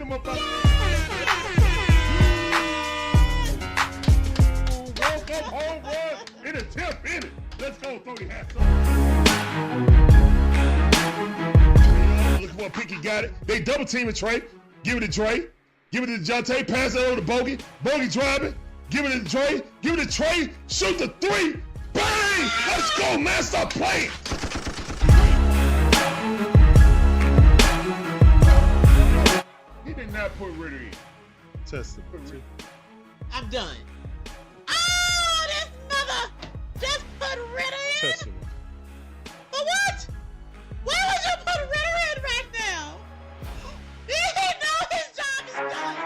Get him up out Walk up home run in a 10th inning. Let's go, throw your hats up. Look at what Picky got it. They double teaming Trey. Give it to Trey. Give it to DeJounte. Pass it over to Bogey. Bogey driving. Give it to Trey. Give it to Trey. Shoot the three. Bang! Let's go, man. Stop playing. He did not put Ritter in. Testing. I'm done. Oh, this mother just put Ritter in. Testing. For what? Why would you put Ritter in right now? He know his job is done.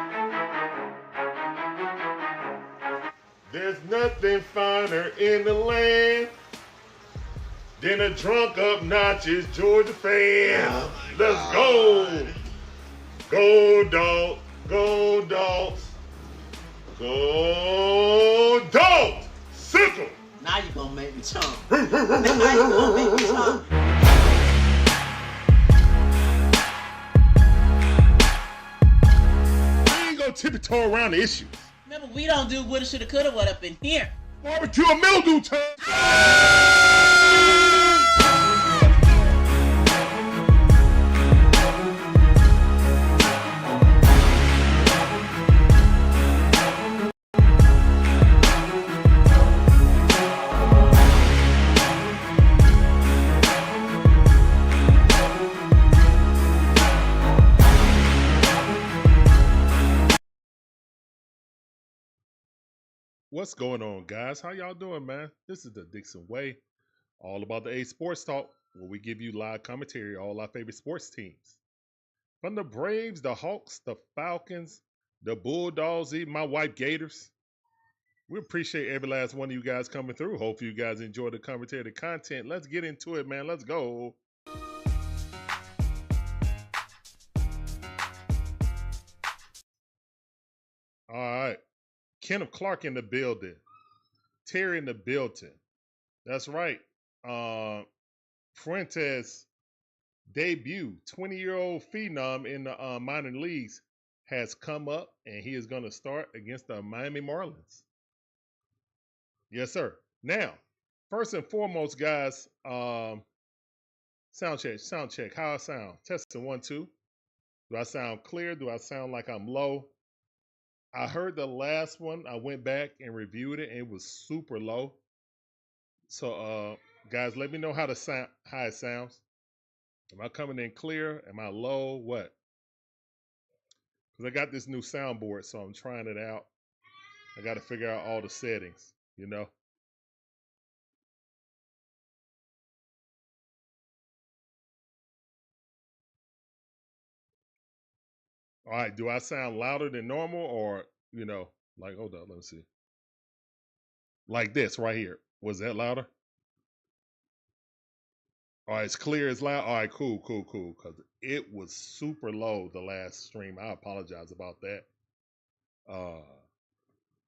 There's nothing finer in the land than a drunk, obnoxious Georgia fan. Oh Let's go. Go, dog. Go, dogs. Go, dogs. Simple. Now you gonna make me chump. Now you gonna make me chump. We ain't gonna tiptoe around the issues. Remember, we don't do woulda, shoulda, coulda, what up in here. Barbecue and mildew time. What's going on, guys? How y'all doing, man? This is the DIXON Way, all about the A Sports Talk, where we give you live commentary on all our favorite sports teams. From the Braves, the Hawks, the Falcons, the Bulldogs, even my white Gators. We appreciate every last one of you guys coming through. Hope you guys enjoy the commentary, the content. Let's get into it, man. Let's go. All right. Kenneth Clark in the building. Terry in the building. That's right. Fuentes debut, 20-year-old phenom in the minor leagues, has come up, and he is going to start against the Miami Marlins. Yes, sir. Now, first and foremost, guys, sound check. How I sound? Testing 1, 2. Do I sound clear? Do I sound like I'm low? I heard the last one. I went back and reviewed it, and it was super low. So, guys, let me know how it sounds. Am I coming in clear? Am I low? What? Because I got this new soundboard, so I'm trying it out. I got to figure out all the settings, you know. All right, do I sound louder than normal or, you know, like, hold up, let me see. Like this right here. Was that louder? All right, it's clear, it's loud. All right, cool. Because it was super low the last stream. I apologize about that.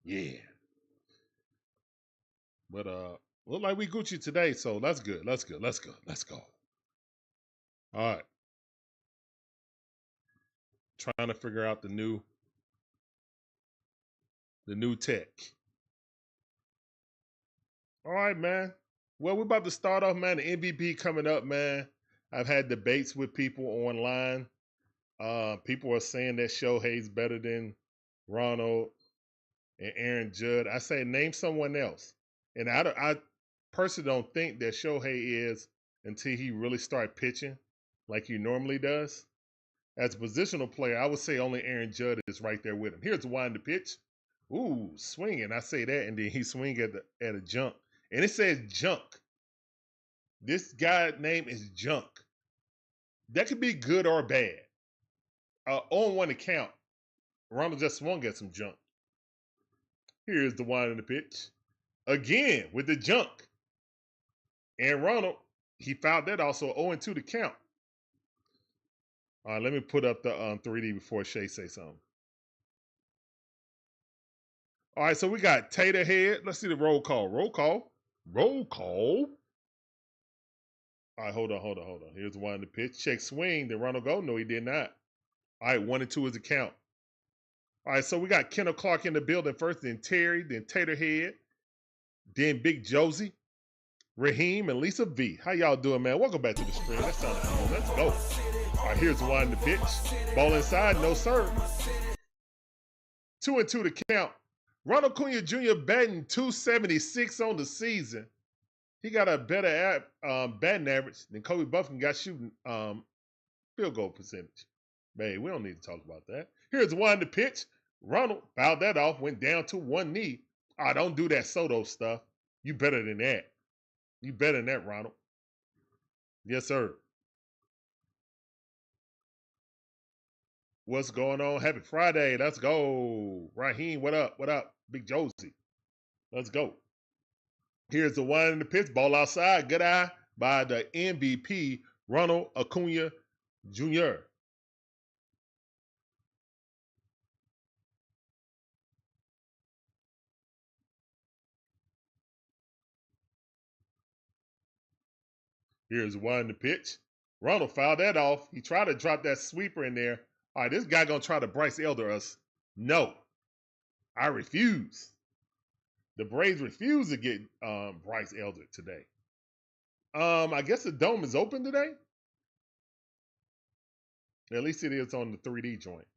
Yeah. But look like we Gucci today, so that's good. Let's go. All right. Trying to figure out the new tech. All right, man. Well, we're about to start off, man. The MVP coming up, man. I've had debates with people online. People are saying that Shohei's better than Ronald and Aaron Judge. I say name someone else. And I personally don't think that Shohei is until he really start pitching like he normally does. As a positional player, I would say only Aaron Judge is right there with him. Here's the wind to pitch. Ooh, swinging. I say that, and then he swing at a junk. And it says junk. This guy's name is Junk. That could be good or bad. On one account, Ronald just swung at some junk. Here's the wind of the pitch. Again, with the junk. And Ronald, he fouled that also 0-2 to count. All right, let me put up the 3D before Shay say something. All right, so we got Tater Head. Let's see the roll call. Roll call. All right, hold on. Here's the one in the pitch. Check swing. Did Ronald go? No, he did not. All right, 1-2 is the count. All right, so we got Kendall Clark in the building first, then Terry, then Taterhead, then Big Josie, Raheem, and Lisa V. How y'all doing, man? Welcome back to the stream. That sounded cool. Let's go. All right, here's one in the pitch. Ball inside, no sir. 2-2 to count. Ronald Acuña Jr. batting .276 on the season. He got a better batting average than Kobe Buffkin got shooting field goal percentage. Man, we don't need to talk about that. Here's one in the pitch. Ronald fouled that off, went down to one knee. Ah, don't do that Soto stuff. You better than that. You better than that, Ronald. Yes, sir. What's going on? Happy Friday. Let's go. Raheem, what up? What up? Big Josie. Let's go. Here's the one in the pitch. Ball outside. Good eye by the MVP, Ronald Acuña Jr. Here's one in the pitch. Ronald fouled that off. He tried to drop that sweeper in there. All right, this guy going to try to Bryce Elder us. No. I refuse. The Braves refuse to get Bryce Elder today. I guess the dome is open today. At least it is on the 3D joint.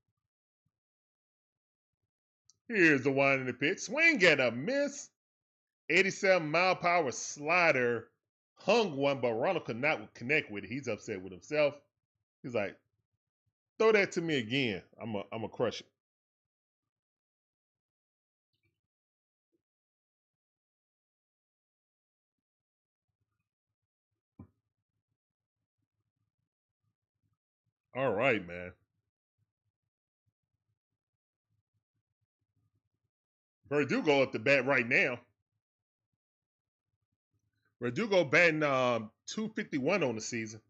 Here's the one in the pitch. Swing and a miss. 87-mile-per-hour slider. Hung one, but Ronald could not connect with it. He's upset with himself. He's like, throw that to me again. I'm a crush it. All right, man. Verdugo at the bat right now. Verdugo batting .251 on the season.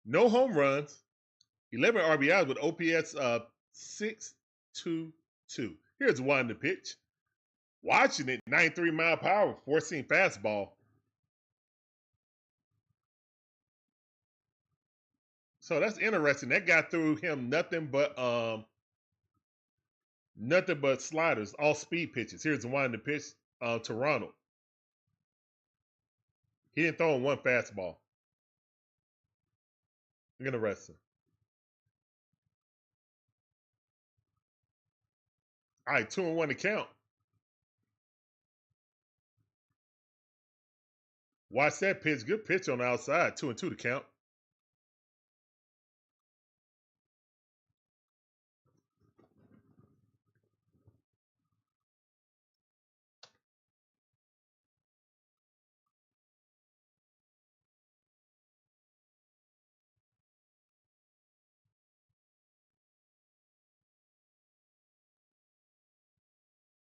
No home runs. 11 RBIs with OPS .622. Here's one in the pitch. Watching it, 93-mile-per-hour, 14 fastball. So that's interesting. That guy threw him nothing but sliders, all speed pitches. Here's the one in the pitch to Ronald. He didn't throw him one fastball. Interesting. All right, 2-1 to count. Watch that pitch. Good pitch on the outside. 2-2 to count.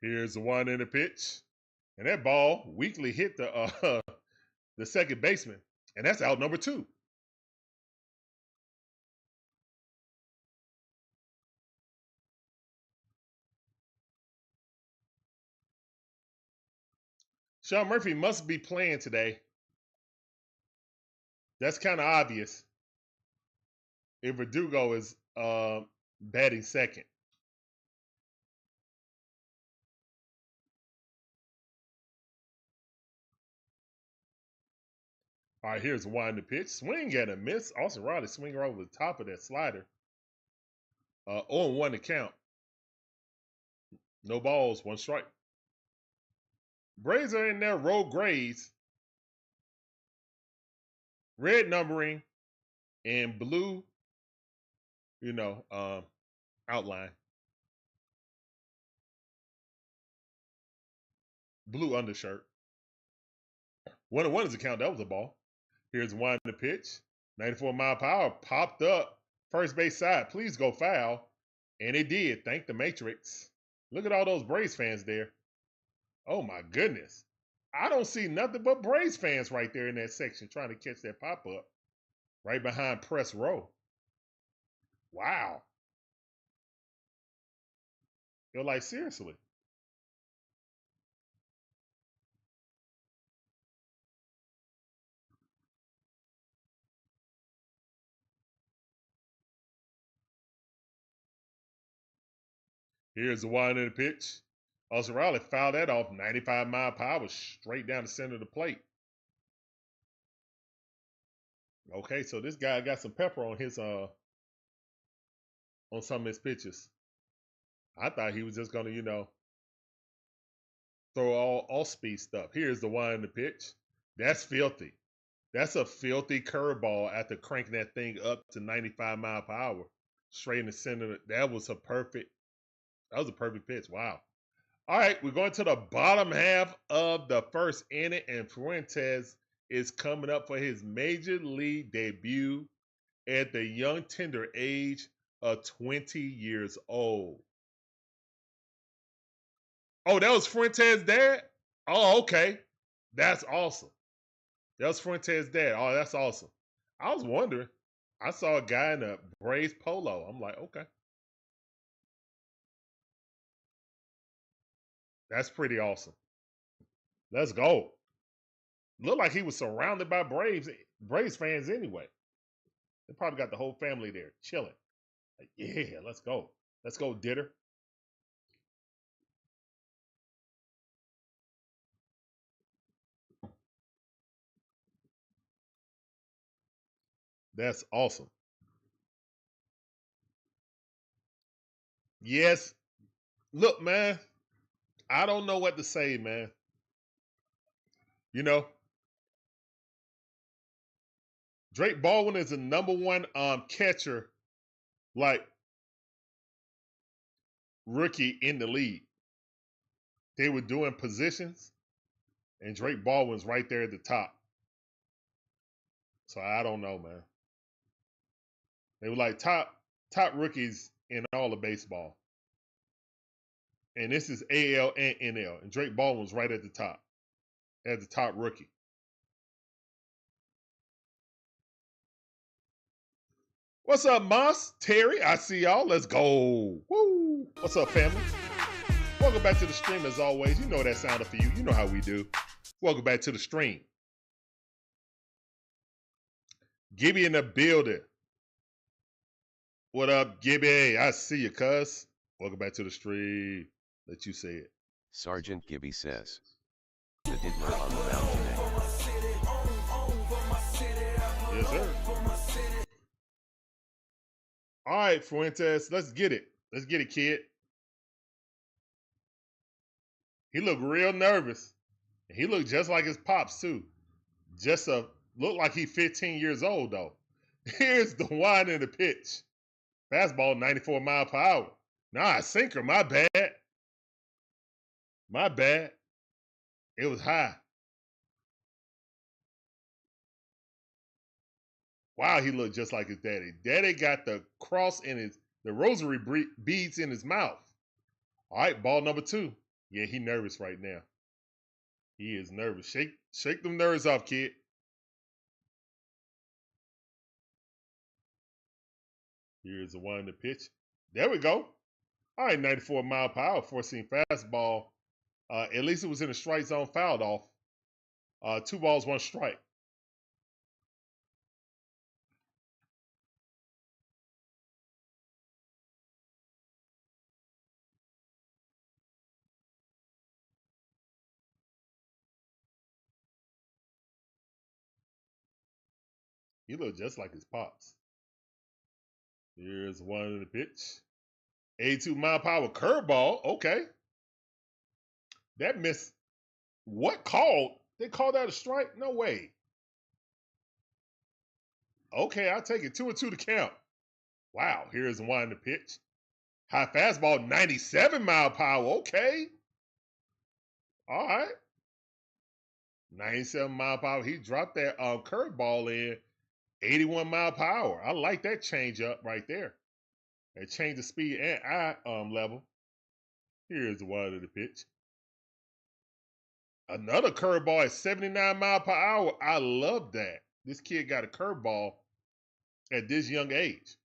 Here's the one in the pitch. And that ball weakly hit the second baseman. And that's out number 2. Sean Murphy must be playing today. That's kind of obvious. If Verdugo is batting second. All right, here's one in the pitch. Swing and a miss. Austin Riley swinging over the top of that slider. 0-1 to count. No balls, 1 strike. Braves are in their road grays. Red numbering and blue, outline. Blue undershirt. 1-1 is the count. That was a ball. Here's one in the pitch. 94-mile-per-hour popped up. First base side. Please go foul. And it did. Thank the Matrix. Look at all those Braves fans there. Oh, my goodness. I don't see nothing but Braves fans right there in that section trying to catch that pop-up. Right behind press row. Wow. You're like, seriously. Here's the one in the pitch. Ozzie Albies fouled that off 95-mile-per-hour straight down the center of the plate. Okay, so this guy got some pepper on his on some of his pitches. I thought he was just gonna, throw all speed stuff. Here's the one in the pitch. That's filthy. That's a filthy curveball after cranking that thing up to 95-mile-per-hour, straight in the center. That was a perfect pitch. Wow. All right, we're going to the bottom half of the first inning, and Fuentes is coming up for his major league debut at the young tender age of 20 years old. Oh, that was Fuentes' dad? Oh, okay. That's awesome. That was Fuentes' dad. Oh, that's awesome. I was wondering. I saw a guy in a Braves polo. I'm like, okay. That's pretty awesome. Let's go. Looked like he was surrounded by Braves fans anyway. They probably got the whole family there chilling. Like, yeah, let's go. Let's go, Ditter. That's awesome. Yes. Look, man, I don't know what to say, man. Drake Baldwin is the #1 catcher, like, rookie in the league. They were doing positions, and Drake Baldwin's right there at the top. So I don't know, man. They were like top rookies in all of baseball. And this is AL and NL. And Drake Baldwin's right at the top. As the top rookie. What's up, Moss? Terry, I see y'all. Let's go. Woo! What's up, family? Welcome back to the stream as always. You know that sounded for you. You know how we do. Welcome back to the stream. Gibby in the building. What up, Gibby? I see you, cuz. Welcome back to the stream. Let you say it. Sergeant Gibby says. The Diddler on the mound today. Yes, sir. All right, Fuentes, let's get it. Let's get it, kid. He looked real nervous. He looked just like his pops, too. Look like he's 15 years old, though. Here's the one in the pitch. Fastball, 94-mile-per-hour. Nah, sinker, my bad. My bad. It was high. Wow, he looked just like his daddy. Daddy got the cross in the rosary beads in his mouth. All right, ball number 2. Yeah, he nervous right now. He is nervous. Shake them nerves off, kid. Here's the one in the pitch. There we go. All right, 94-mile-per-hour, 4-seam fastball. At least it was in the strike zone, fouled off. 2 balls, 1 strike. He looked just like his pops. Here's one in the pitch. 82-mile-per-hour curveball. Okay. That missed. What called? They called that a strike? No way. Okay, I'll take it. 2-2 to count. Wow, here's one in the pitch. High fastball, 97-mile-per-hour. Okay. All right. 97-mile-per-hour. He dropped that curveball in. 81-mile-per-hour. I like that change up right there. That change the speed and eye level. Here's the one in the pitch. Another curveball at 79-mile-per-hour. I love that. This kid got a curveball at this young age.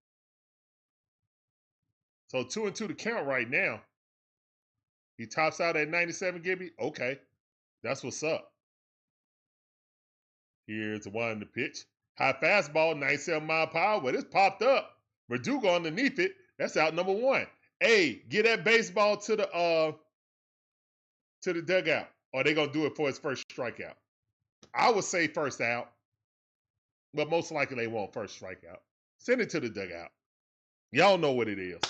So 2-2 to count right now. He tops out at 97, Gibby. Okay. That's what's up. Here's the one in the pitch. High fastball, 97-mile-per-hour. Well, this popped up. Verdugo underneath it. That's out number 1. Hey, get that baseball to the dugout. Or they gonna do it for his first strikeout. I would say first out, but most likely they won't first strikeout. Send it to the dugout. Y'all know what it is.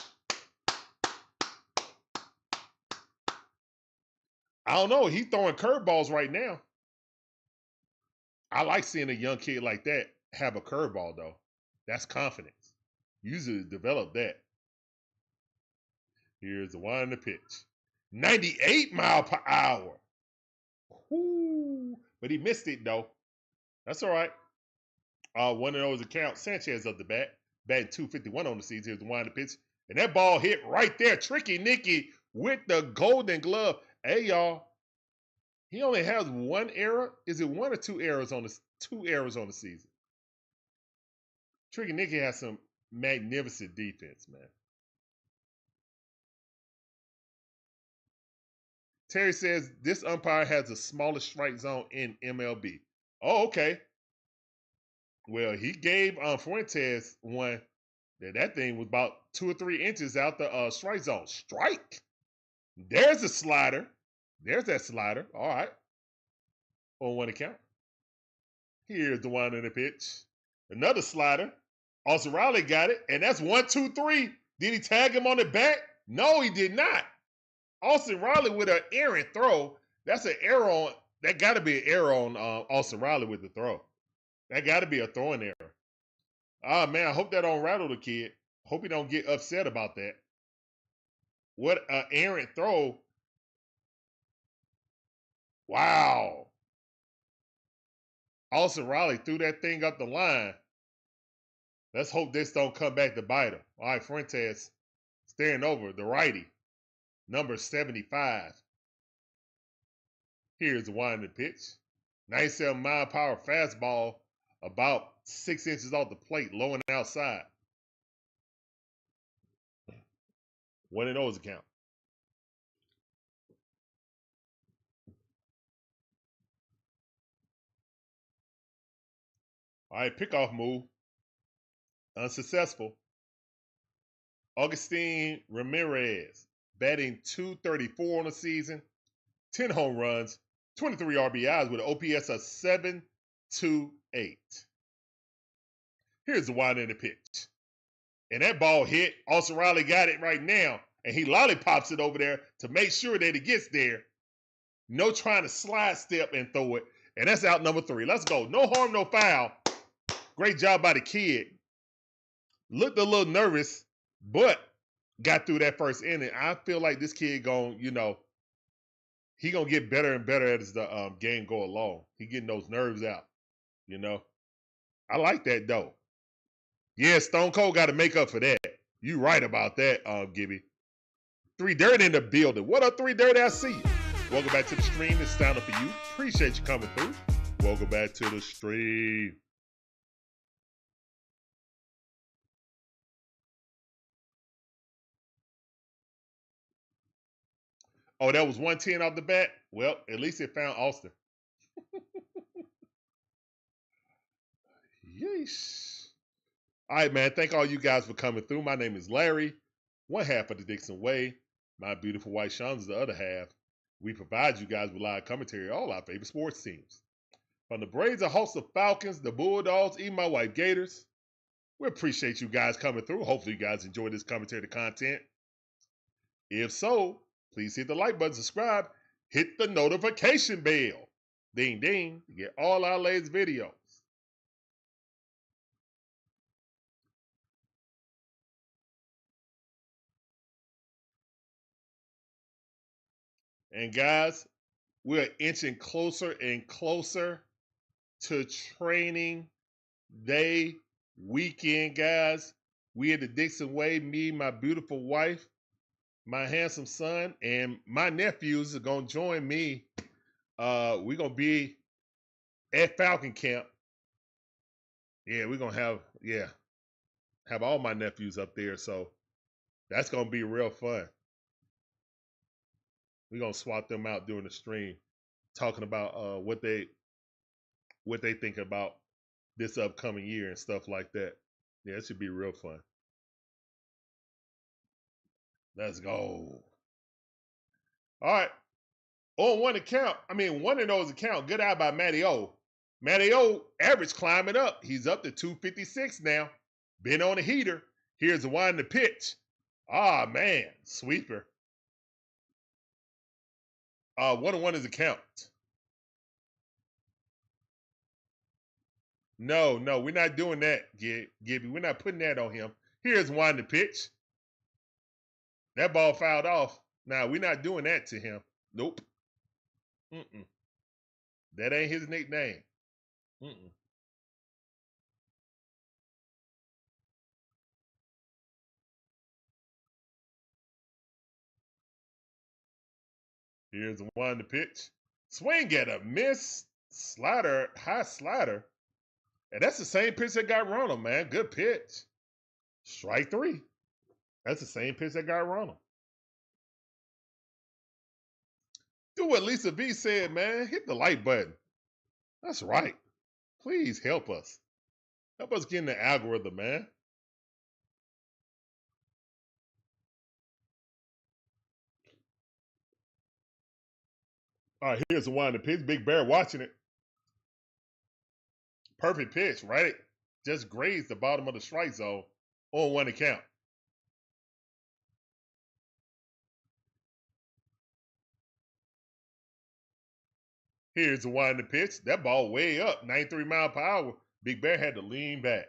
I don't know. He's throwing curveballs right now. I like seeing a young kid like that have a curveball, though. That's confidence. Usually develop that. Here's the one in the pitch. 98 mile per hour. Woo. But he missed it, though. That's all right. One of those accounts. Sanchez up the bat. Batting 251 on the season. Here's the one in the pitch. And that ball hit right there. Tricky Nicky with the golden glove. Hey, y'all. He only has one error. Is it one or two errors on the season? Tricky Nicky has some magnificent defense, man. Terry says this umpire has the smallest strike zone in MLB. Oh, okay. Well, he gave Fuentes one that thing was about 2 or 3 inches out the strike zone. Strike. There's a slider. There's that slider. All right. On one account. Here's the one in the pitch. Another slider. Austin Riley got it. And that's 1, 2, 3. Did he tag him on the back? No, he did not. Austin Riley with an errant throw. That's an error on. That got to be an error on Austin Riley with the throw. That got to be a throwing error. Ah, man, I hope that don't rattle the kid. Hope he don't get upset about that. What an errant throw. Wow. Austin Riley threw that thing up the line. Let's hope this don't come back to bite him. All right, Fuentes staring over the righty, number 75. Here's the winding pitch. 97 mile per hour fastball, about 6 inches off the plate, low and outside. One of those account. All right, pickoff move. Unsuccessful. Augustine Ramirez batting .234 on the season, 10 home runs, 23 RBIs with an OPS of 728. Here's the wind in the pitch. And that ball hit. Austin Riley got it right now. And he lollipops it over there to make sure that it gets there. No trying to slide step and throw it. And that's out number 3. Let's go. No harm, no foul. Great job by the kid. Looked a little nervous, but got through that first inning. I feel like this kid he gonna get better and better as the game go along. He getting those nerves out, I like that though. Yeah, Stone Cold got to make up for that. You right about that, Gibby. 3 Dirt in the building. What up, 3 Dirt? I see you. Welcome back to the stream. It's down for you. Appreciate you coming through. Welcome back to the stream. Oh, that was 110 off the bat? Well, at least it found Austin. Yeesh. All right, man. Thank all you guys for coming through. My name is Larry, one half of the DIXON WAY. My beautiful wife, Sean, is the other half. We provide you guys with live commentary on all our favorite sports teams. From the Braves, the Hawks, the Falcons, the Bulldogs, even my wife, Gators. We appreciate you guys coming through. Hopefully you guys enjoy this commentary content. If so, please hit the like button, subscribe, hit the notification bell. Ding, ding, to get all our latest videos. And guys, we're inching closer and closer to training day weekend, guys. We at the DIXON WAY, me, my beautiful wife, my handsome son, and my nephews are going to join me. We're going to be at Falcon Camp. Yeah, we're going to have all my nephews up there. So that's going to be real fun. We're going to swap them out during the stream, talking about what they think about this upcoming year and stuff like that. Yeah, it should be real fun. Let's go. All right. On one account, one of those account, good eye by Matty O. Matty O, average climbing up. He's up to 256 now. Been on a heater. Here's the one to pitch. Ah, man. Sweeper. 1-1 is a count. No, we're not doing that, Gibby. We're not putting that on him. Here's one to pitch. That ball fouled off. Now, we're not doing that to him. Nope. That ain't his nickname. Here's one to pitch. Swing at a miss. Slider, high slider. And that's the same pitch that got Ronald, man. Good pitch. Strike 3. That's the same pitch that got Ronald. Do what Lisa V said, man. Hit the like button. That's right. Please help us. Help us get in the algorithm, man. All right, here's the one to pitch. Big Bear watching it. Perfect pitch, right? Just grazed the bottom of the strike zone on one account. Here's the one to pitch. That ball way up, 93 mile per hour. Big Bear had to lean back.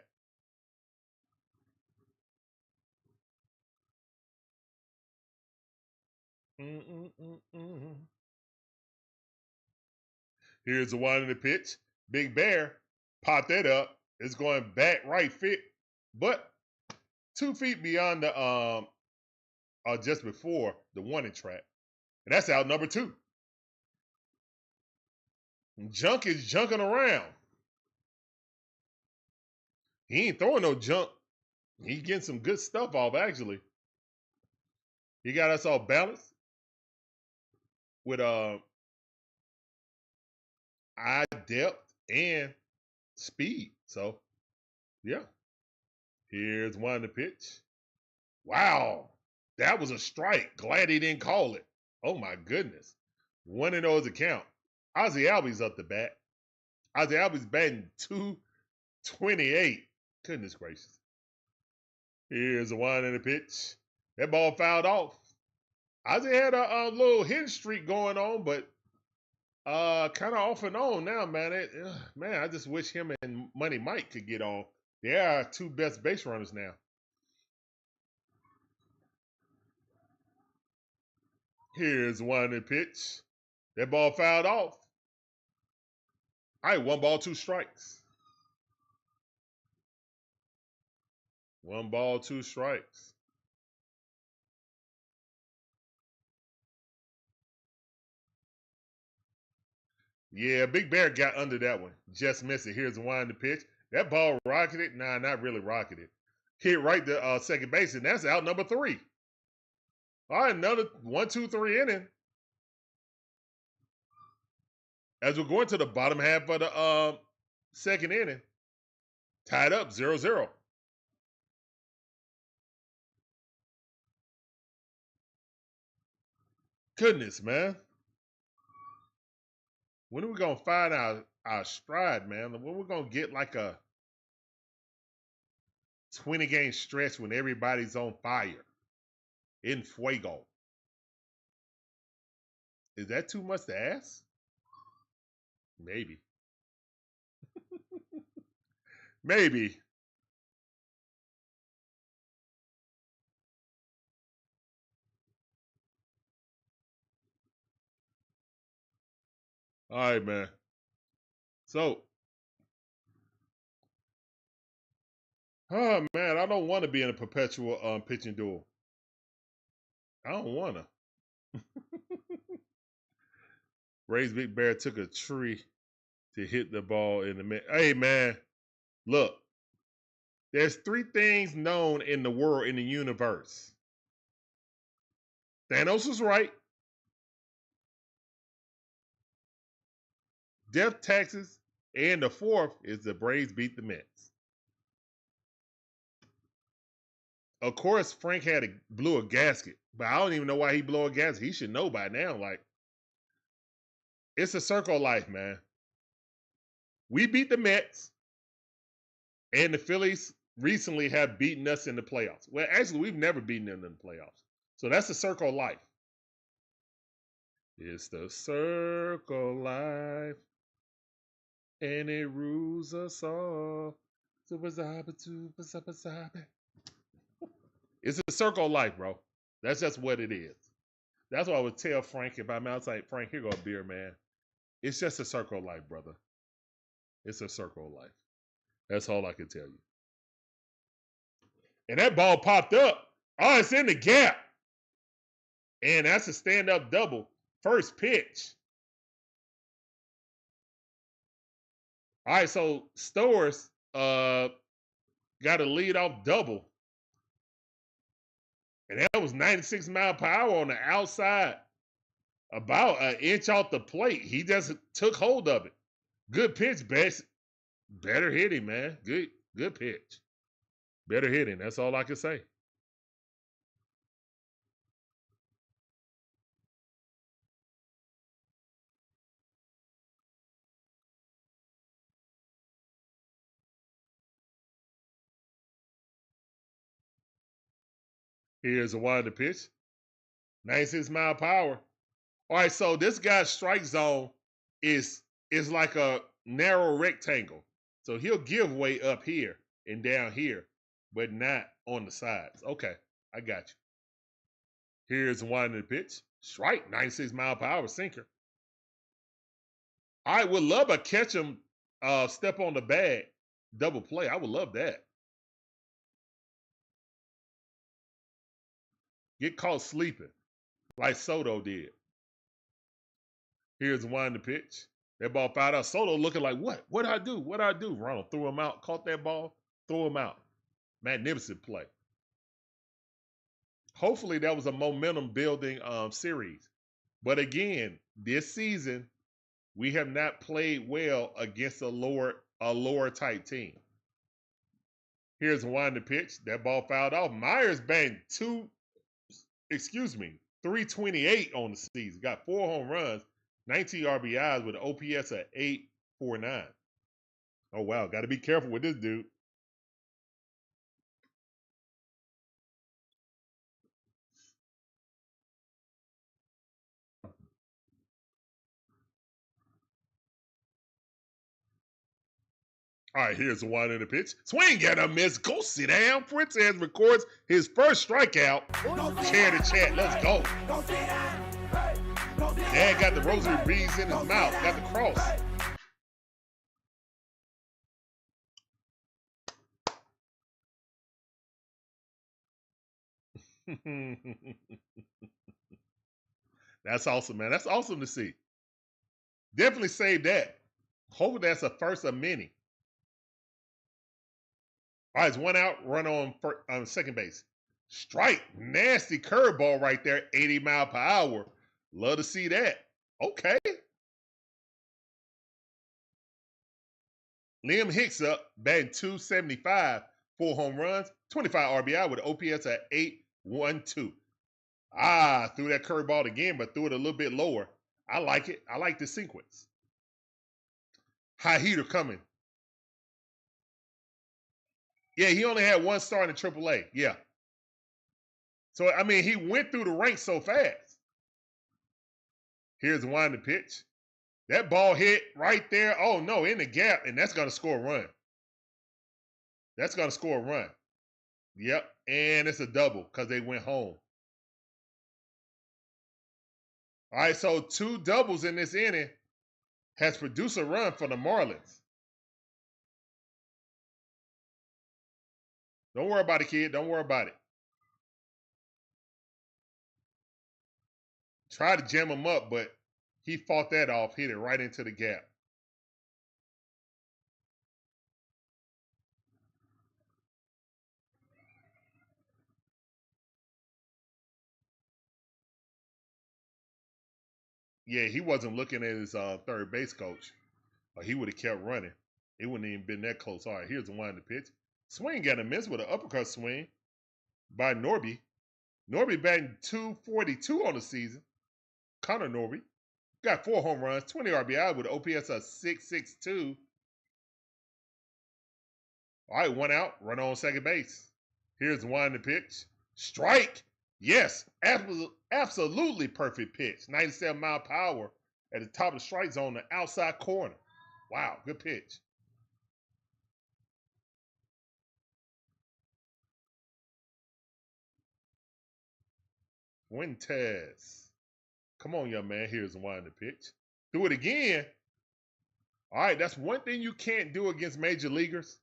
Here's the one in the pitch. Big Bear popped that up. It's going back right fit, but 2 feet beyond the just before the warning track. And that's out number 2. Junk is junking around. He ain't throwing no junk. He's getting some good stuff off, actually. He got us all balanced with eye depth and speed. So, yeah. Here's one to pitch. Wow. That was a strike. Glad he didn't call it. Oh, my goodness. One of those account. Ozzie Albies up the bat. Ozzie Albies batting 228. Goodness gracious. Here's the one in the pitch. That ball fouled off. Ozzie had a little hitting streak going on, but kind of off and on now, man. Man, I just wish him and Money Mike could get on. They are 2 best base runners now. Here's one in the pitch. That ball fouled off. All right, 1 ball, 2 strikes. 1 ball, 2 strikes. Yeah, Big Bear got under that one. Just missed it. Here's the one in the pitch. That ball rocketed. Nah, not really rocketed. Hit right to second base, and that's out number 3. All right, another 1, 2, 3 inning. As we're going to the bottom half of the second inning, tied up 0-0. Goodness, man. When are we going to find our stride, man? When we're going to get like a 20-game stretch when everybody's on fire? In fuego. Is that too much to ask? Maybe. Maybe. All right, man. So, oh man, I don't want to be in a perpetual pitching duel. I don't want to. Ray's Big Bear took a tree to hit the ball in the mid. Hey, man, look. There's 3 things known in the world, in the universe. Thanos was right. Death taxes. And the 4th is the Braves beat the Mets. of course, Frank blew a gasket, but I don't even know why he blew a gasket. He should know by now. Like, it's a circle of life, man. We beat the Mets, and the Phillies recently have beaten us in the playoffs. Well, actually, we've never beaten them in the playoffs. So that's the circle of life. It's the circle of life, and it rules us all. It's a circle of life, bro. That's just what it is. That's what I would tell Frank if I'm outside. Frank, here go a beer, man. It's just a circle of life, brother. It's a circle of life. That's all I can tell you. And that ball popped up. Oh, it's in the gap. And that's a stand-up double. First pitch. All right, so Stowers got a lead-off double. And that was 96 miles per hour on the outside, about an inch off the plate. He just took hold of it. Good pitch, best. Better hitting, man. Good pitch. Better hitting. That's all I can say. Here's a wider pitch. 96 mile per hour. All right, so this guy's strike zone is like a narrow rectangle. So he'll give way up here and down here, but not on the sides. Okay, I got you. Here's a winding pitch. Strike, 96 mile per hour sinker. I would love a catch him step on the bag, double play. I would love that. Get caught sleeping like Soto did. Here's one the pitch. That ball fouled out. Soto looking like, what? What'd I do? What'd I do? Ronald threw him out, caught that ball, threw him out. Magnificent play. Hopefully that was a momentum building series. But again, this season, we have not played well against a lower type team. Here's one the pitch. That ball fouled off. Myers banged 328 on the season. Got 4 home runs, 19 RBIs with an OPS of 849. Oh, wow. Got to be careful with this dude. All right, here's the one in the pitch. Swing and a miss. Go sit down. Fuentes records his first strikeout. Chair to chat. Let's go. Dad got the rosary beads in his mouth. Got the cross. That's awesome, man. That's awesome to see. Definitely save that. Hopefully that's a first of many. All right, it's 1 out, run on second base. Strike, nasty curveball right there, 80 mile per hour. Love to see that. Okay. Liam Hicks up, batting .275, 4 home runs, 25 RBI with an OPS at 812. Threw that curveball again, but threw it a little bit lower. I like it. I like the sequence. High heater coming. Yeah, he only had 1 start in AAA. Yeah. So, I mean, he went through the ranks so fast. Here's one to pitch. That ball hit right there. Oh, no, in the gap, and that's going to score a run. That's going to score a run. Yep, and it's a double because they went home. All right, so 2 doubles in this inning has produced a run for the Marlins. Don't worry about it, kid. Don't worry about it. Tried to jam him up, but he fought that off, hit it right into the gap. Yeah, he wasn't looking at his third base coach, or he would have kept running. It wouldn't even been that close. All right, here's the one to pitch. Swing got a miss with an uppercut swing. by Norby. Norby batting .242 on the season. Connor Norby got 4 home runs, 20 RBI with an OPS of .662. All right, 1 out, run on second base. Here's one to pitch. Strike. Yes, absolutely perfect pitch. 97-mile power at the top of the strike zone, the outside corner. Wow, good pitch. Fuentes. Come on, young man. Here's one to pitch. Do it again. All right, that's one thing you can't do against major leaguers.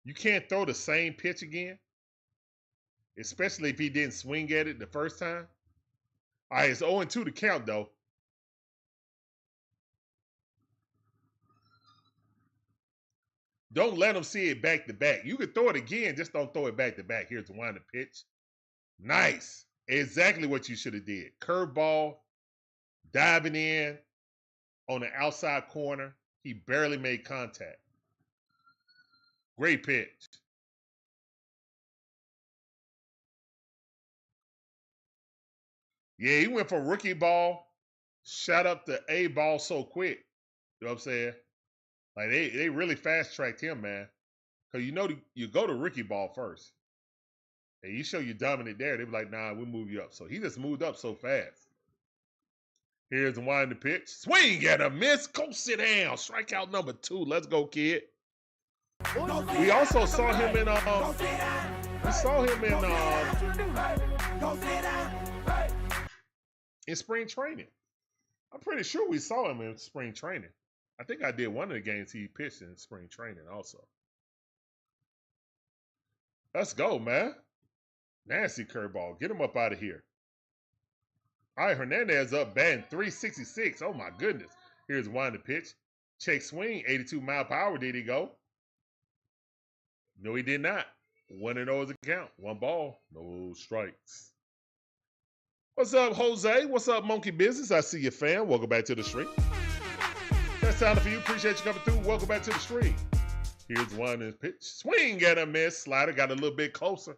You can't throw the same pitch again, especially if he didn't swing at it the first time. All right, it's 0-2 to count, though. Don't let him see it back to back. You can throw it again, just don't throw it back to back. Here's one to pitch. Nice. Exactly what you should have did. Curveball, diving in on the outside corner. He barely made contact. Great pitch. Yeah, he went for rookie ball, shot up the A ball so quick. You know what I'm saying? Like they really fast tracked him, man. Because you go to rookie ball first. And you show you dominant there, they be like, nah, we'll move you up. So he just moved up so fast. Here's the wind to pitch. Swing and a miss. Go sit down. Strikeout number 2. Let's go, kid. We also saw him in in spring training. I'm pretty sure we saw him in spring training. I think I did one of the games he pitched in spring training also. Let's go, man. Nasty curveball. Get him up out of here. All right, Hernandez up batting .366. Oh, my goodness. Here's one to pitch. Check swing, 82-mile power. Did he go? No, he did not. 1-0 is a count. 1 ball, no strikes. What's up, Jose? What's up, Monkey Business? I see you, fam. Welcome back to the stream. That's time for you. Appreciate you coming through. Welcome back to the stream. Here's one in pitch. Swing and a miss. Slider got a little bit closer.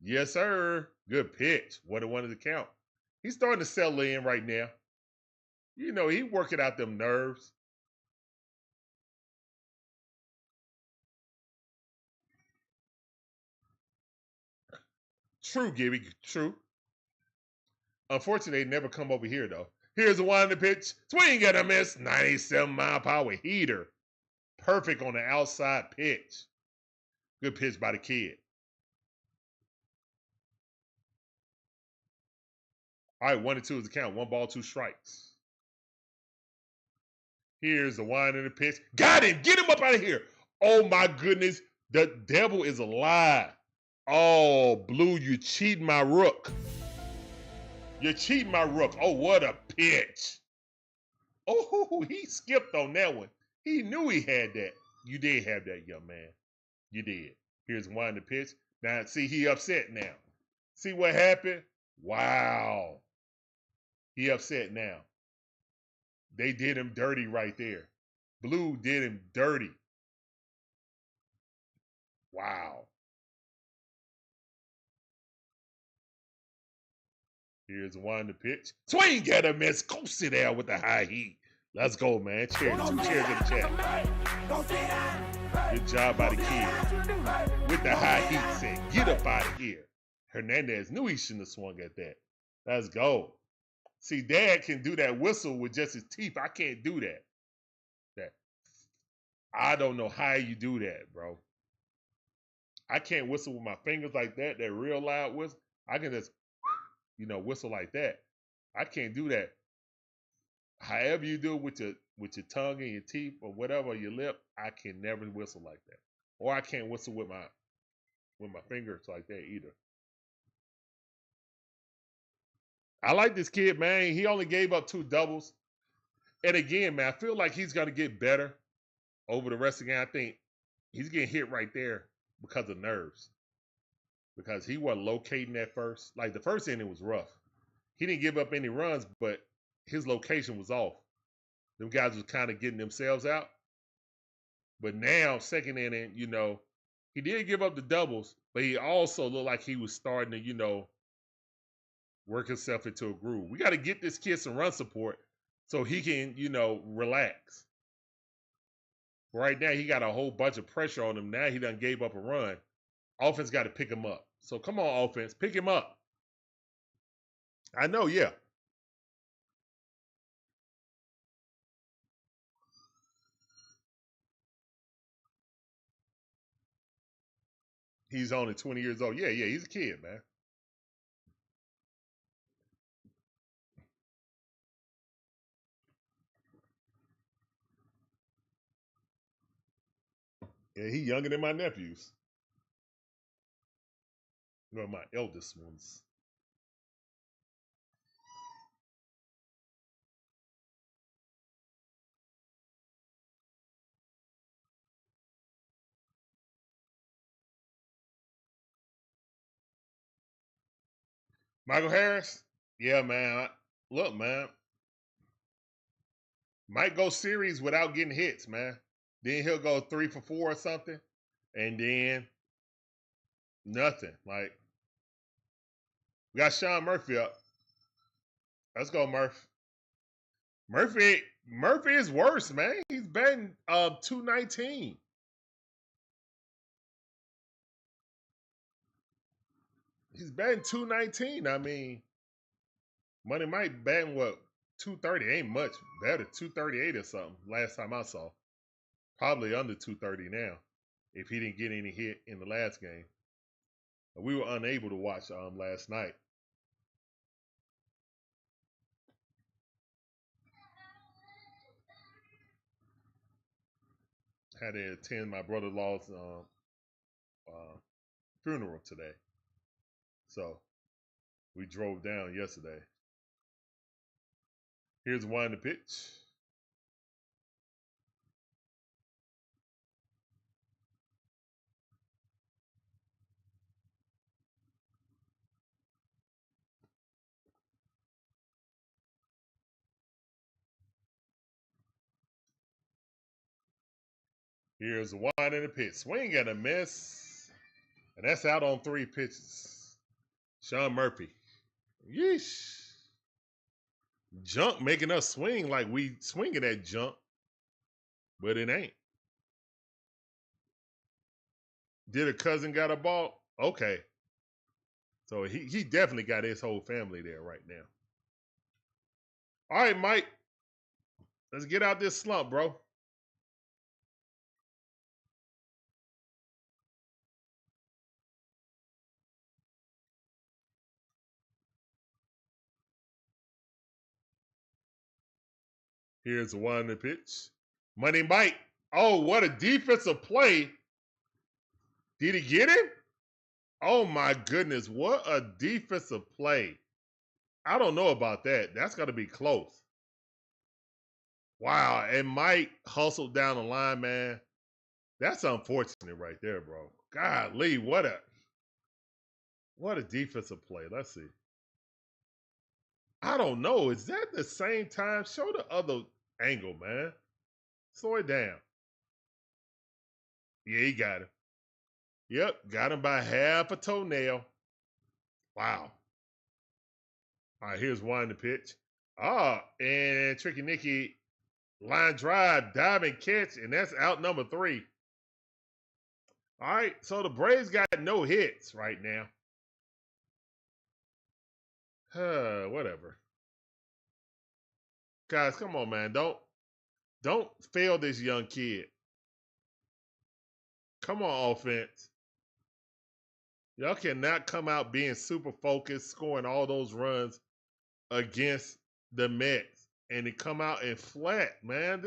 Yes, sir. Good pitch. 1-1 is the count. He's starting to settle in right now. You know, he working out them nerves. True, Gibby. True. Unfortunately, they never come over here, though. Here's the one to pitch. Swing and a miss. 97-mile power heater. Perfect on the outside pitch. Good pitch by the kid. All right, 1-2 is the count. 1 ball, 2 strikes. Here's the wind and the pitch. Got him. Get him up out of here. Oh, my goodness. The devil is alive. Oh, Blue, you cheating my rook. You're cheating my rook. Oh, what a pitch. Oh, he skipped on that one. He knew he had that. You did have that, young man. You did. Here's one to pitch. Now, see, he upset now. See what happened? Wow. He upset now. They did him dirty right there. Blue did him dirty. Wow. Here's one to pitch. Swing at a miss. Go sit down with the high heat. Let's go, man. Cheers. 2 cheers in the chat. Good job by the kid. With the high heat set. Get up out of here. Hernandez knew he shouldn't have swung at that. Let's go. See, Dad can do that whistle with just his teeth. I can't do that. I don't know how you do that, bro. I can't whistle with my fingers like that real loud whistle. I can just, whistle like that. I can't do that. However you do it with your tongue and your teeth or whatever, your lip, I can never whistle like that. Or I can't whistle with my fingers like that either. I like this kid, man. He only gave up 2 doubles. And again, man, I feel like he's going to get better over the rest of the game. I think he's getting hit right there because of nerves. Because he wasn't locating at first. Like the first inning was rough. He didn't give up any runs, but his location was off. Them guys was kind of getting themselves out. But now, second inning, He did give up the doubles, but he also looked like he was starting to, work himself into a groove. We got to get this kid some run support so he can, relax. Right now, he got a whole bunch of pressure on him. Now he done gave up a run. Offense got to pick him up. So come on, offense, pick him up. I know, yeah. He's only 20 years old. Yeah, he's a kid, man. Yeah, he younger than my nephews. Well, my eldest ones. Micheal Harris? Yeah, man. Look, man. Might go series without getting hits, man. Then he'll go 3 for 4 or something. And then nothing. Like, we got Sean Murphy up. Let's go, Murph. Murphy is worse, man. He's batting 219. He's batting 219. I mean, Money Mike batting what? 230. Ain't much better. 238 or something. Last time I saw. Probably under 230 now. If he didn't get any hit in the last game. We were unable to watch last night. Had to attend my brother-in-law's funeral today. So we drove down yesterday. Here's one to pitch. Here's one in the pitch. Swing and a miss. And that's out on 3 pitches. Sean Murphy. Yeesh. Junk making us swing like we swinging that junk. But it ain't. Did a cousin got a ball? Okay. So he definitely got his whole family there right now. All right, Mike. Let's get out this slump, bro. Here's one to pitch. Money Mike. Oh, what a defensive play. Did he get him? Oh, my goodness. What a defensive play. I don't know about that. That's got to be close. Wow. And Mike hustled down the line, man. That's unfortunate right there, bro. Golly, what a defensive play. Let's see. I don't know. Is that the same time? Show the other angle, man. Slow it down. Yeah, he got him. Yep, got him by half a toenail. Wow. All right, here's one to pitch. And Tricky Nicky line drive, diving catch, and that's out number 3. All right, so the Braves got no hits right now. Whatever. Guys, come on, man. Don't fail this young kid. Come on, offense. Y'all cannot come out being super focused, scoring all those runs against the Mets, and to come out and flat, man.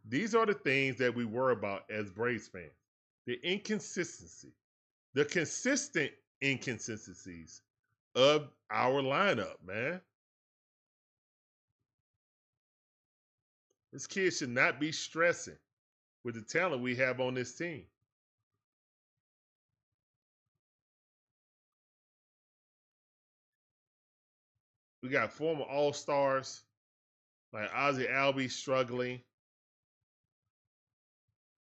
These are the things that we worry about as Braves fans. The inconsistency, the consistent inconsistencies of our lineup, man. This kid should not be stressing with the talent we have on this team. We got former All-Stars like Ozzie Albies struggling.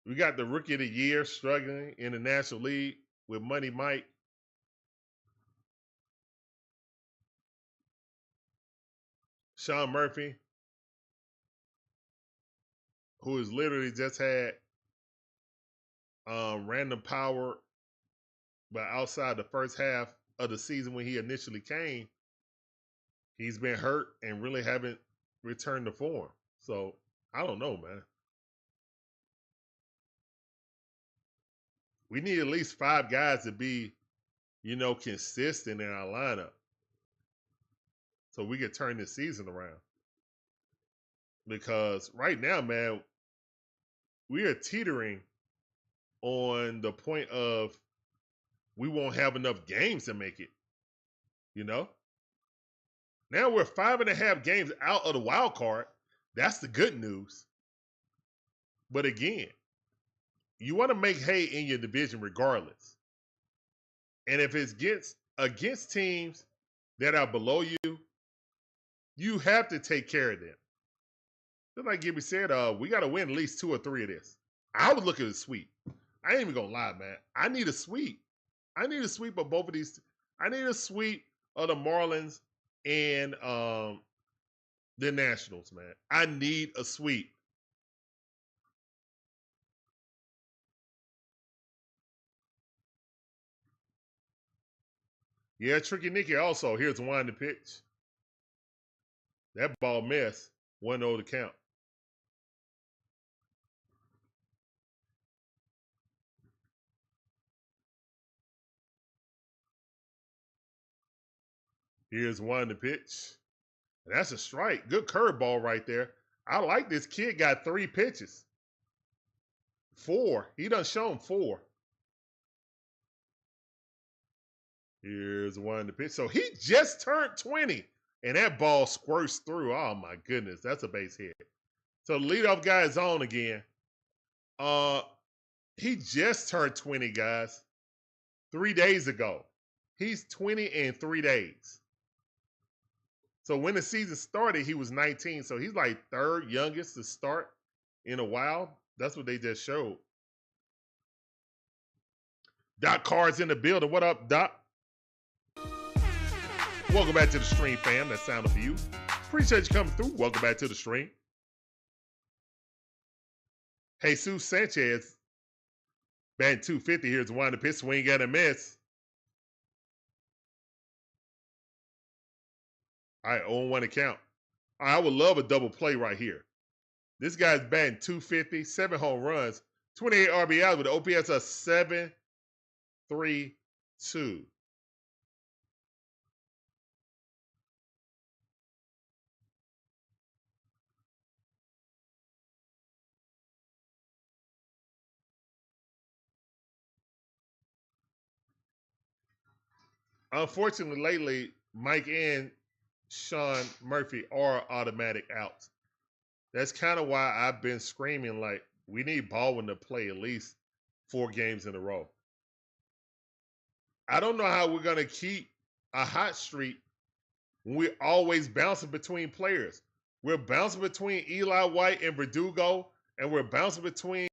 We got the Rookie of the Year struggling in the National League with Money Mike. Sean Murphy, who has literally just had random power, but outside the first half of the season when he initially came, he's been hurt and really haven't returned to form. So I don't know, man. We need at least 5 guys to be, consistent in our lineup so we could turn this season around. Because right now, man, we are teetering on the point of we won't have enough games to make it. Now we're 5.5 games out of the wild card. That's the good news. But again, you want to make hay in your division regardless. And if it's against teams that are below you, you have to take care of them. Just like Gibby said, we got to win at least 2 or 3 of this. I would look at a sweep. I ain't even going to lie, man. I need a sweep. I need a sweep of both of these. I need a sweep of the Marlins and the Nationals, man. I need a sweep. Yeah, Tricky Nicky also. Here's one to pitch. That ball missed. 1-0 to count. Here's one to pitch. And that's a strike. Good curveball right there. I like this kid. Got 3 pitches. 4. He done shown 4. Here's one to pitch. So he just turned 20. And that ball squirts through. Oh, my goodness. That's a base hit. So the leadoff guy is on again. He just turned 20, guys. 3 days ago. He's 20 in 3 days. So when the season started, he was 19. So he's like 3rd youngest to start in a while. That's what they just showed. Doc Carr's in the building. What up, Doc? Welcome back to the stream, fam. That sounded for you. Appreciate you coming through. Welcome back to the stream. Jesus Sanchez, batting 250. Here's one to pitch. Swing and a miss. All right, 0-1 to count. All right, I would love a double play right here. This guy's batting 250, 7 home runs, 28 RBIs with an OPS of 7.32. Unfortunately, lately, Mike and Sean Murphy are automatic outs. That's kind of why I've been screaming like we need Baldwin to play at least 4 games in a row. I don't know how we're going to keep a hot streak when we're always bouncing between players. We're bouncing between Eli White and Verdugo, and we're bouncing between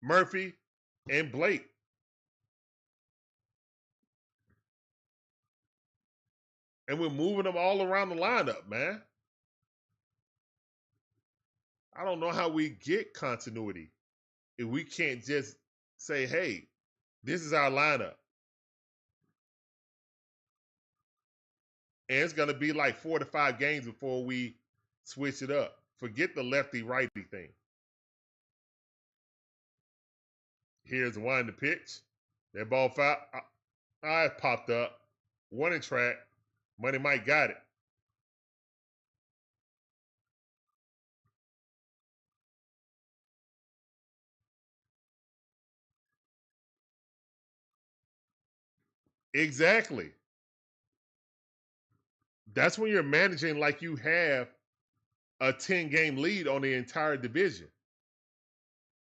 Murphy and Blake. And we're moving them all around the lineup, man. I don't know how we get continuity if we can't just say, hey, this is our lineup. And it's going to be like 4 to 5 games before we switch it up. Forget the lefty-righty thing. Here's one to pitch. That ball foul. I popped up. 1 in track. Money Mike got it. Exactly. That's when you're managing like you have a 10-game lead on the entire division.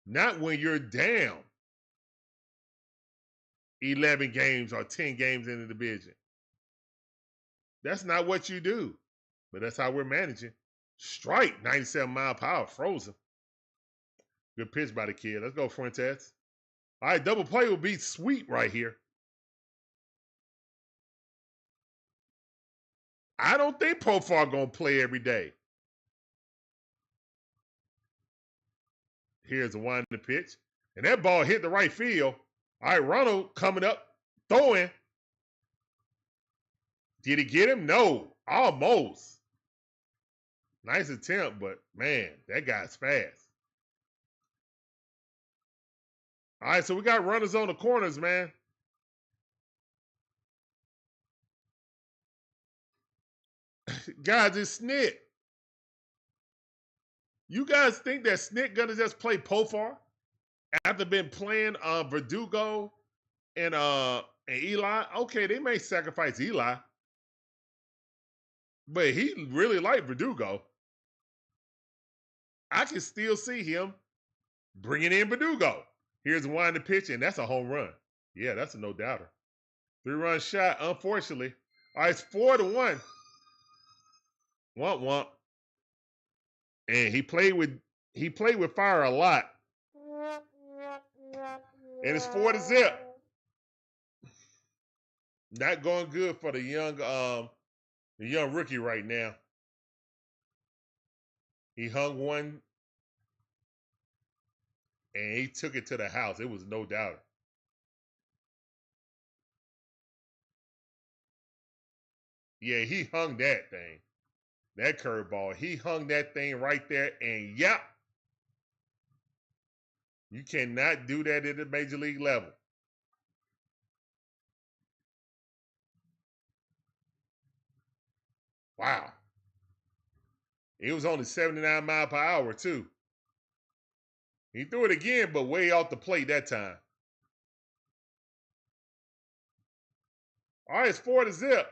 Not when you're down 11 games or 10 games in the division. That's not what you do. But that's how we're managing. Strike, 97 mile per hour, frozen. Good pitch by the kid. Let's go, Fuentes. All right, double play will be sweet right here. I don't think Profar gonna play every day. Here's a winding pitch. And that ball hit the right field. All right, Ronald coming up, throwing. Did he get him? No, almost. Nice attempt, but man, that guy's fast. All right, so we got runners on the corners, man. Guys, it's Snit. You guys think that Snit gonna just play Profar after been playing Verdugo and Eli? Okay, they may sacrifice Eli, but he really liked Verdugo. I can still see him bringing in Verdugo. Here's one to pitch, and that's a home run. Yeah, that's a no doubter. 3-run shot, unfortunately. All right, it's 4-1. Womp. And he played with fire a lot. And it's 4-0. Not going good for the young rookie right now. He hung one and he took it to the house. It was no doubt. Yeah, he hung that thing. That curveball. He hung that thing right there, and yep. You cannot do that at the major league level. Wow. It was only 79 mile per hour, too. He threw it again, but way off the plate that time. All right, it's 4-0.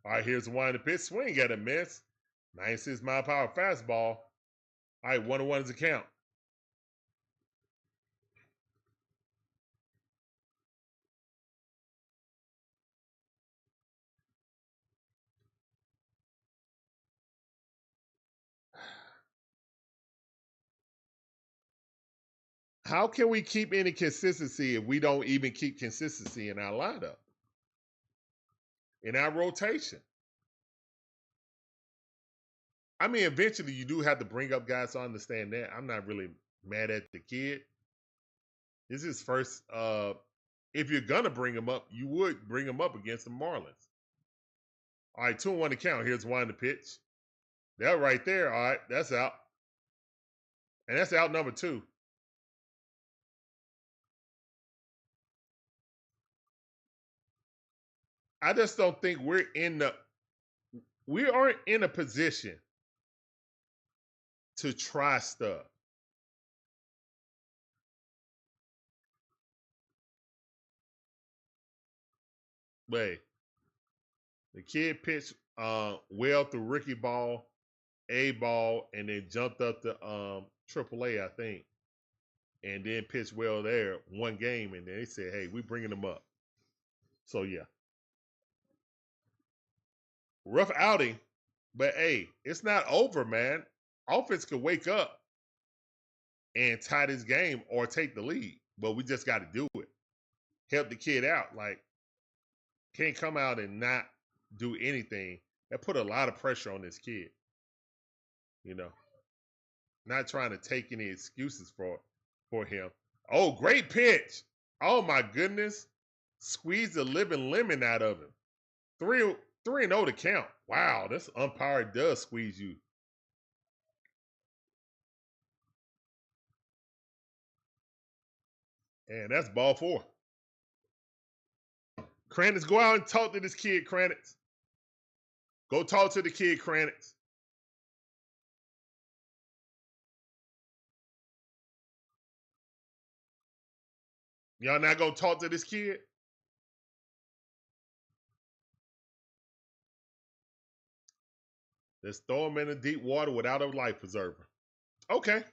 All right, here's the winding pitch. Swing at a miss. 96 mile per hour fastball. All right, 1-1 is the count. How can we keep any consistency if we don't even keep consistency in our lineup? In our rotation? I mean, eventually you do have to bring up guys, so I understand that. I'm not really mad at the kid. This is first, if you're going to bring him up, you would bring him up against the Marlins. All right, 2-1 to count. Here's one to pitch. That right there, all right, that's out. And that's out number 2. I just don't think we aren't in a position to try stuff. But the kid pitched well through rookie ball, A ball, and then jumped up to AAA, I think. And then pitched well there one game, and then they said, hey, we bringing him up. So, yeah. Rough outing, but hey, it's not over, man. Offense could wake up and tie this game or take the lead, but we just got to do it. Help the kid out. Like, can't come out and not do anything. That put a lot of pressure on this kid. You know, not trying to take any excuses for him. Oh, great pitch. Oh, my goodness. Squeeze the living lemon out of him. 3-0 to count. Wow, this umpire does squeeze you. And that's ball 4. Kranitz, go out and talk to this kid, Kranitz. Go talk to the kid, Kranitz. Y'all not going to talk to this kid? Let's throw him in the deep water without a life preserver. Okay.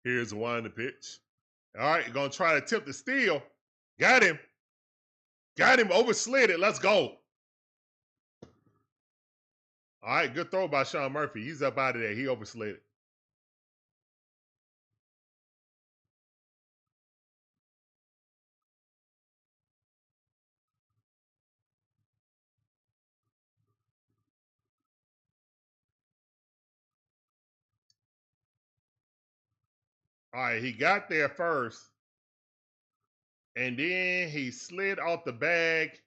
Here's one to pitch. All right, going to try to attempt the steal. Got him. Got him, overslid it. Let's go. All right, good throw by Sean Murphy. He's up out of there. He overslid it. All right, he got there first. And then he slid off the bag.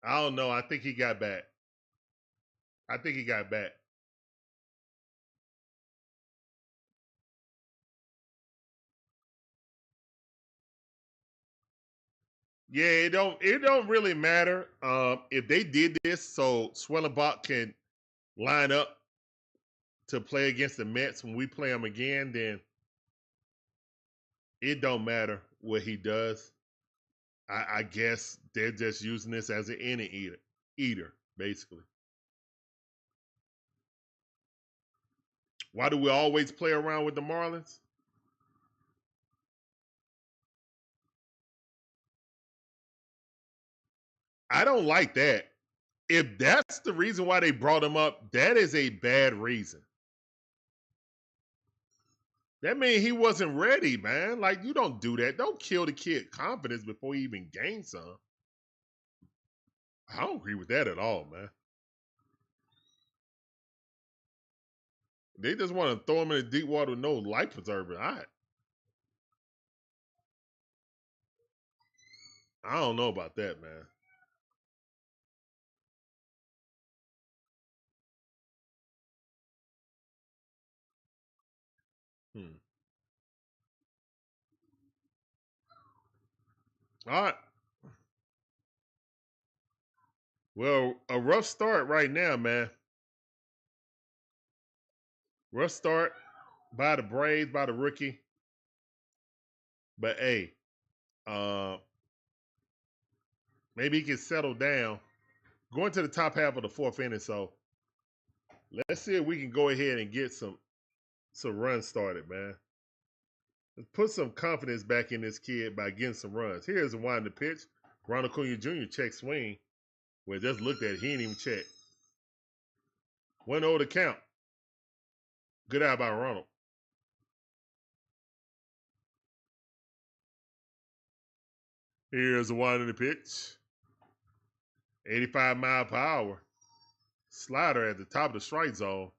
I don't know. I think he got back. I think he got back. Yeah, it don't really matter if they did this so Swellenbach can line up to play against the Mets when we play them again, then it don't matter what he does. I guess they're just using this as an inning eater, basically. Why do we always play around with the Marlins? I don't like that. If that's the reason why they brought him up, that is a bad reason. That means he wasn't ready, man. Like, you don't do that. Don't kill the kid confidence before he even gains some. I don't agree with that at all, man. They just want to throw him in the deep water with no life preserver. I don't know about that, man. All right. Well, a rough start right now, man. Rough start by the Braves, by the rookie. But hey, maybe he can settle down. Going to the top half of the fourth inning, so let's see if we can go ahead and get some runs started, man. Let's put some confidence back in this kid by getting some runs. Here's the wind the pitch. Ronald Acuña Jr. check swing. Well, just looked at it. He didn't even check. 1-0 to count. Good eye by Ronald. Here's the wind of the pitch. 85 mile per hour. Slider at the top of the strike zone.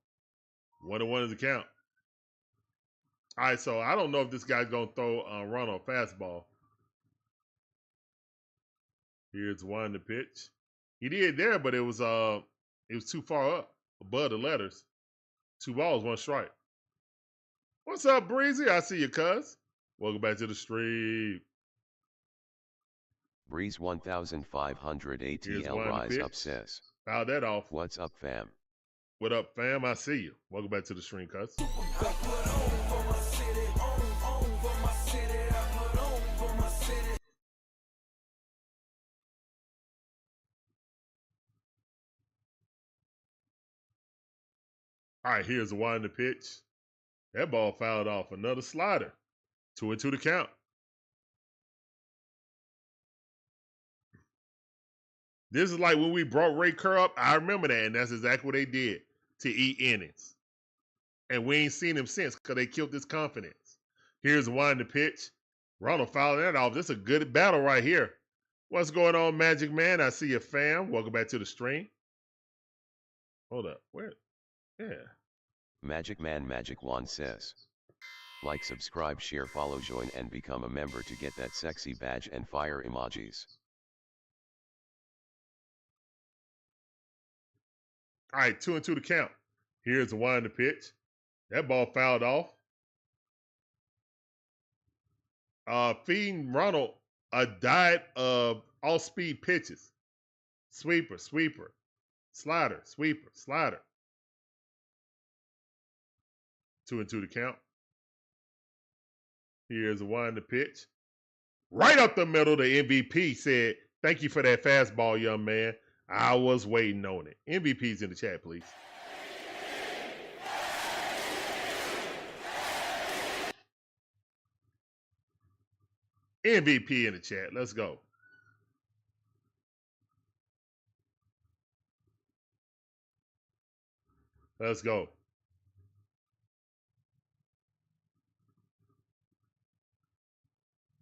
1-1 is the count. All right, so I don't know if this guy's going to throw Ronald a fastball. Here's one to pitch. He did there, but it was too far up, above the letters. 2 balls, 1 strike. What's up, Breezy? I see you, cuz. Welcome back to the stream. Breeze 1500 ATL Rise Up says. Foul that off. What's up, fam? What up, fam? I see you. Welcome back to the stream, cuz. All right, here's the wind to pitch. That ball fouled off. Another slider. 2-2 to count. This is like when we brought Ray Kerr up. I remember that, and that's exactly what they did to eat innings. And we ain't seen him since because they killed his confidence. Here's the wind to pitch. Ronald fouled that off. This is a good battle right here. What's going on, Magic Man? I see you, fam. Welcome back to the stream. Hold up. Where? Yeah. Magic Man Magic Wand says. Like, subscribe, share, follow, join, and become a member to get that sexy badge and fire emojis. All right, 2-2 to count. Here's the wind to pitch. That ball fouled off. Feeding Ronald a diet of all-speed pitches. Sweeper, sweeper, slider, sweeper, slider. 2-2 to count. Here's the wind to pitch. Right up the middle, the MVP said, "Thank you for that fastball, young man. I was waiting on it." MVP's in the chat, please. MVP in the chat. Let's go. Let's go.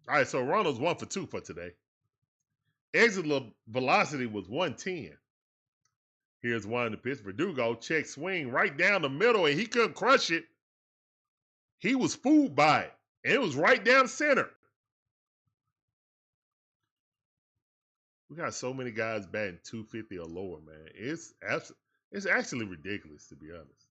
All right, so Ronald's 1 for 2 for today. Exit velocity was 110. Here's one to pitch. Verdugo, check swing right down the middle, and he couldn't crush it. He was fooled by it, and it was right down center. We got so many guys batting 250 or lower, man. It's actually ridiculous, to be honest.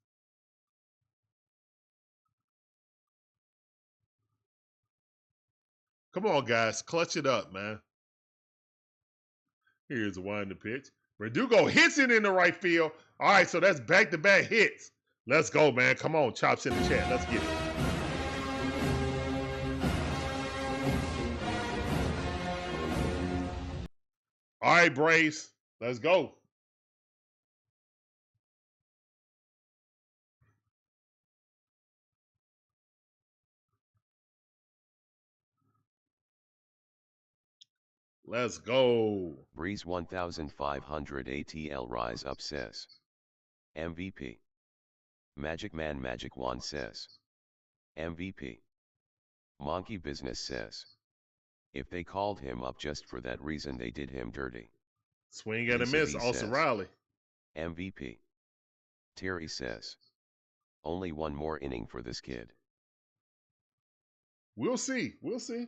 Come on, guys. Clutch it up, man. Here's one to pitch. Verdugo hits it in the right field. All right, so that's back-to-back hits. Let's go, man. Come on, chops in the chat. Let's get it. All right, Braves. Let's go. Let's go. Breeze 1500 ATL Rise Up says. MVP. Magic Man Magic Wand says. MVP. Monkey Business says. If they called him up just for that reason, they did him dirty. Swing and a miss, Olson Riley. MVP. Terry says. Only one more inning for this kid. We'll see. We'll see.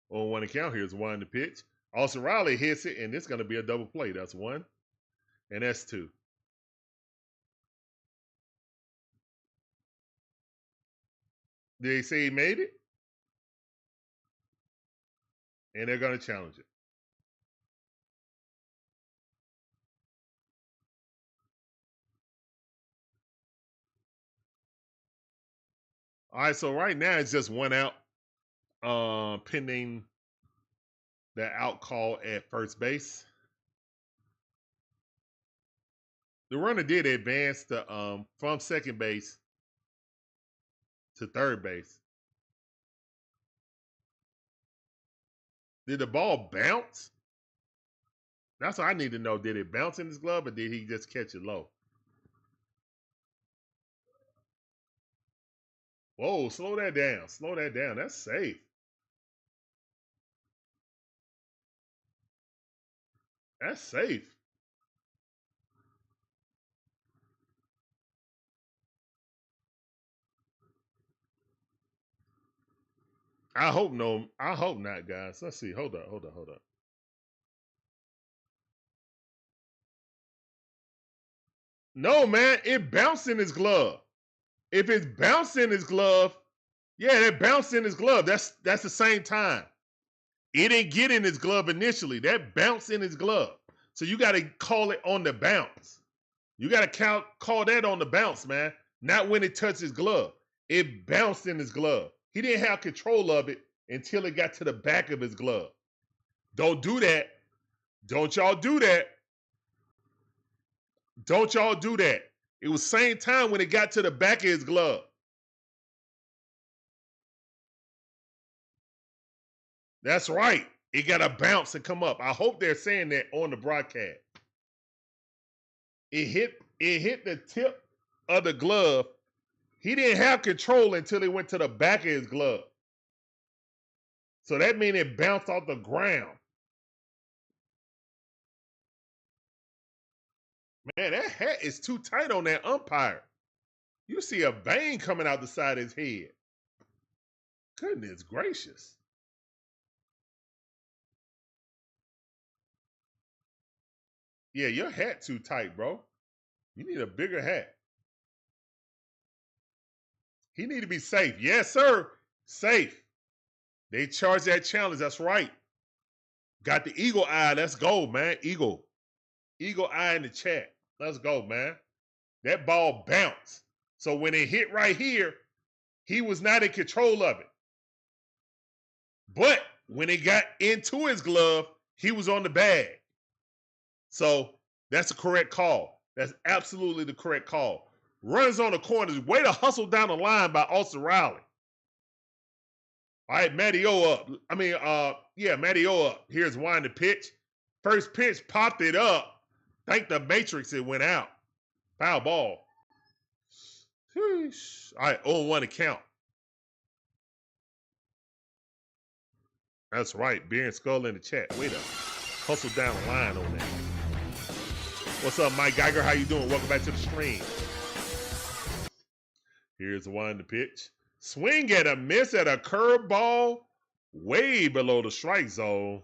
On one account, here's one to pitch. Olson Riley hits it, and it's going to be a double play. That's one, and that's two. Did they say he made it? And they're going to challenge it. All right, so right now it's just one out, pending the out call at first base. The runner did advance from second base to third base. Did the ball bounce? That's what I need to know. Did it bounce in his glove, or did he just catch it low? Whoa, slow that down. Slow that down. That's safe. That's safe. I hope no. I hope not, guys. Let's see. Hold up. No, man. It bounced in his glove. If it's bounced in his glove, yeah, that bounced in his glove. That's the same time. It didn't get in his glove initially. That bounced in his glove. So you got to call it on the bounce. You got to call that on the bounce, man. Not when it touched his glove. It bounced in his glove. He didn't have control of it until it got to the back of his glove. Don't do that. Don't y'all do that. Don't y'all do that. It was same time when it got to the back of his glove. That's right. It got to bounce and come up. I hope they're saying that on the broadcast. It hit the tip of the glove. He didn't have control until it went to the back of his glove. So that means it bounced off the ground. Man, that hat is too tight on that umpire. You see a vein coming out the side of his head. Goodness gracious. Yeah, your hat too tight, bro. You need a bigger hat. He need to be safe. Yes, sir. Safe. They charge that challenge. That's right. Got the eagle eye. Let's go, man. Eagle eye in the chat. Let's go, man. That ball bounced. So when it hit right here, he was not in control of it. But when it got into his glove, he was on the bag. So that's the correct call. That's absolutely the correct call. Runners on the corners. Way to hustle down the line by Austin Riley. All right, Matty O up. Matty O up. Here's one to pitch. First pitch popped it up. Thank the Matrix it went out. Foul ball. Sheesh. All right, 0-1 to count. That's right. Beer and Skull in the chat. Way to hustle down the line on that. What's up, Mike Geiger? How you doing? Welcome back to the stream. Here's one to pitch. Swing at a miss at a curveball way below the strike zone.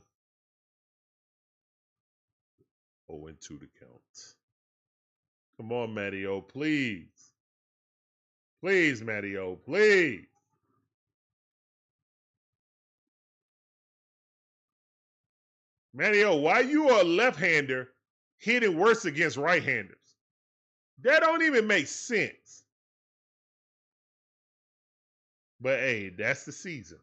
0-2 to count. Come on, Matty O, please. Please, Matty O, please. Matty O, why you a left-hander hitting worse against right-handers? That don't even make sense. But hey, that's the season.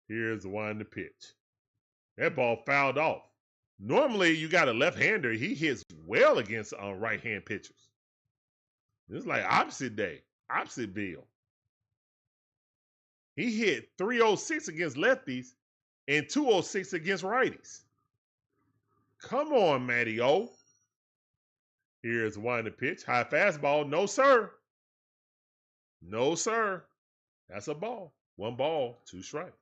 Here's one to pitch. That ball fouled off. Normally, you got a left-hander. He hits well against right-hand pitchers. It's like opposite day, opposite bill. He hit 306 against lefties and 206 against righties. Come on, Matty O. Here's one to pitch. High fastball. No, sir. No, sir. That's a ball. 1 ball, 2 strikes.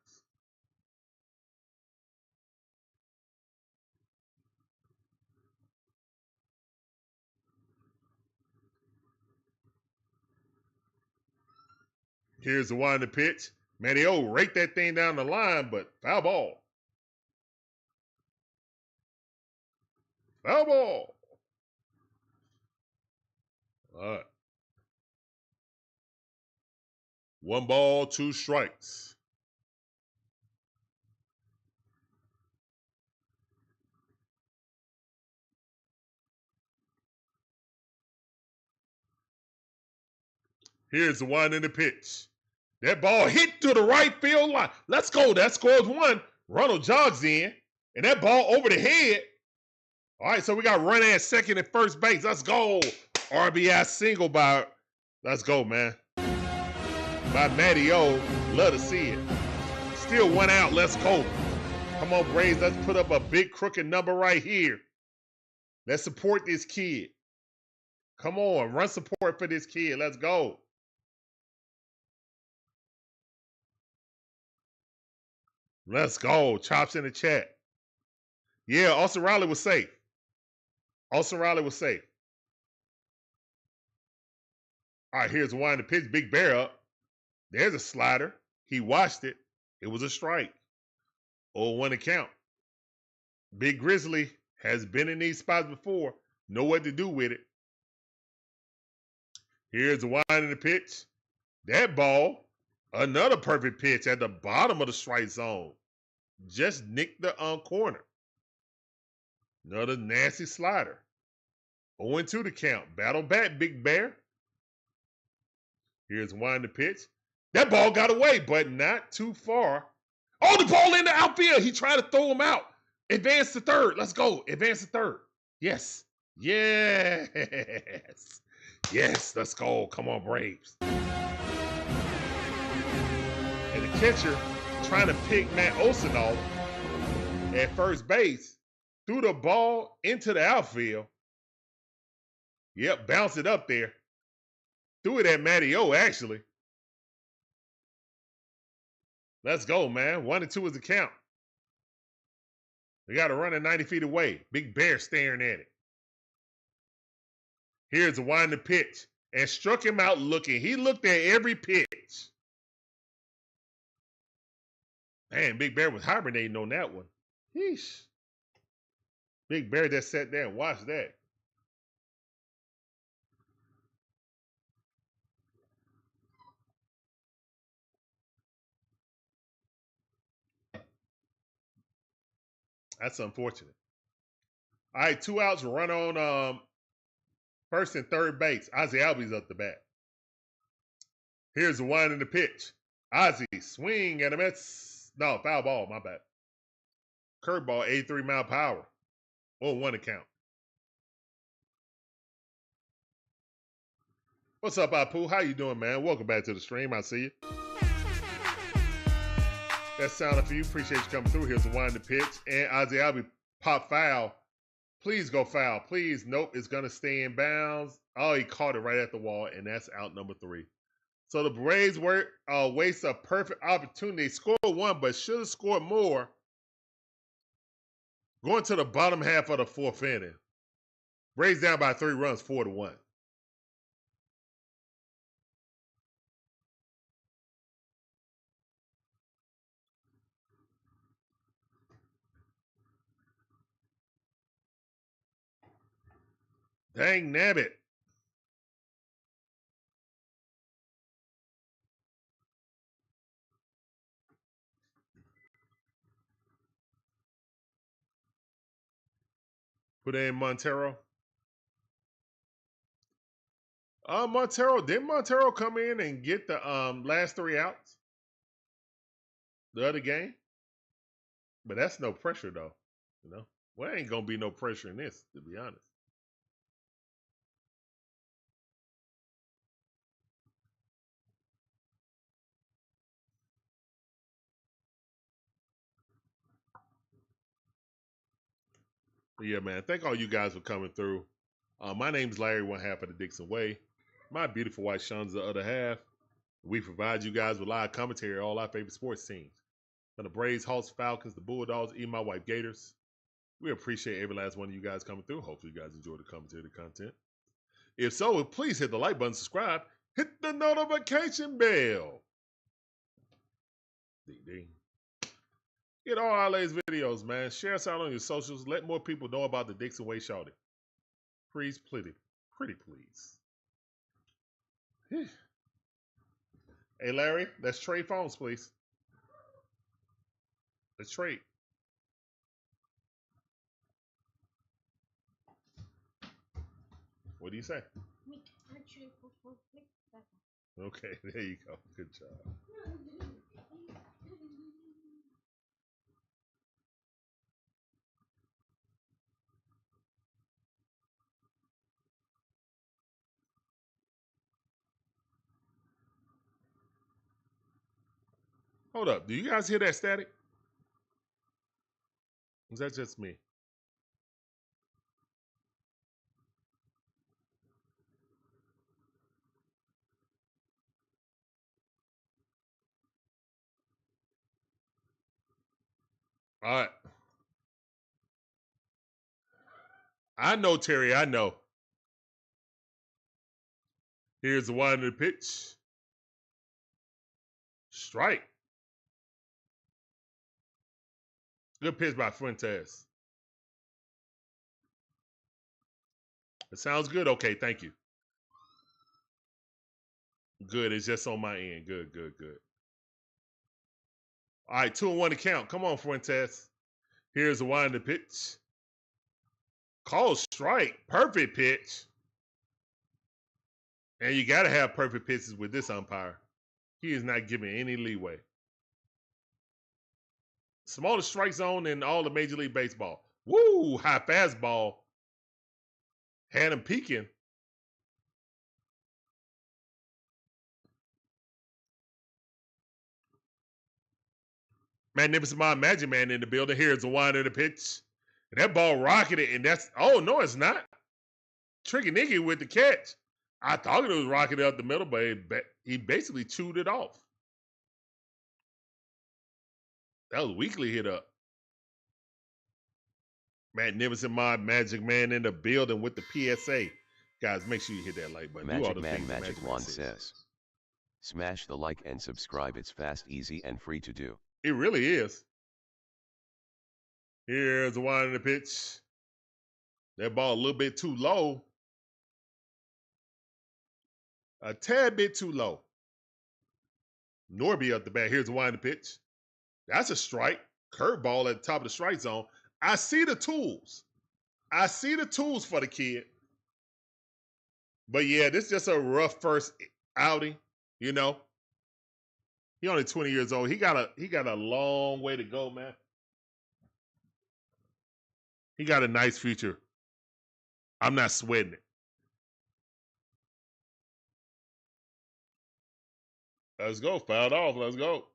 Here's the one to pitch. Matty O rake that thing down the line, but foul ball. Foul ball. All right. 1 ball, 2 strikes. Here's the one in the pitch. That ball hit to the right field line. Let's go. That scores 1. Ronald jogs in, and that ball over the head. All right, so we got run at second and first base. Let's go. RBI single by, let's go, man. By Matty O. Love to see it. Still 1 out. Let's go. Come on, Braves. Let's put up a big crooked number right here. Let's support this kid. Come on, run support for this kid. Let's go. Let's go. Chops in the chat. Yeah, Austin Riley was safe. Austin Riley was safe. All right, here's one to pitch. Big Bear up. There's a slider. He watched it. It was a strike. 0-1 to count. Big Grizzly has been in these spots before. Know what to do with it. Here's the one in the pitch. That ball, another perfect pitch at the bottom of the strike zone. Just nicked the corner. Another nasty slider. 0-2 to count. Battle back, Big Bear. Here's one to pitch. That ball got away, but not too far. Oh, the ball in the outfield. He tried to throw him out. Advance to third. Let's go. Advance to third. Yes. Yes. Yes, let's go. Come on, Braves. And the catcher trying to pick Matt Olson off at first base, threw the ball into the outfield. Yep, bounced it up there. Threw it at Matty O, actually. Let's go, man. 1-2 is the count. We got to run it 90 feet away. Big Bear staring at it. Here's the one to pitch. And struck him out looking. He looked at every pitch. Man, Big Bear was hibernating on that one. Yeesh. Big Bear just sat there and watched that. That's unfortunate. All right, 2 outs, run on first and third base. Ozzie Albies up the bat. Here's the one in the pitch. Ozzie, swing and a miss. No, foul ball, my bad. Curveball, 83 mile per hour. 0-1 to count. What's up, Apu? How you doing, man? Welcome back to the stream. I see you. That sounded for you. Appreciate you coming through. Here's the wind to pitch. And Ozzie Albies pop foul. Please go foul. Please. Nope. It's going to stay in bounds. Oh, he caught it right at the wall, and that's out number 3. So the Braves waste a perfect opportunity. They scored 1, but should have scored more. Going to the bottom half of the 4th inning. Braves down by 3 runs, 4-1. Dang nabbit. Put in Montero. Didn't Montero come in and get the last 3 outs? The other game? But that's no pressure though. You know? Well, ain't gonna be no pressure in this, to be honest. But yeah, man. Thank all you guys for coming through. My name's Larry, one half of the DIXON WAY. My beautiful wife Sean's the other half. We provide you guys with live commentary on all our favorite sports teams. From the Braves, Hawks, Falcons, the Bulldogs, even my wife Gators. We appreciate every last one of you guys coming through. Hopefully you guys enjoy the commentary, the content. If so, please hit the like button, subscribe, hit the notification bell. Ding, ding. Get all our latest videos, man. Share us out on your socials. Let more people know about the DIXON WAY, shawty. Please, pretty please. Hey, Larry, let's trade phones, please. Let's trade. What do you say? Okay, there you go. Good job. Hold up. Do you guys hear that static? Is that just me? All right. I know, Terry. I know. Here's the one to the pitch. Strike. Good pitch by Fuentes. It sounds good. Okay, thank you. Good. It's just on my end. Good. All right, 2-1 to count. Come on, Fuentes. Here's the wind to pitch. Call strike. Perfect pitch. And you got to have perfect pitches with this umpire. He is not giving any leeway. Smallest strike zone in all of Major League Baseball. Woo! High fastball. Had him peeking. Magnificent Magic Man in the building. Here's the wind of the pitch. And that ball rocketed, and that's, oh, no, it's not. Tricky Nicky with the catch. I thought it was rocketed up the middle, but he basically chewed it off. That was weakly hit up. Magnificent Magic Man in the building with the PSA. Guys, make sure you hit that like button. Magic Man says. Smash the like and subscribe. It's fast, easy, and free to do. It really is. Here's the one in the pitch. That ball a little bit too low. A tad bit too low. Norby up the bat. Here's the one in the pitch. That's a strike. Curveball at the top of the strike zone. I see the tools. I see the tools for the kid. But yeah, this is just a rough first outing, you know. He only 20 years old. He got a long way to go, man. He got a nice future. I'm not sweating it. Let's go. Fouled off. Let's go.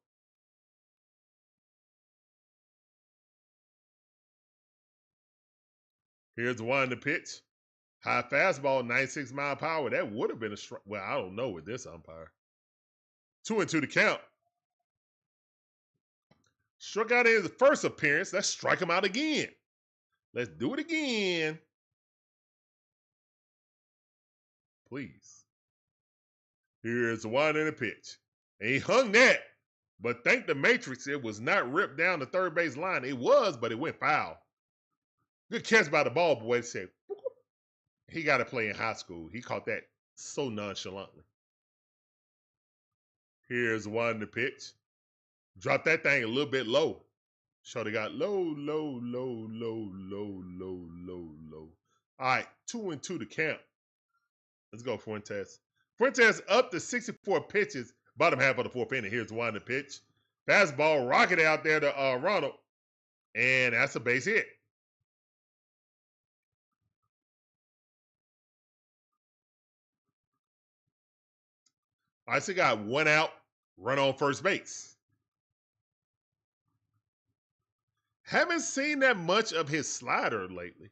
Here's the one in the pitch. High fastball, 96 mile per hour. That would have been a strike. Well, I don't know with this umpire. 2-2 the count. Struck out in his first appearance. Let's strike him out again. Let's do it again. Please. Here's the one in the pitch. And he hung that. But thank the Matrix, it was not ripped down the third base line. It was, but it went foul. Good catch by the ball boy. Said, he got to play in high school. He caught that so nonchalantly. Here's one in the pitch. Drop that thing a little bit low. Shorty got low. All right, 2-2 to count. Let's go, Fuentes. Fuentes up to 64 pitches, bottom half of the fourth inning. Here's one in the pitch. Fastball rocket out there to Ronald. And that's a base hit. All right, so got one out, run on first base. Haven't seen that much of his slider lately.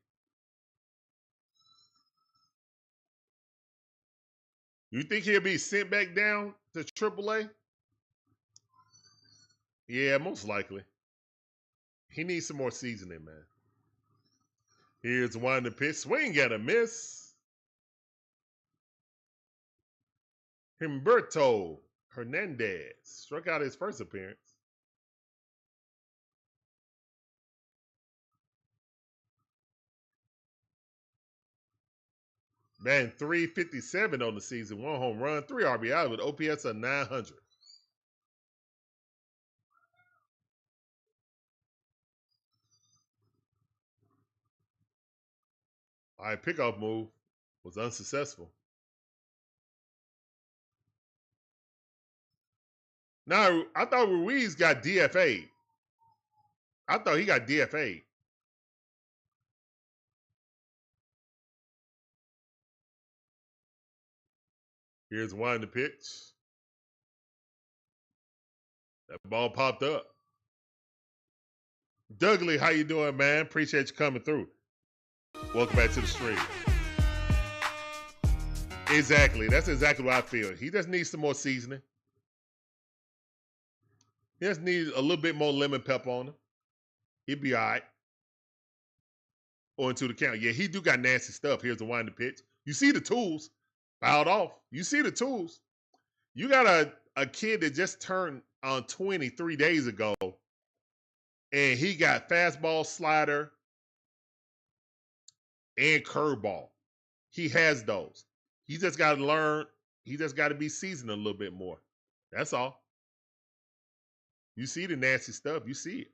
You think he'll be sent back down to AAA? Yeah, most likely. He needs some more seasoning, man. Here's one in the pitch. Swing and a miss. Humberto Hernandez struck out his first appearance. Man, 357 on the season. 1 home run, 3 RBI with OPS of 900. All right, pickoff move was unsuccessful. Now, I thought Ruiz got DFA'd. I thought he got DFA'd. Here's one in the pitch. That ball popped up. Dougley, how you doing, man? Appreciate you coming through. Welcome back to the stream. Exactly. That's exactly what I feel. He just needs some more seasoning. He just needs a little bit more lemon pepper on him. He'll be all right. On to the count. Yeah, he do got nasty stuff. Here's the one in the pitch. You see the tools. Fouled off. You see the tools. You got a kid that just turned on 20 3 days ago, and he got fastball, slider, and curveball. He has those. He just got to learn. He just got to be seasoned a little bit more. That's all. You see the nasty stuff. You see it.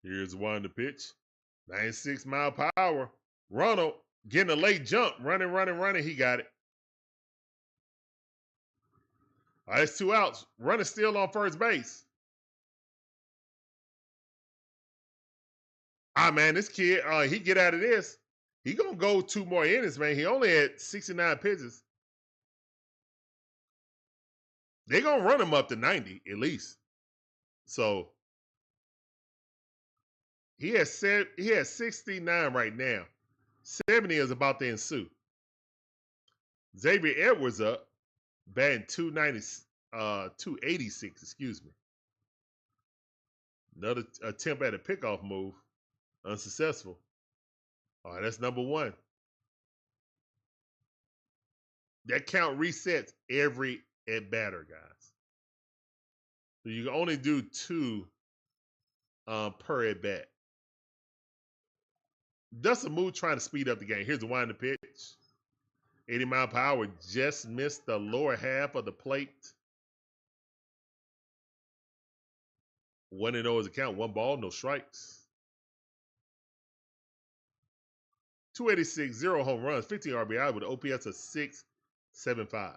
Here's one to pitch. 96 mile per hour. Ronald getting a late jump. Running. He got it. All right, it's 2 outs. Running still on first base. Man, this kid, he get out of this. He going to go 2 more innings, man. He only had 69 pitches. They're going to run him up to 90 at least. So he has 69 right now. 70 is about to ensue. Xavier Edwards up, batting 286, excuse me. Another attempt at a pickoff move. Unsuccessful. All right, that's number 1. That count resets every at-batter, guys. So you can only do 2 per at-bat. Dustin Moore trying to speed up the game. Here's the one in the pitch. 80 mile per hour. Just missed the lower half of the plate. 1-0 is the count. 1 ball, no strikes. 286, 0 home runs, 15 RBI with an OPS of 675.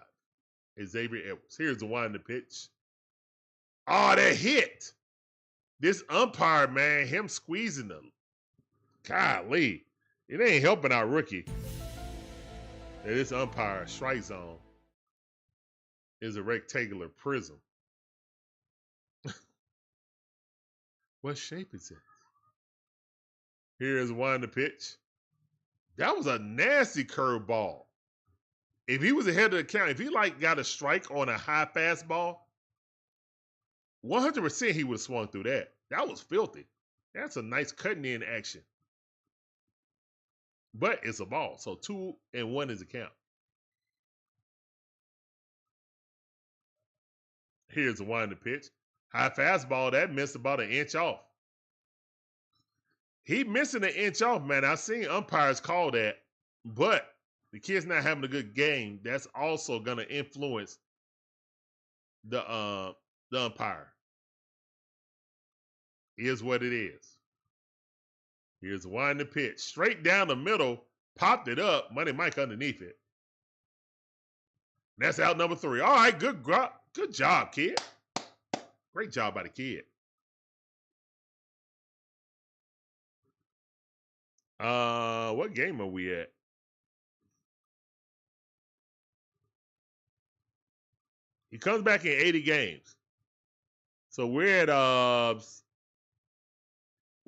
Xavier Edwards. Here's the one in the pitch. Oh, that hit. This umpire, man, him squeezing them. Golly, it ain't helping our rookie. This umpire strike zone is a rectangular prism. What shape is it? Here is one to pitch. That was a nasty curveball. If he was ahead of the count, if he like got a strike on a high fastball, 100% he would have swung through that. That was filthy. That's a nice cutting in action. But it's a ball. So 2-1 is the count. Here's the one to pitch. High fastball, that missed about an inch off. He missing an inch off, man. I've seen umpires call that, but the kid's not having a good game. That's also going to influence the umpire. Is what it is. Here's the one to pitch. Straight down the middle, popped it up. Money Mike underneath it. That's out number 3. All right, good job, kid. Great job by the kid. What game are we at? He comes back in 80 games. So we're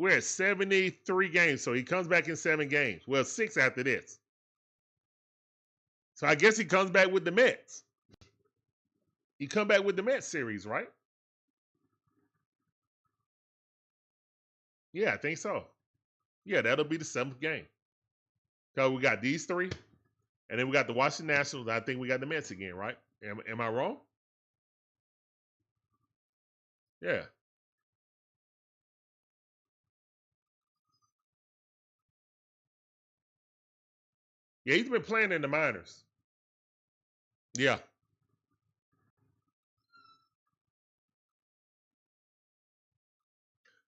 at 73 games. So he comes back in 7 games. Well, 6 after this. So I guess he comes back with the Mets. He come back with the Mets series, right? Yeah, I think so. Yeah, that'll be the 7th game. So we got these 3, and then we got the Washington Nationals. I think we got the Mets again, right? Am I wrong? Yeah. Yeah, he's been playing in the minors. Yeah.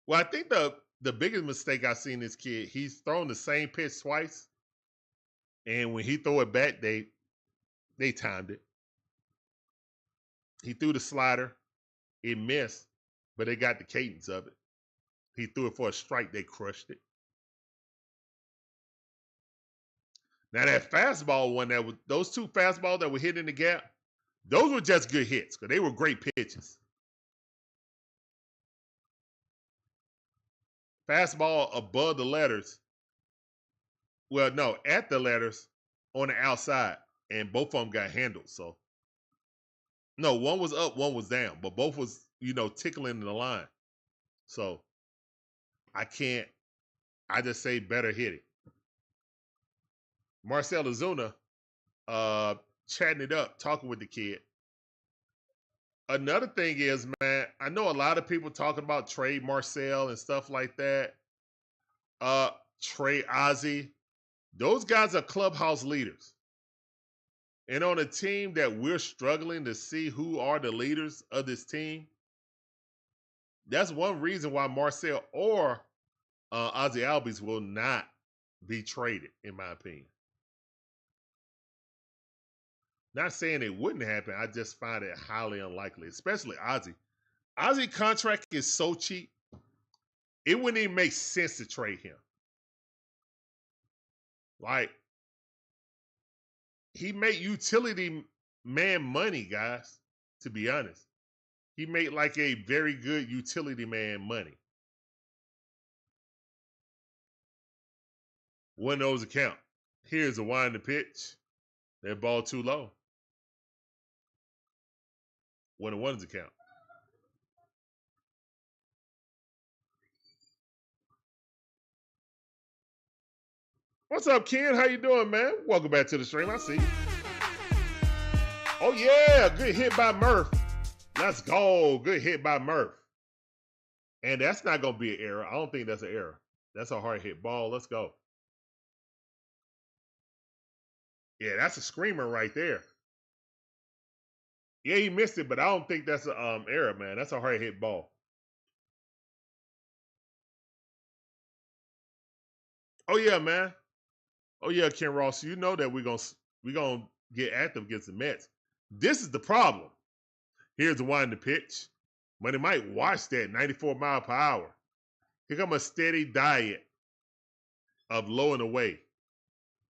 Well, I think the biggest mistake I've seen this kid, he's thrown the same pitch twice. And when he throw it back, they timed it. He threw the slider. It missed, but they got the cadence of it. He threw it for a strike. They crushed it. Now that fastball one, those 2 fastballs that were hit in the gap, those were just good hits because they were great pitches. Fastball above the letters. Well, no, at the letters on the outside, and both of them got handled. So, no, one was up, one was down, but both was, tickling the line. So, I just say better hit it. Marcel Ozuna, chatting it up, talking with the kid. Another thing is, man, I know a lot of people talking about trade Marcel and stuff like that. Trade Ozzie. Those guys are clubhouse leaders. And on a team that we're struggling to see who are the leaders of this team, that's one reason why Marcel or Ozzie Albies will not be traded, in my opinion. Not saying it wouldn't happen. I just find it highly unlikely, especially Ozzie. Ozzie's contract is so cheap, it wouldn't even make sense to trade him. Like, he made utility man money, guys, to be honest. He made like a very good utility man money. One of those account. Here's a wind to pitch. That ball too low. 1-1's account. What's up, Ken? How you doing, man? Welcome back to the stream. I see you. Oh, yeah. Good hit by Murph. Let's go. Good hit by Murph. And that's not going to be an error. I don't think that's an error. That's a hard hit ball. Let's go. Yeah, that's a screamer right there. Yeah, he missed it, but I don't think that's an error, man. That's a hard hit ball. Oh, yeah, man. Oh, yeah, Ken Ross. You know that we're gonna get active against the Mets. This is the problem. Here's the wind to pitch. Money Mike, watch that, 94 mile per hour. Here come a steady diet of low and away.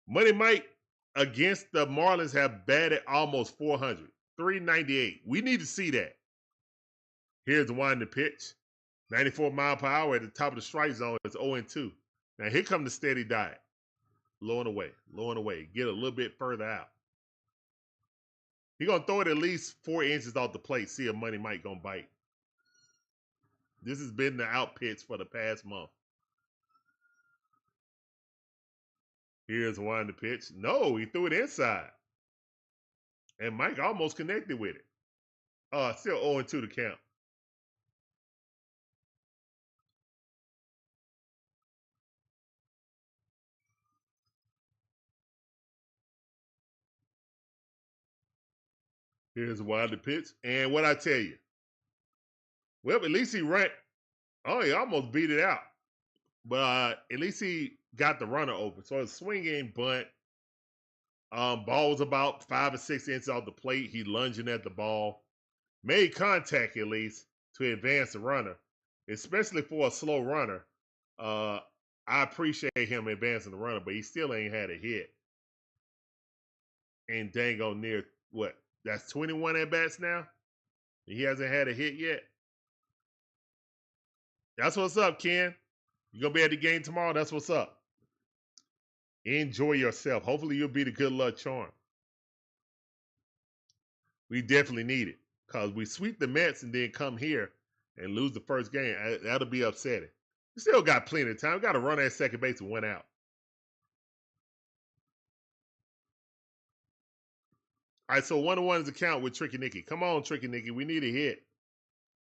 Money Mike against the Marlins have batted almost 400, 398. We need to see that. Here's the winding pitch. 94 mile per hour at the top of the strike zone. It's 0-2. Now here come the steady diet. Low and away, low and away. Get a little bit further out. He's going to throw it at least 4 inches off the plate. See if Money Mike going to bite. This has been the out pitch for the past month. Here's one the pitch. No, he threw it inside. And Mike almost connected with it. Still 0-2 to count. Here's one the pitch. And what I tell you. Well, at least he ran. Oh, he almost beat it out. But at least he got the runner open. So it's swinging bunt. Ball was about 5 or 6 inches off the plate. He lunging at the ball. Made contact at least to advance the runner, especially for a slow runner. I appreciate him advancing the runner, but he still ain't had a hit. And dang on near what? That's 21 at bats now. He hasn't had a hit yet. That's what's up, Ken. You gonna be at the game tomorrow? That's what's up. Enjoy yourself. Hopefully you'll be the good luck charm. We definitely need it because we sweep the Mets and then come here and lose the first game. That'll be upsetting. We still got plenty of time. We got to run at second base and 1 out. All right, so 1-1 is the count with Tricky Nicky. Come on, Tricky Nicky. We need a hit.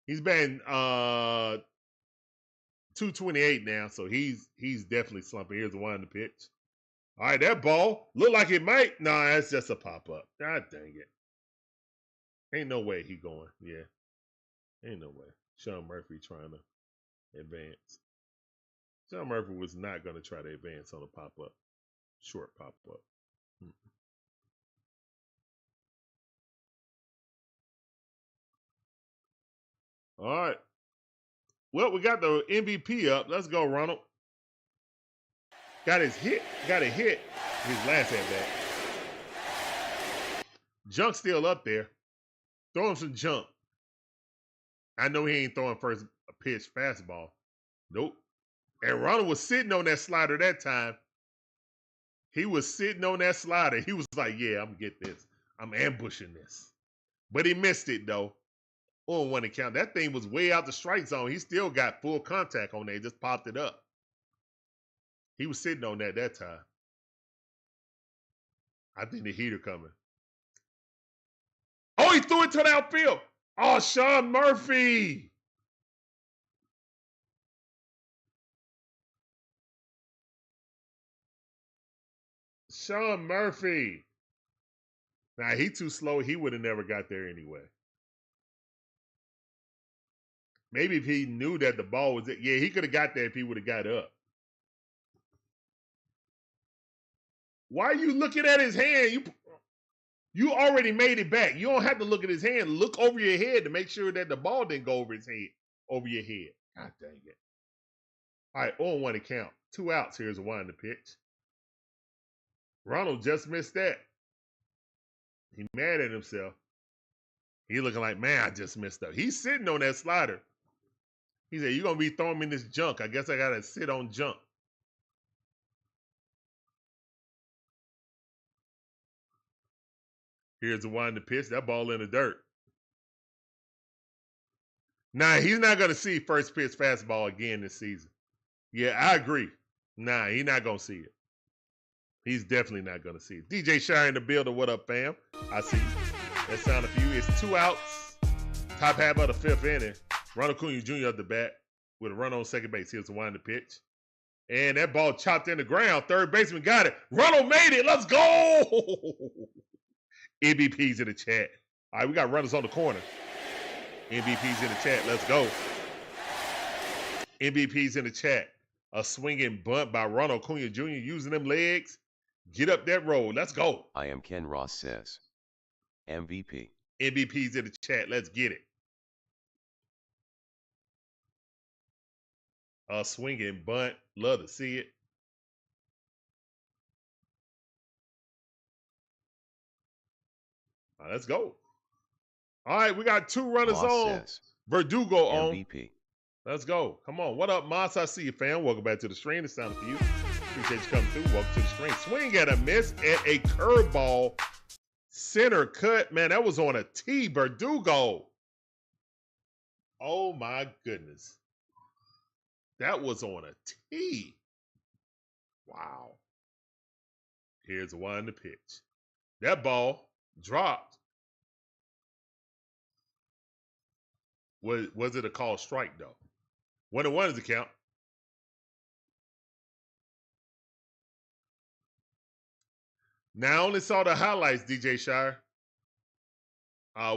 He's been 228 now, so he's definitely slumping. Here's the one in the pitch. All right, that ball look like it might. Nah, that's just a pop-up. God dang it. Ain't no way he going. Yeah. Ain't no way. Sean Murphy trying to advance. Sean Murphy was not going to try to advance on a pop-up. Short pop-up. All right. Well, we got the MVP up. Let's go, Ronald. Got a hit. His last at bat. Junk's still up there. Throw him some junk. I know he ain't throwing first pitch fastball. Nope. And Ronald was sitting on that slider that time. He was sitting on that slider. He was like, yeah, I'm going to get this. I'm ambushing this. But he missed it, though. 0-1 to count. That thing was way out the strike zone. He still got full contact on there. Just popped it up. He was sitting on that time. I think the heater coming. Oh, he threw it to the outfield. Oh, Sean Murphy. Sean Murphy. Now, he too slow. He would have never got there anyway. Maybe if he knew that the ball was it. Yeah, he could have got there if he would have got up. Why are you looking at his hand? You already made it back. You don't have to look at his hand. Look over your head to make sure that the ball didn't go over his head, over your head. God dang it. All right, 0-1 to count. 2 outs. Here's a wind to pitch. Ronald just missed that. He mad at himself. He looking like, man, I just missed up. He's sitting on that slider. He said, you're going to be throwing me this junk. I guess I got to sit on junk. Here's the wind to pitch. That ball in the dirt. Nah, he's not going to see first pitch fastball again this season. Yeah, I agree. Nah, he's not going to see it. He's definitely not going to see it. DJ Shire in the building. What up, fam? I see you. That sound of you. It's 2 outs. Top half of the 5th inning. Ronald Acuña Jr. at the bat with a run on second base. Here's the wind to pitch. And that ball chopped in the ground. Third baseman got it. Ronald made it. Let's go. MVP's in the chat. All right, we got runners on the corner. MVP's in the chat. Let's go. MVP's in the chat. A swinging bunt by Ronald Acuña Jr. using them legs. Get up that road. Let's go. I am Ken Ross says. MVP. MVP's in the chat. Let's get it. Swinging bunt. Love to see it. Let's go. All right, we got 2 runners on. Verdugo on. MVP. Let's go. Come on. What up, Moss? I see you, fam. Welcome back to the stream. It's time for you. Appreciate you coming through. Welcome to the stream. Swing at a miss at a curveball. Center cut. Man, that was on a tee. Verdugo. Oh, my goodness. That was on a tee. Wow. Here's one to pitch. That ball dropped. Was it a called strike, though? 1-1 is the count. Now I only saw the highlights, DJ Shire.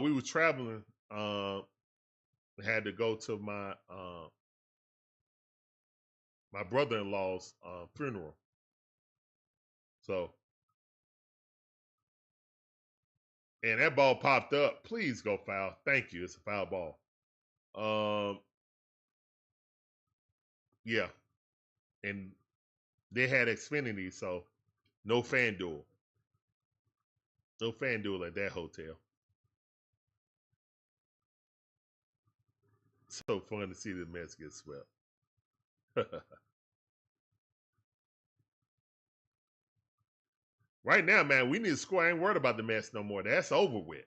We were traveling. Had to go to my my brother-in-law's funeral. So, and that ball popped up. Please go foul. Thank you. It's a foul ball. Yeah. And they had Xfinity, so no FanDuel. No FanDuel at that hotel. So fun to see the Mets get swept. Right now, man, we need to score. I ain't worried about the Mets no more. That's over with.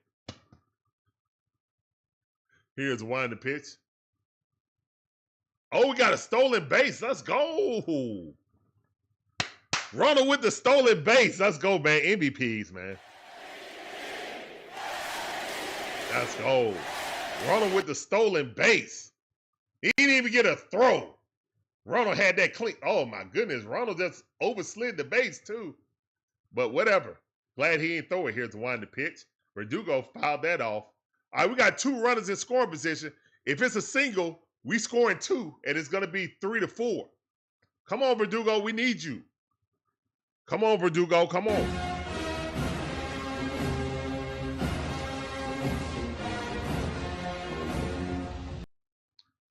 Here's one to pitch. Oh, we got a stolen base. Let's go. Ronald with the stolen base. Let's go, man. MVPs, man. Let's go. Ronald with the stolen base. He didn't even get a throw. Ronald had that clean. Oh, my goodness. Ronald just overslid the base, too. But whatever. Glad he didn't throw it. Here's one to pitch. Verdugo fouled that off. All right, we got 2 runners in scoring position. If it's a single, we scoring 2, and it's going to be 3-4. Come on, Verdugo. We need you. Come on, Verdugo. Come on.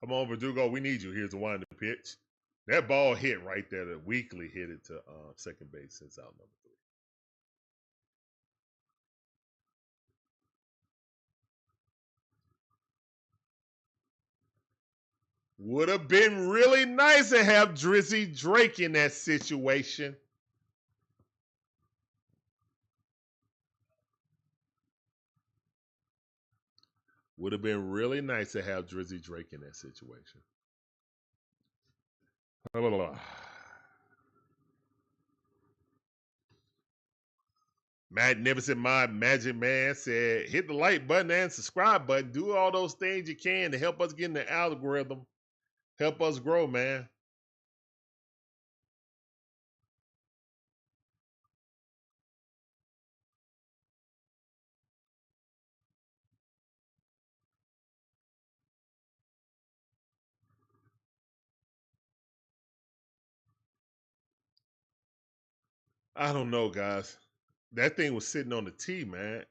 Come on, Verdugo. We need you. Here's the one to pitch. That ball hit right there. The Weekly hit it to second base since out number 3. Would have been really nice to have Drizzy Drake in that situation. Would have been really nice to have Drizzy Drake in that situation. Magnificent My Magic Man said, hit the like button and subscribe button. Do all those things you can to help us get in the algorithm. Help us grow, man. I don't know, guys. That thing was sitting on the tee, man.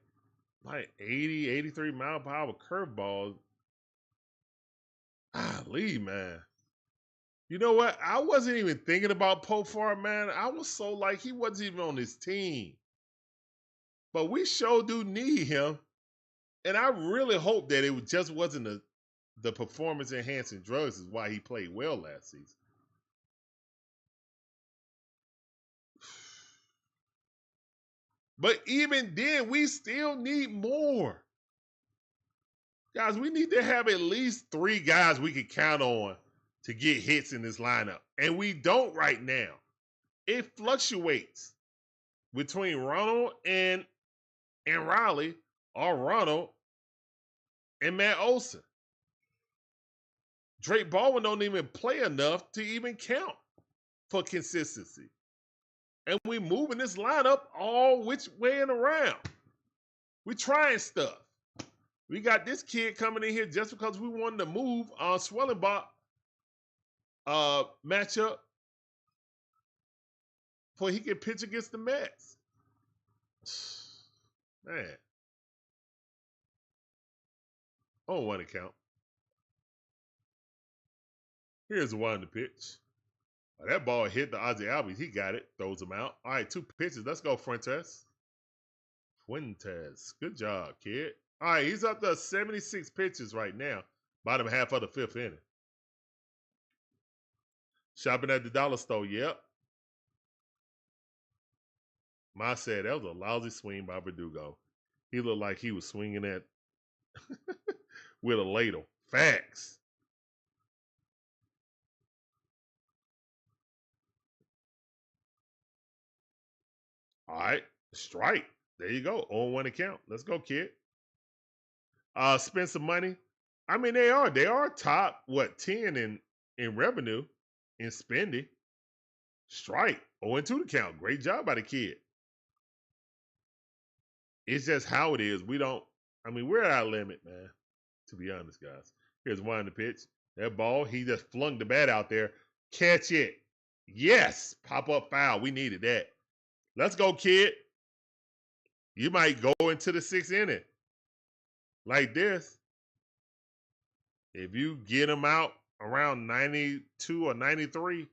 Like 80, 83 mile per hour curveball. Golly, man. You know what? I wasn't even thinking about Pofar, man. I was so like he wasn't even on his team. But we sure do need him. And I really hope that it just wasn't the performance-enhancing drugs is why he played well last season. But even then, we still need more. Guys, we need to have at least 3 guys we can count on to get hits in this lineup. And we don't right now. It fluctuates between Ronald and Riley or Ronald and Matt Olson. Drake Baldwin don't even play enough to even count for consistency. And we moving this lineup all which way and around. We trying stuff. We got this kid coming in here just because we wanted to move on Swellenbach matchup for he can pitch against the Mets. Man. On 1 account. Here's the one to pitch. Oh, that ball hit the Ozzie Albies. He got it. Throws him out. All right, 2 pitches. Let's go, Fuentes. Good job, kid. All right, he's up to 76 pitches right now. Bottom half of the 5th inning. Shopping at the dollar store. Yep. Ma said that was a lousy swing by Verdugo. He looked like he was swinging at with a ladle. Facts. All right, strike. There you go. 0-1 account. Let's go, kid. Spend some money. I mean, they are top 10 in revenue in spending. Strike. 0-2 account. Great job by the kid. It's just how it is. We're at our limit, man. To be honest, guys. Here's one to pitch. That ball, he just flung the bat out there. Catch it. Yes. Pop up foul. We needed that. Let's go, kid. You might go into the 6th inning like this. If you get him out around 92 or 93,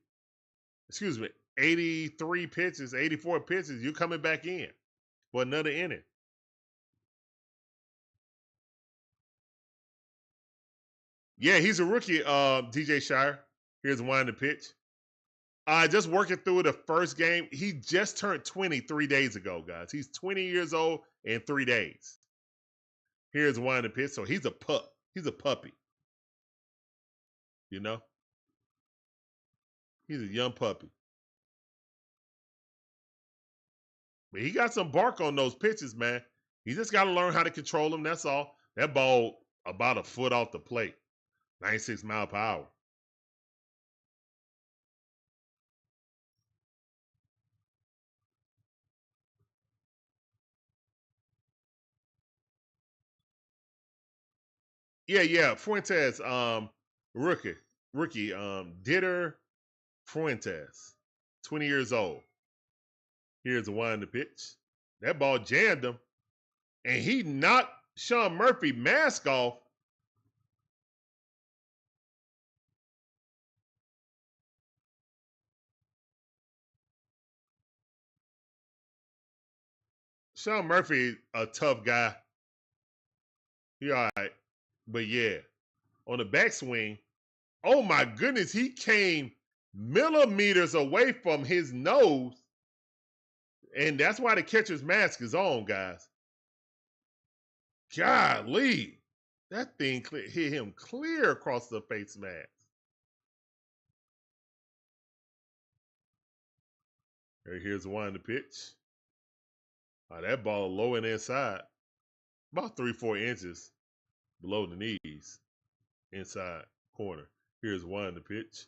83 pitches, 84 pitches, you're coming back in for another inning. Yeah, he's a rookie, DJ Shire. Here's one to pitch. Just working through the first game. He just turned 20 3 days ago, guys. He's 20 years old in 3 days. Here's one to pitch. So he's a pup. He's a puppy. You know? He's a young puppy. But he got some bark on those pitches, man. He just got to learn how to control them. That's all. That ball about a foot off the plate. 96 mile per hour. Yeah. Fuentes, rookie, Ditter Fuentes, 20 years old. Here's the one to pitch. That ball jammed him, and he knocked Sean Murphy mask off. Sean Murphy, a tough guy. He all right. But yeah, on the backswing, oh my goodness, he came millimeters away from his nose. And that's why the catcher's mask is on, guys. Golly, that thing hit him clear across the face mask. Here's one to pitch. That ball low and inside, about 3-4 inches below the knees, inside corner. Here's one to pitch.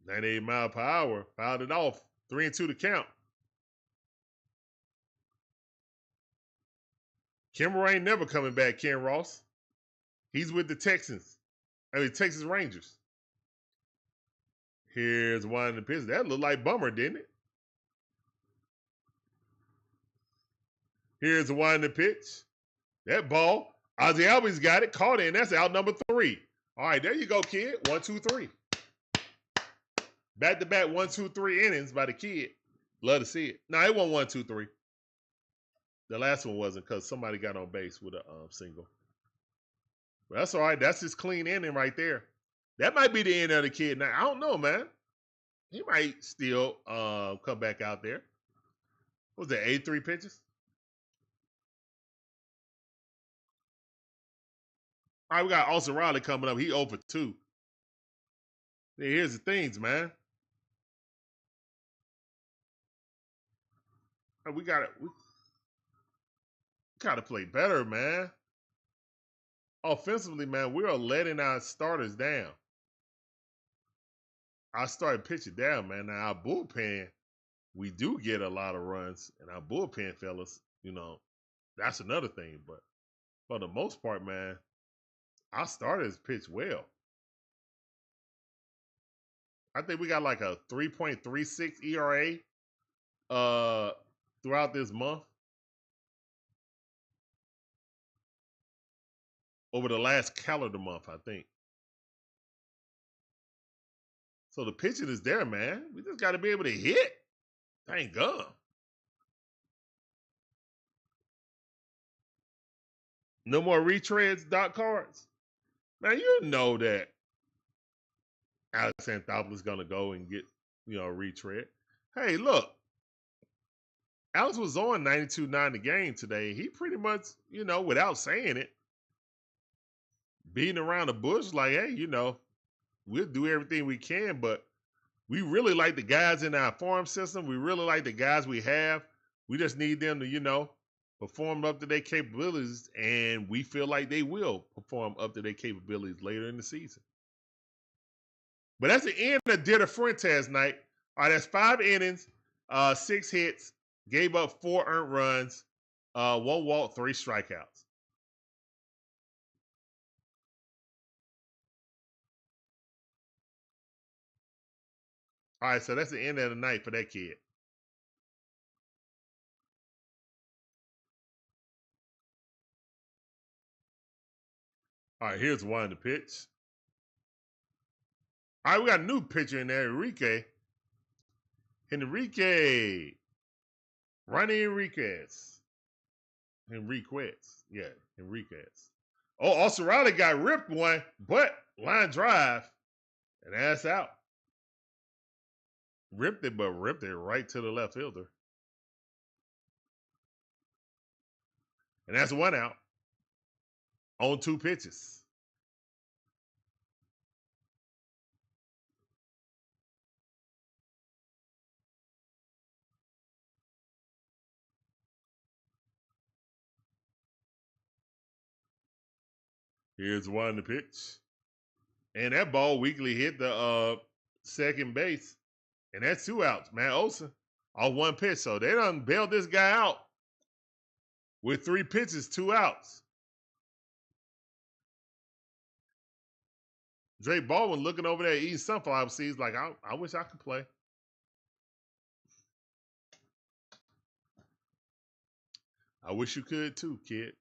98 mile per hour, fouled it off. 3-2 to count. Kimbrel ain't never coming back, Ken Ross. He's with the Texas Rangers. Here's one to pitch. That looked like Bummer, didn't it? Here's the one to pitch. That ball, Ozzie Albies got it, caught it, and that's out number 3. All right, there you go, kid. 1, 2, 3. Back-to-back 1, 2, 3 innings by the kid. Love to see it. No, it wasn't 1, 2, 3. The last one wasn't because somebody got on base with a single. But that's all right. That's his clean inning right there. That might be the end of the kid. Now, I don't know, man. He might still come back out there. What was that, 83 pitches? All right, we got Austin Riley coming up. He 0 for 2. Here's the things, man. We gotta play better, man. Offensively, man, we are letting our starters down. I started pitching down, man. Now our bullpen, we do get a lot of runs, and our bullpen fellas, that's another thing. But for the most part, man, our starters pitch well. I think we got like a 3.36 ERA throughout this month. Over the last calendar month, I think. So the pitching is there, man. We just got to be able to hit. Thank God. No more retreads, dot cards. Man, you know that Alex Anthopoulos going to go and get, a retread. Hey, look. Alex was on 92.9 the game today. He pretty much, without saying it, beating around the bush like, hey, we'll do everything we can, but we really like the guys in our farm system. We really like the guys we have. We just need them to, perform up to their capabilities, and we feel like they will perform up to their capabilities later in the season. But that's the end of Dieter Fuentes night. All right, that's 5 innings, 6 hits, gave up 4 earned runs, 1 walk, 3 strikeouts. All right, so that's the end of the night for that kid. All right, here's one to pitch. All right, we got a new pitcher in there, Enrique. Ronnie Enriquez. Yeah, Enriquez. Oh, Austin Riley got ripped one, but line drive, and that's out. Ripped it right to the left fielder. And that's 1 out on 2 pitches. Here's 1 to pitch. And that ball weakly hit the second base. And that's 2 outs, man. Olson off 1 pitch. So they done bailed this guy out with 3 pitches, 2 outs. Drake Baldwin looking over there eating sunflower seeds like, I wish I could play. I wish you could too, kid.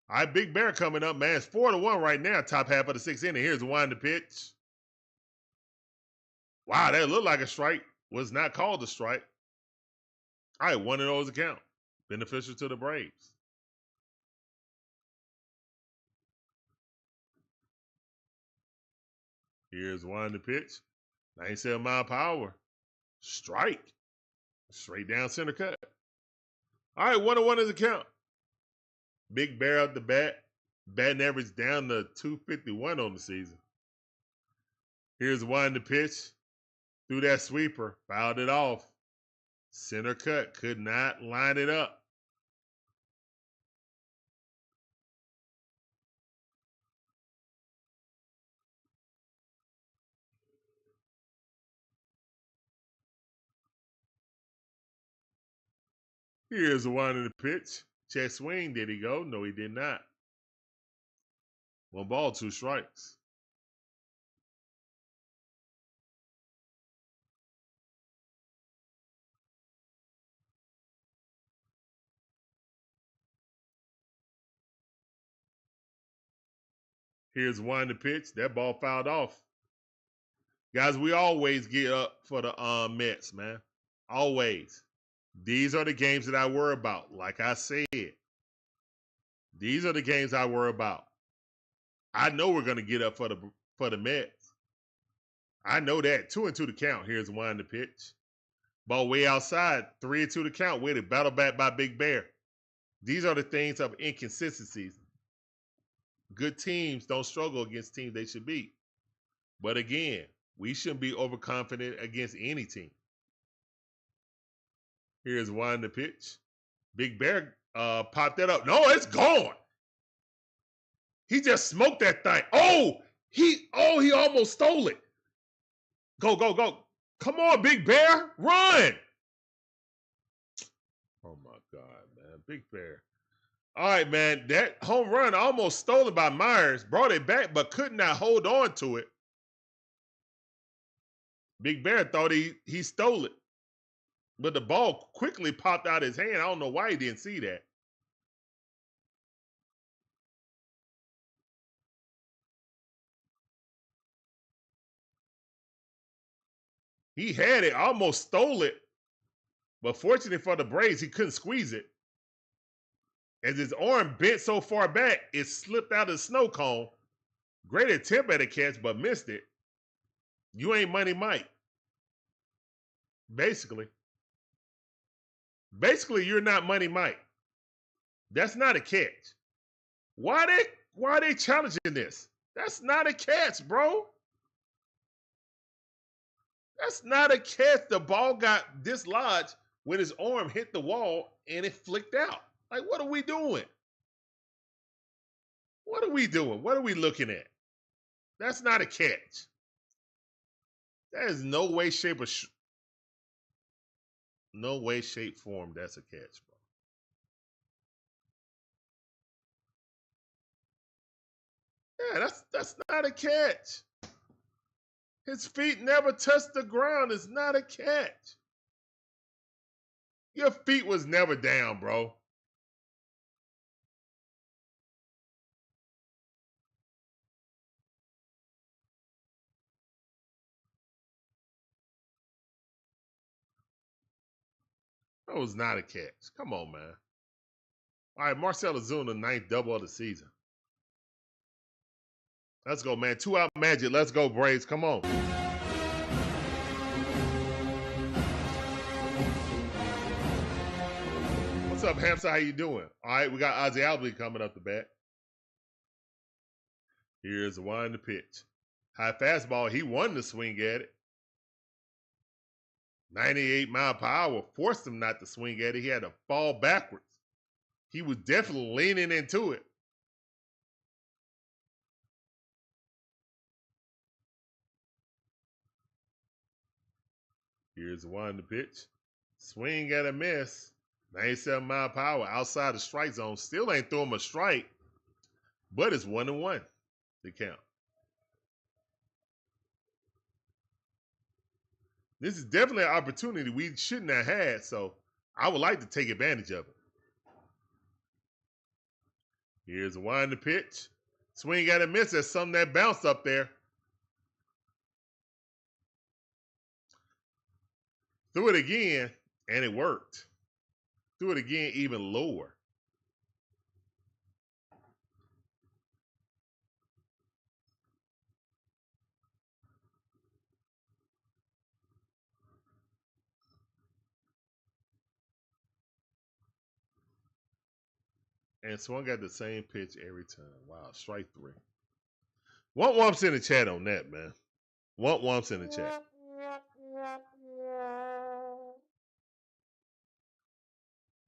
All right, Big Bear coming up, man. It's 4-1 right now, top half of the 6th inning. Here's 1 to pitch. Wow, that looked like a strike. Was not called a strike. All right, 1-0 account. Beneficial to the Braves. Here's 1 to pitch. 97-mile-per-hour. Strike. Straight down center cut. All right, 1-1 is the count. Big Bear up the bat. Batting average down to 251 on the season. Here's 1 to pitch. Threw that sweeper. Fouled it off. Center cut. Could not line it up. Here's 1 in the pitch. Check swing. Did he go? No, he did not. 1 ball, 2 strikes. Here's 1 to pitch. That ball fouled off. Guys, we always get up for the Mets, man. Always. These are the games that I worry about. Like I said, these are the games I worry about. I know we're going to get up for the Mets. I know that. 2-2 to count. Here's 1 to pitch. Ball way outside. 3-2 to count. With it. Battle back by Big Bear. These are the things of inconsistencies. Good teams don't struggle against teams they should beat. But again, we shouldn't be overconfident against any team. Here's 1 to pitch. Big Bear popped that up. No, it's gone. He just smoked that thing. He almost stole it. Go, go, go. Come on, Big Bear. Run. Oh, my God, man. Big Bear. All right, man. That home run almost stolen by Myers. Brought it back, but could not hold on to it. Big Bear thought he stole it. But the ball quickly popped out his hand. I don't know why he didn't see that. He had it, almost stole it. But fortunately for the Braves, he couldn't squeeze it. As his arm bent so far back, it slipped out of the snow cone. Great attempt at a catch, but missed it. You ain't Money Mike. Basically, you're not Money Mike. That's not a catch. Why are they challenging this? That's not a catch, bro. That's not a catch. The ball got dislodged when his arm hit the wall and it flicked out. Like, what are we doing? What are we doing? What are we looking at? That's not a catch. That is no way, shape, or no way, shape, form that's a catch, bro. Yeah, that's not a catch. His feet never touched the ground. It's not a catch. Your feet was never down, bro. That was not a catch. Come on, man. All right, Marcel Ozuna, 9th double of the season. Let's go, man. 2-out magic. Let's go, Braves. Come on. What's up, Hamster? How you doing? All right, we got Ozzie Albies coming up the bat. Here's the one to pitch. High fastball. He won the swing at it. 98 mile per hour forced him not to swing at it. He had to fall backwards. He was definitely leaning into it. Here's the one to pitch. Swing at a miss. 97 mile per hour outside the strike zone. Still ain't throw him a strike, but it's 1-1 to count. This is definitely an opportunity we shouldn't have had, so I would like to take advantage of it. Here's a wind to pitch. Swing at a miss. There's something that bounced up there. Threw it again, and it worked. Threw it again even lower. And swung at the same pitch every time. Wow, strike 3. Want wumps in the chat on that, man. Want wumps in the chat.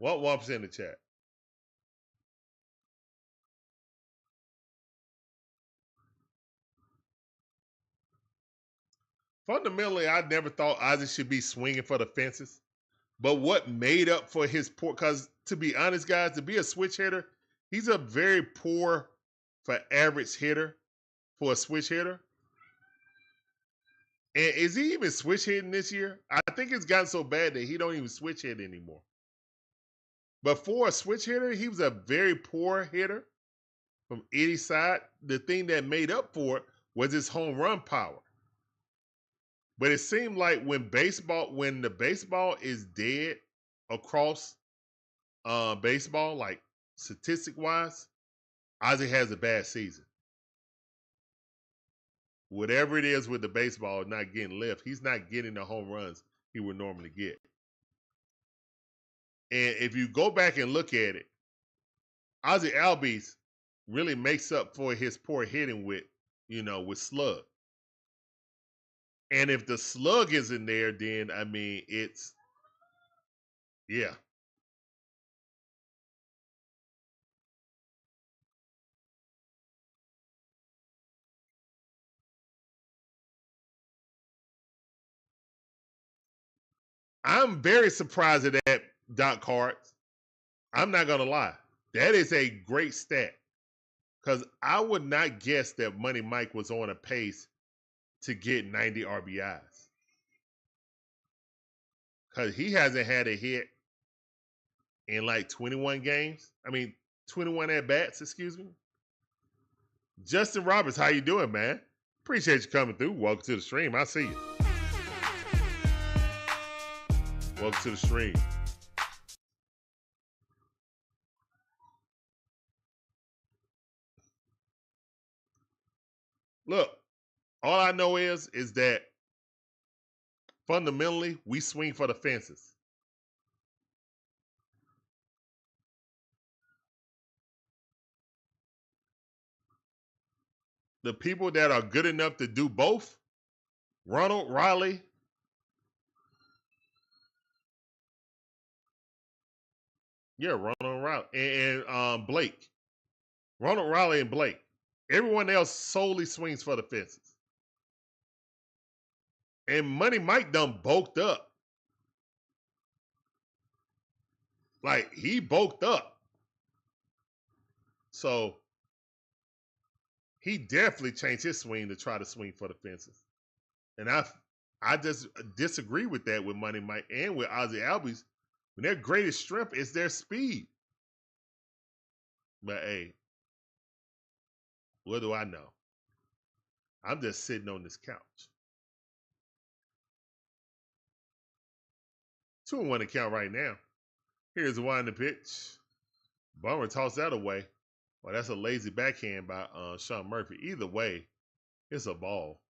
Want wumps in the chat. Fundamentally, I never thought Ozzie should be swinging for the fences. But what made up for his poor, because to be honest, guys, to be a switch hitter, he's a very poor for average hitter for a switch hitter. And is he even switch hitting this year? I think it's gotten so bad that he don't even switch hit anymore. But for a switch hitter, he was a very poor hitter from any side. The thing that made up for it was his home run power. But it seemed like when the baseball is dead across baseball, like statistic-wise, Ozzie has a bad season. Whatever it is with the baseball not getting left, he's not getting the home runs he would normally get. And if you go back and look at it, Ozzie Albies really makes up for his poor hitting with slug. And if the slug isn't there, then, I mean, yeah. I'm very surprised at that, Doc Cards. I'm not going to lie. That is a great stat. Because I would not guess that Money Mike was on a pace to get 90 RBIs. Because he hasn't had a hit in like 21 games. 21 at-bats, excuse me. Justin Roberts, how you doing, man? Appreciate you coming through. Welcome to the stream. I see you. Welcome to the stream. Look, all I know is that fundamentally we swing for the fences. The people that are good enough to do both, Ronald Riley, Ronald Riley and Blake. Ronald Riley and Blake. Everyone else solely swings for the fences. And Money Mike done bulked up. Like, he bulked up. So, he definitely changed his swing to try to swing for the fences. And I just disagree with that with Money Mike and with Ozzie Albies. When their greatest strength is their speed. But hey, what do I know? I'm just sitting on this couch. 2-1 account right now. Here's the one in the pitch. Bummer tossed that away. Well, that's a lazy backhand by Sean Murphy. Either way, it's a ball.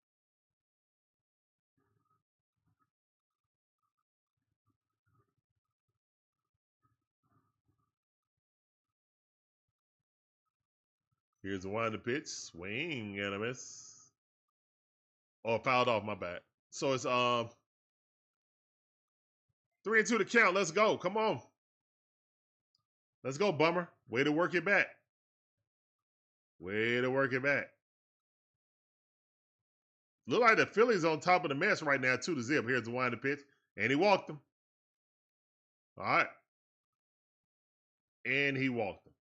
Here's the one in the pitch. Swing and a miss. Oh, fouled off, my bad. So it's 3-2 to count. Let's go. Come on. Let's go, Bummer. Way to work it back. Way to work it back. Look like the Phillies on top of the mess right now, 2-0. Here's the one in the pitch. And he walked him. All right. And he walked him.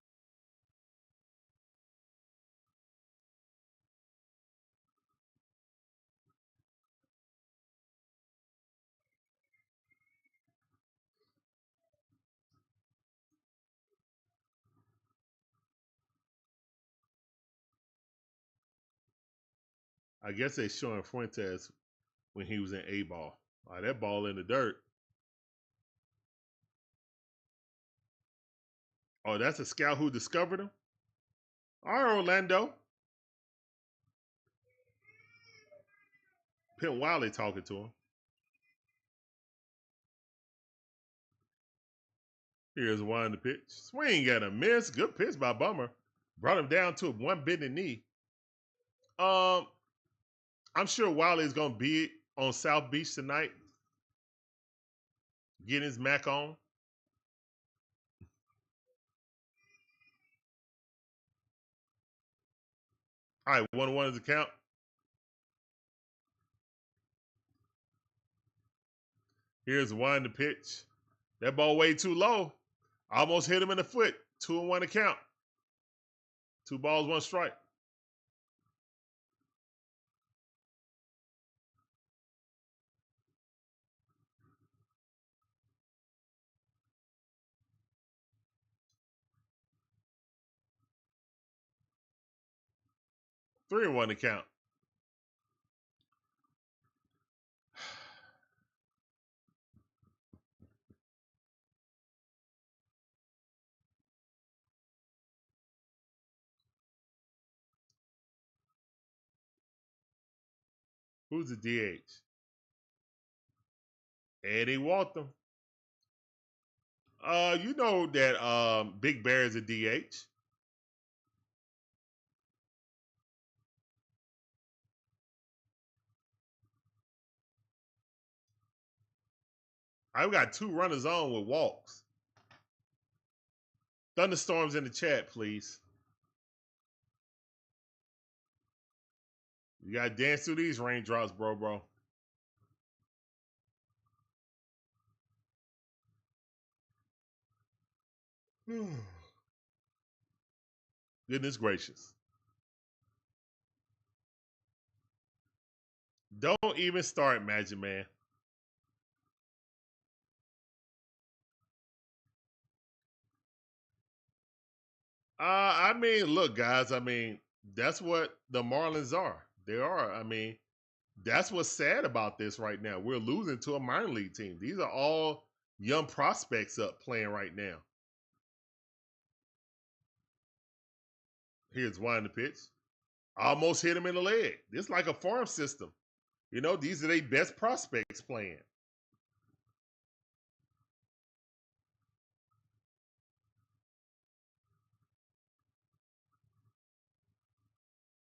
I guess they're showing Fuentes when he was in A-ball. All right, that ball in the dirt. Oh, that's a scout who discovered him? All right, Orlando. Pimp Wiley talking to him. Here's one in the pitch. Swing and a miss. Good pitch by Bummer. Brought him down to a one bended knee. I'm sure Wiley's gonna be on South Beach tonight, getting his Mac on. All right, 1-1 is the count. Here's one in the pitch. That ball way too low. Almost hit him in the foot. 2-1 to count. 2 balls, 1 strike. Three and 1 to count. Who's the DH? Eddie Waltham. You know that Big Bear is a DH. I've got 2 runners on with walks. Thunderstorms in the chat, please. You gotta dance through these raindrops, bro. Goodness gracious. Don't even start, Magic Man. I mean, look, guys, I mean, that's what the Marlins are. They are. I mean, that's what's sad about this right now. We're losing to a minor league team. These are all young prospects up playing right now. Here's one the pitch. Almost hit him in the leg. This is like a farm system. You know, these are their best prospects playing.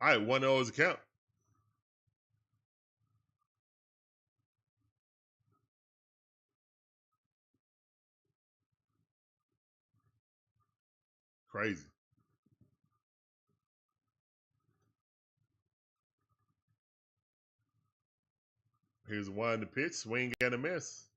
All right, 1-0 is a count. Crazy. Here's one the pitch. Swing and a miss.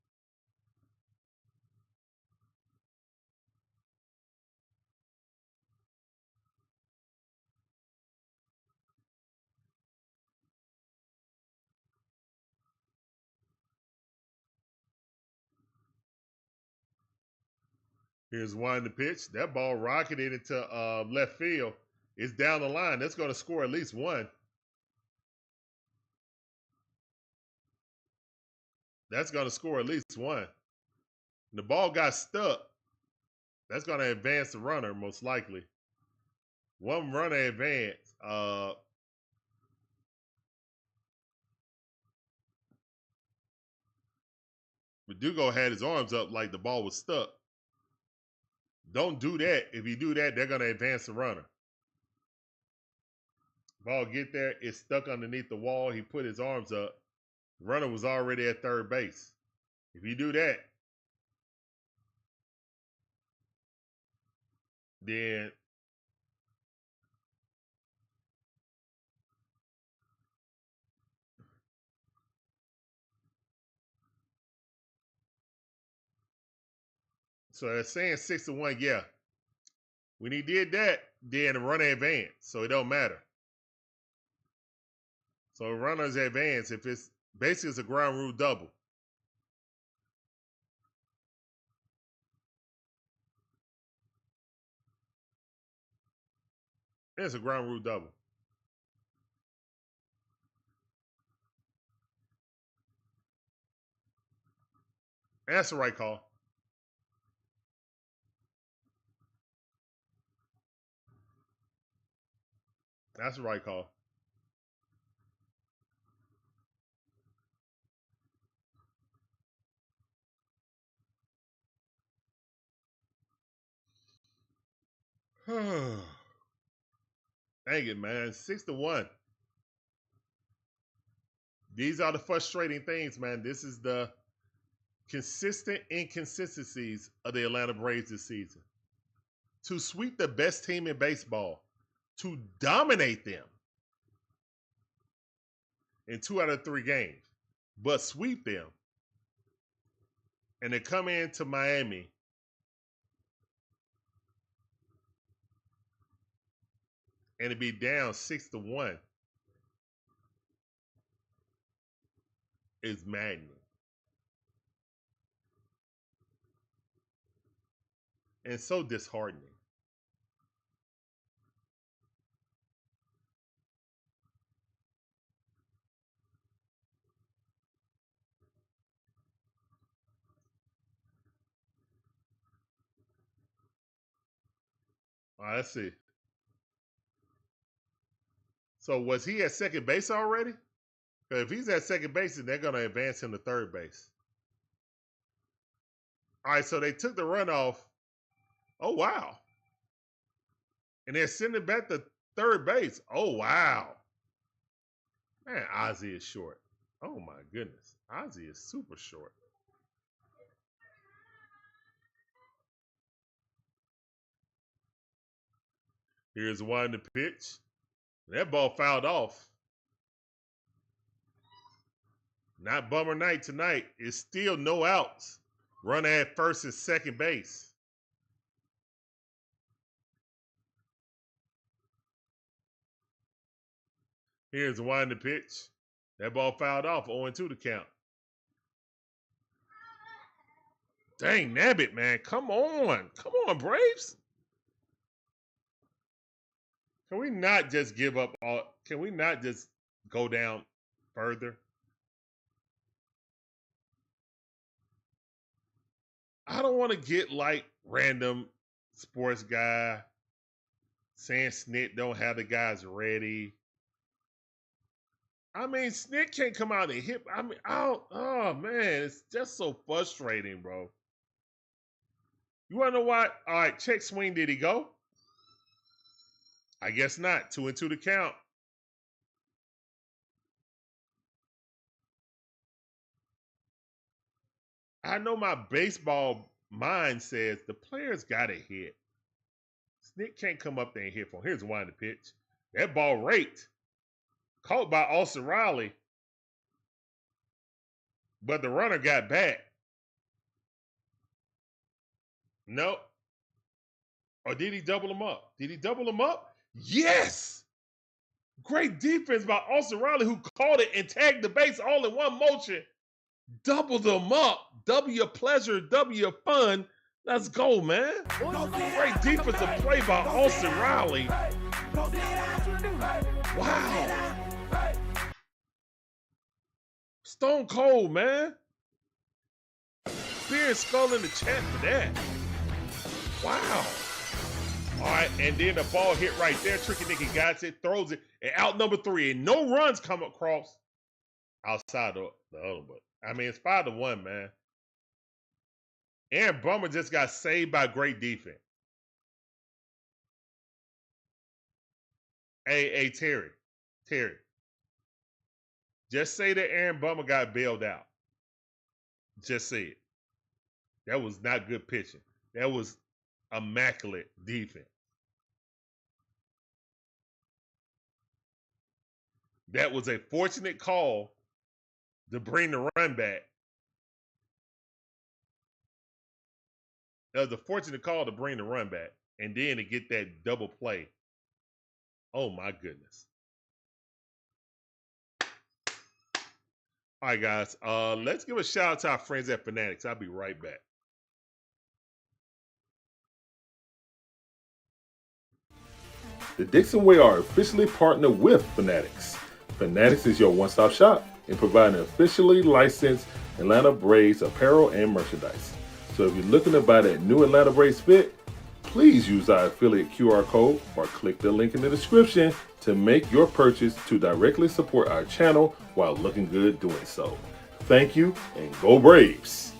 Here's one the pitch. That ball rocketed into left field. It's down the line. That's going to score at least one. That's going to score at least one. The ball got stuck. That's going to advance the runner, most likely. One runner advance. Verdugo had his arms up like the ball was stuck. Don't do that. If you do that, they're going to advance the runner. Ball get there. It's stuck underneath the wall. He put his arms up. The runner was already at third base. If you do that, then so they're saying 6-1. Yeah. When he did that, then the runner advanced. So it don't matter. So the runner's advance if it's basically it's a ground rule double. It's a ground rule double. That's the right call. That's the right call. Dang it, man. 6-1. These are the frustrating things, man. This is the consistent inconsistencies of the Atlanta Braves this season. To sweep the best team in baseball, to dominate them in 2 out of 3 games, but sweep them. And to come into Miami and to be down 6-1 is maddening. And so disheartening. All right, let's see. So was he at second base already? Because if he's at second base, then they're going to advance him to third base. All right, so they took the runoff. Oh, wow. And they're sending back to third base. Oh, wow. Man, Ozzie is short. Oh, my goodness. Ozzie is super short. Here's one to pitch. That ball fouled off. Not bummer night tonight. It's still no outs. Runner at first and second base. Here's one to pitch. That ball fouled off. 0-2 to count. Dang, nabbit, man. Come on. Come on, Braves. Can we not just give up all? Can we not just go down further? I don't want to get like random sports guy saying Snit don't have the guys ready. I mean, Snit can't come out and hit. I mean, oh man, it's just so frustrating, bro. You want to know what? All right, check swing. Did he go? I guess not. 2-2 to count. I know my baseball mind says the player's got to hit. Snit can't come up there and hit for him. Here's one to pitch. That ball raked. Caught by Austin Riley. But the runner got back. No. Or did he double him up? Did he double him up? Yes! Great defense by Austin Riley, who caught it and tagged the base all in one motion. Doubled them up. W pleasure, W fun. Let's go, man. Great defensive play by Austin Riley. Wow. Stone cold, man. Spear and Skull in the chat for that. Wow. All right, and then the ball hit right there. Tricky Nicky got it, throws it, and out number 3. And no runs come across outside the other. But I mean, it's 5-1, man. Aaron Bummer just got saved by great defense. Hey, Terry. Just say that Aaron Bummer got bailed out. Just say it. That was not good pitching. That was immaculate defense. That was a fortunate call to bring the run back. That was a fortunate call to bring the run back. And then to get that double play. Oh, my goodness. All right, guys. Let's give a shout out to our friends at Fanatics. I'll be right back. The DIXON WAY are officially partnered with Fanatics. Fanatics is your one-stop shop in providing officially licensed Atlanta Braves apparel and merchandise. So if you're looking to buy that new Atlanta Braves fit, please use our affiliate QR code or click the link in the description to make your purchase to directly support our channel while looking good doing so. Thank you, and go Braves!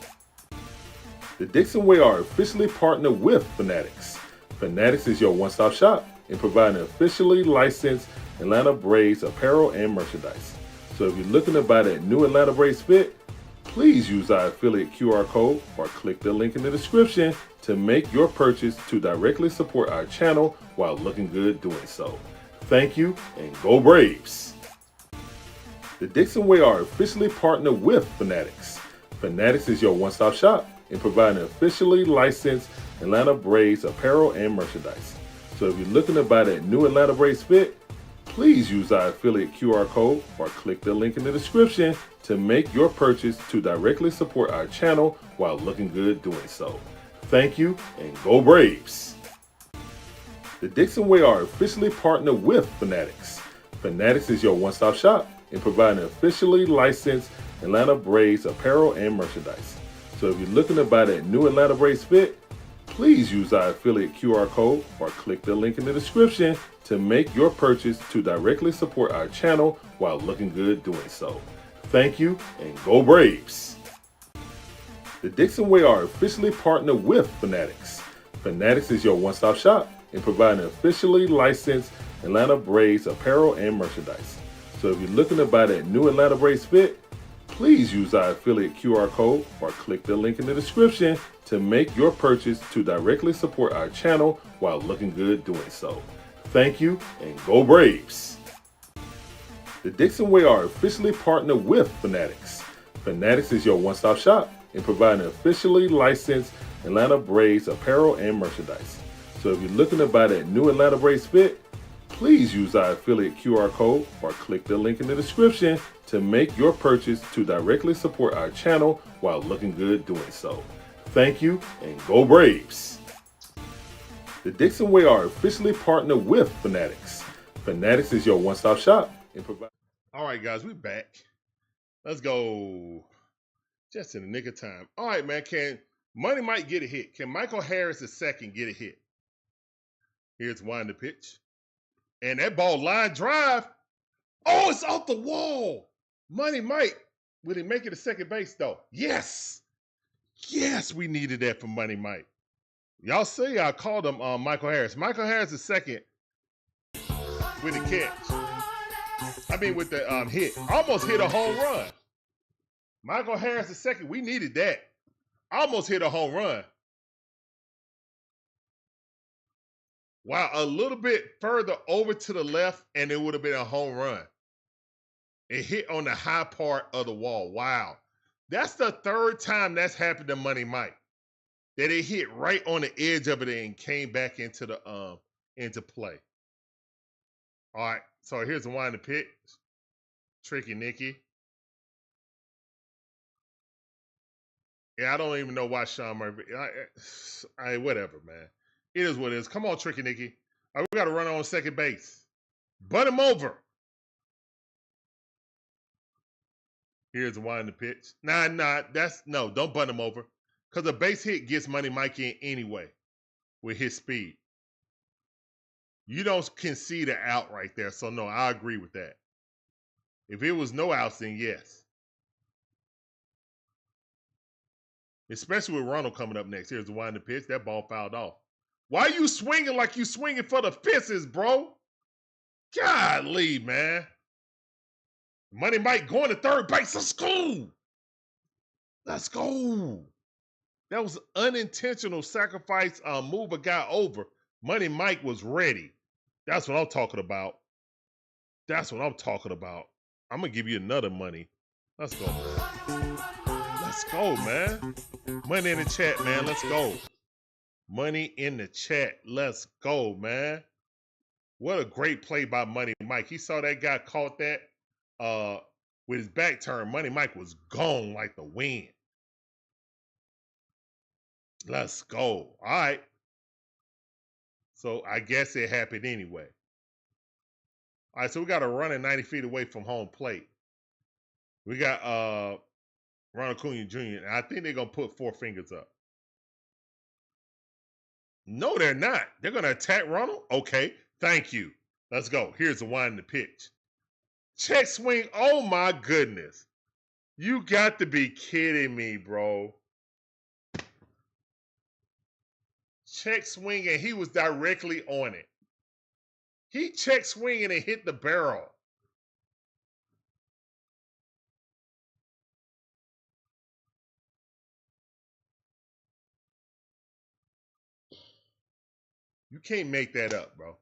The DIXON WAY are officially partnered with Fanatics. Fanatics is your one-stop shop in providing officially licensed Atlanta Braves apparel and merchandise. So if you're looking to buy that new Atlanta Braves fit, please use our affiliate QR code or click the link in the description to make your purchase to directly support our channel while looking good doing so. Thank you, and go Braves! The DIXON WAY are officially partnered with Fanatics. Fanatics is your one-stop shop in providing officially licensed Atlanta Braves apparel and merchandise. So if you're looking to buy that new Atlanta Braves fit, please use our affiliate QR code or click the link in the description to make your purchase to directly support our channel while looking good doing so. Thank you, and go Braves! The DIXON WAY are officially partnered with Fanatics. Fanatics is your one-stop shop in providing officially licensed Atlanta Braves apparel and merchandise. So if you're looking to buy that new Atlanta Braves fit, please use our affiliate QR code or click the link in the description to make your purchase to directly support our channel while looking good doing so. Thank you, and go Braves! The DIXON WAY are officially partnered with Fanatics. Fanatics is your one-stop shop in providing officially licensed Atlanta Braves apparel and merchandise. So if you're looking to buy that new Atlanta Braves fit, please use our affiliate QR code or click the link in the description to make your purchase to directly support our channel while looking good doing so. Thank you, and go Braves! The DIXON WAY are officially partnered with Fanatics. Fanatics is your one-stop shop in providing officially licensed Atlanta Braves apparel and merchandise. So if you're looking to buy that new Atlanta Braves fit, please use our affiliate QR code or click the link in the description to make your purchase to directly support our channel while looking good doing so. Thank you, and go Braves! The DIXON WAY are officially partnered with Fanatics. Fanatics is your one-stop shop in providing. All right, guys, we back. Let's go. Just in the nick of time. All right, man. Money might get a hit. Can Micheal Harris II get a hit? Here's one the pitch. And that ball line drive. Oh, it's off the wall. Money Mike. Will he make it to second base, though? Yes. Yes, we needed that from Money Mike. Y'all see I called him Micheal Harris. Micheal Harris II with the catch. I mean, with the hit. Almost hit a home run. Micheal Harris II, we needed that. Almost hit a home run. Wow, a little bit further over to the left, and it would have been a home run. It hit on the high part of the wall. Wow. That's the third time that's happened to Money Mike. That it hit right on the edge of it and came back into the into play. All right, so here's the one to pitch. Tricky Nicky. Yeah, I don't even know why Sean Murphy. Whatever, man. It is what it is. Come on, Tricky Nicky. All right, we got to run on second base. Butt him over. Here's the one to pitch. Nah, don't butt him over. Because a base hit gets Money Mike in anyway with his speed. You don't concede an out right there. So, no, I agree with that. If it was no outs, then yes. Especially with Ronald coming up next. Here's the one to pitch. That ball fouled off. Why are you swinging like you swinging for the fences, bro? Golly, man. Money Mike going to third base. Let's go. Let's go. That was unintentional sacrifice. Move a guy over. Money Mike was ready. That's what I'm talking about. That's what I'm talking about. I'm going to give you another money. Let's go, man. Let's go, man. Money in the chat, man. Let's go. Money in the chat. Let's go, man. What a great play by Money Mike. He saw that guy caught that with his back turned. Money Mike was gone like the wind. Let's go. All right. So I guess it happened anyway. All right, so we got a runner 90 feet away from home plate. We got Ronald Acuña Jr. And I think they're going to put 4 fingers up. No, they're not. They're going to attack Ronald? Okay, thank you. Let's go. Here's the one in the pitch. Check swing. Oh, my goodness. You got to be kidding me, bro. Check swing, and he was directly on it. He check swinging and hit the barrel. You can't make that up, bro.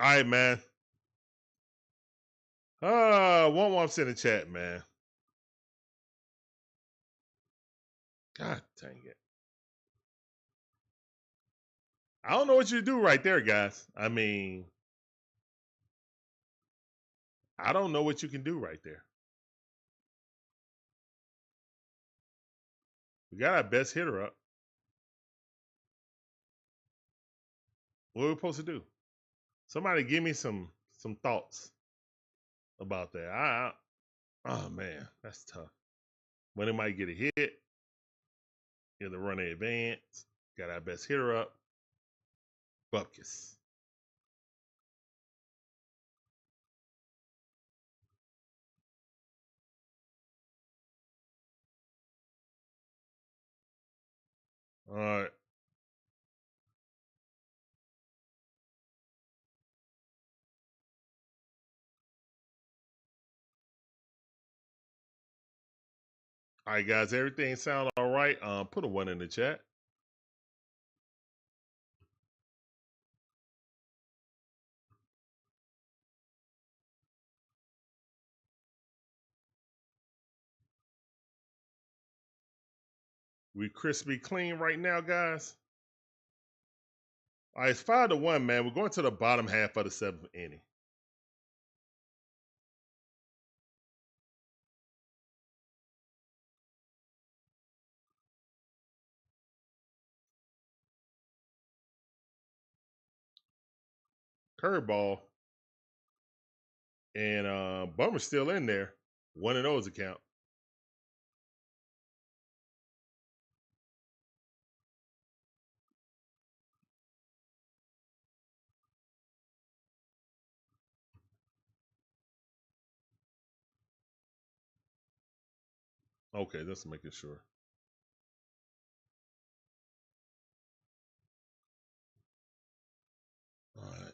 All right, man. One wants in the chat, man. God dang it. I don't know what you do right there, guys. I mean, I don't know what you can do right there. We got our best hitter up. What are we supposed to do? Somebody give me some thoughts about that. Oh man, that's tough. When it might get a hit, get the runner advance, got our best hitter up. Bupkis. All right. All right, guys. Everything sound all right? Put a 1 in the chat. We crispy clean right now, guys. All right, it's 5-1, man. We're going to the bottom half of the 7th inning. Curveball. And Bummer's still in there. 1-0 is the count. Okay, just making sure. All right.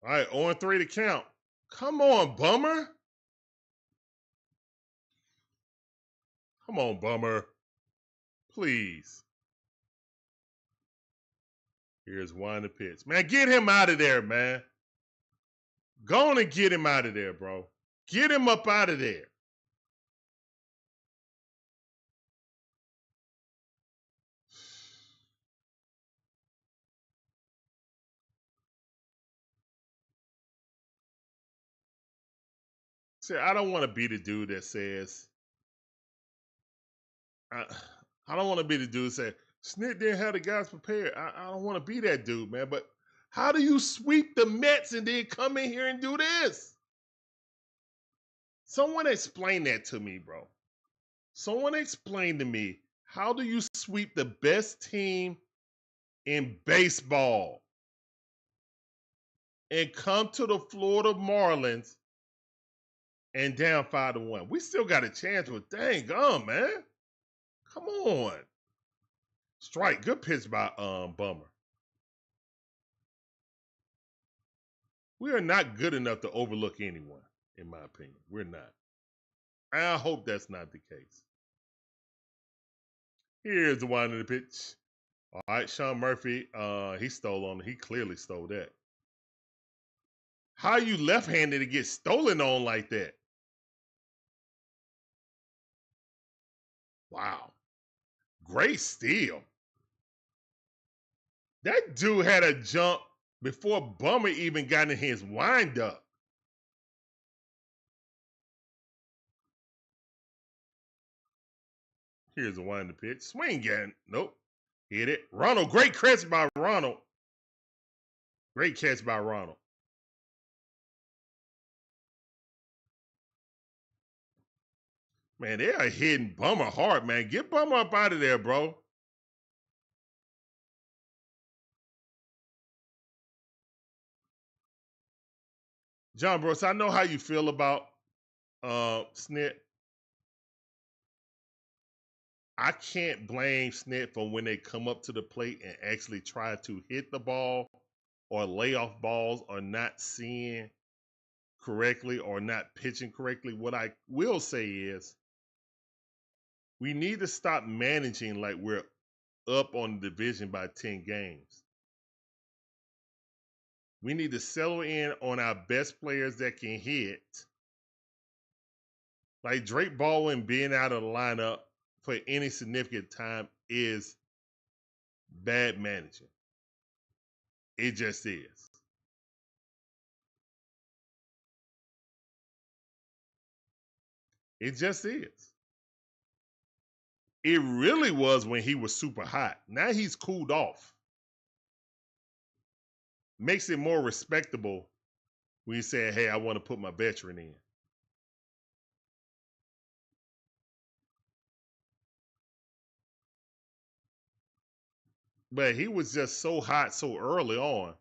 All right, 0-3 to count. Come on, Bummer. Come on, Bummer. Please. Here's one to pitch. Man, get him out of there, man. Go on and get him out of there, bro. Get him up out of there. See, I don't want to be the dude that says, I don't want to be the dude that says, Snit didn't have the guys prepared. I don't want to be that dude, man. But how do you sweep the Mets and then come in here and do this? Someone explain that to me, bro. Someone explain to me, how do you sweep the best team in baseball and come to the Florida Marlins and down 5-1? We still got a chance, but dang gum, man. Come on. Strike. Good pitch by Bummer. We are not good enough to overlook anyone, in my opinion. We're not. I hope that's not the case. Here's the one in the pitch. All right, Sean Murphy, he stole on it. He clearly stole that. How are you left-handed to get stolen on like that? Wow. Great steal. That dude had a jump before Bummer even got in his wind-up. Here's the one in the pitch. Swing again. Nope. Hit it. Ronald, great catch by Ronald. Great catch by Ronald. Man, they are hitting Bummer hard, man. Get Bummer up out of there, bro. John Brooks, I know how you feel about Snit. I can't blame Snit for when they come up to the plate and actually try to hit the ball or lay off balls or not seeing correctly or not pitching correctly. What I will say is we need to stop managing like we're up on the division by 10 games. We need to settle in on our best players that can hit. Like Drake Baldwin being out of the lineup for any significant time is bad managing. It just is. It just is. It really was when he was super hot. Now he's cooled off. Makes it more respectable when you say, hey, I want to put my veteran in. But he was just so hot so early on.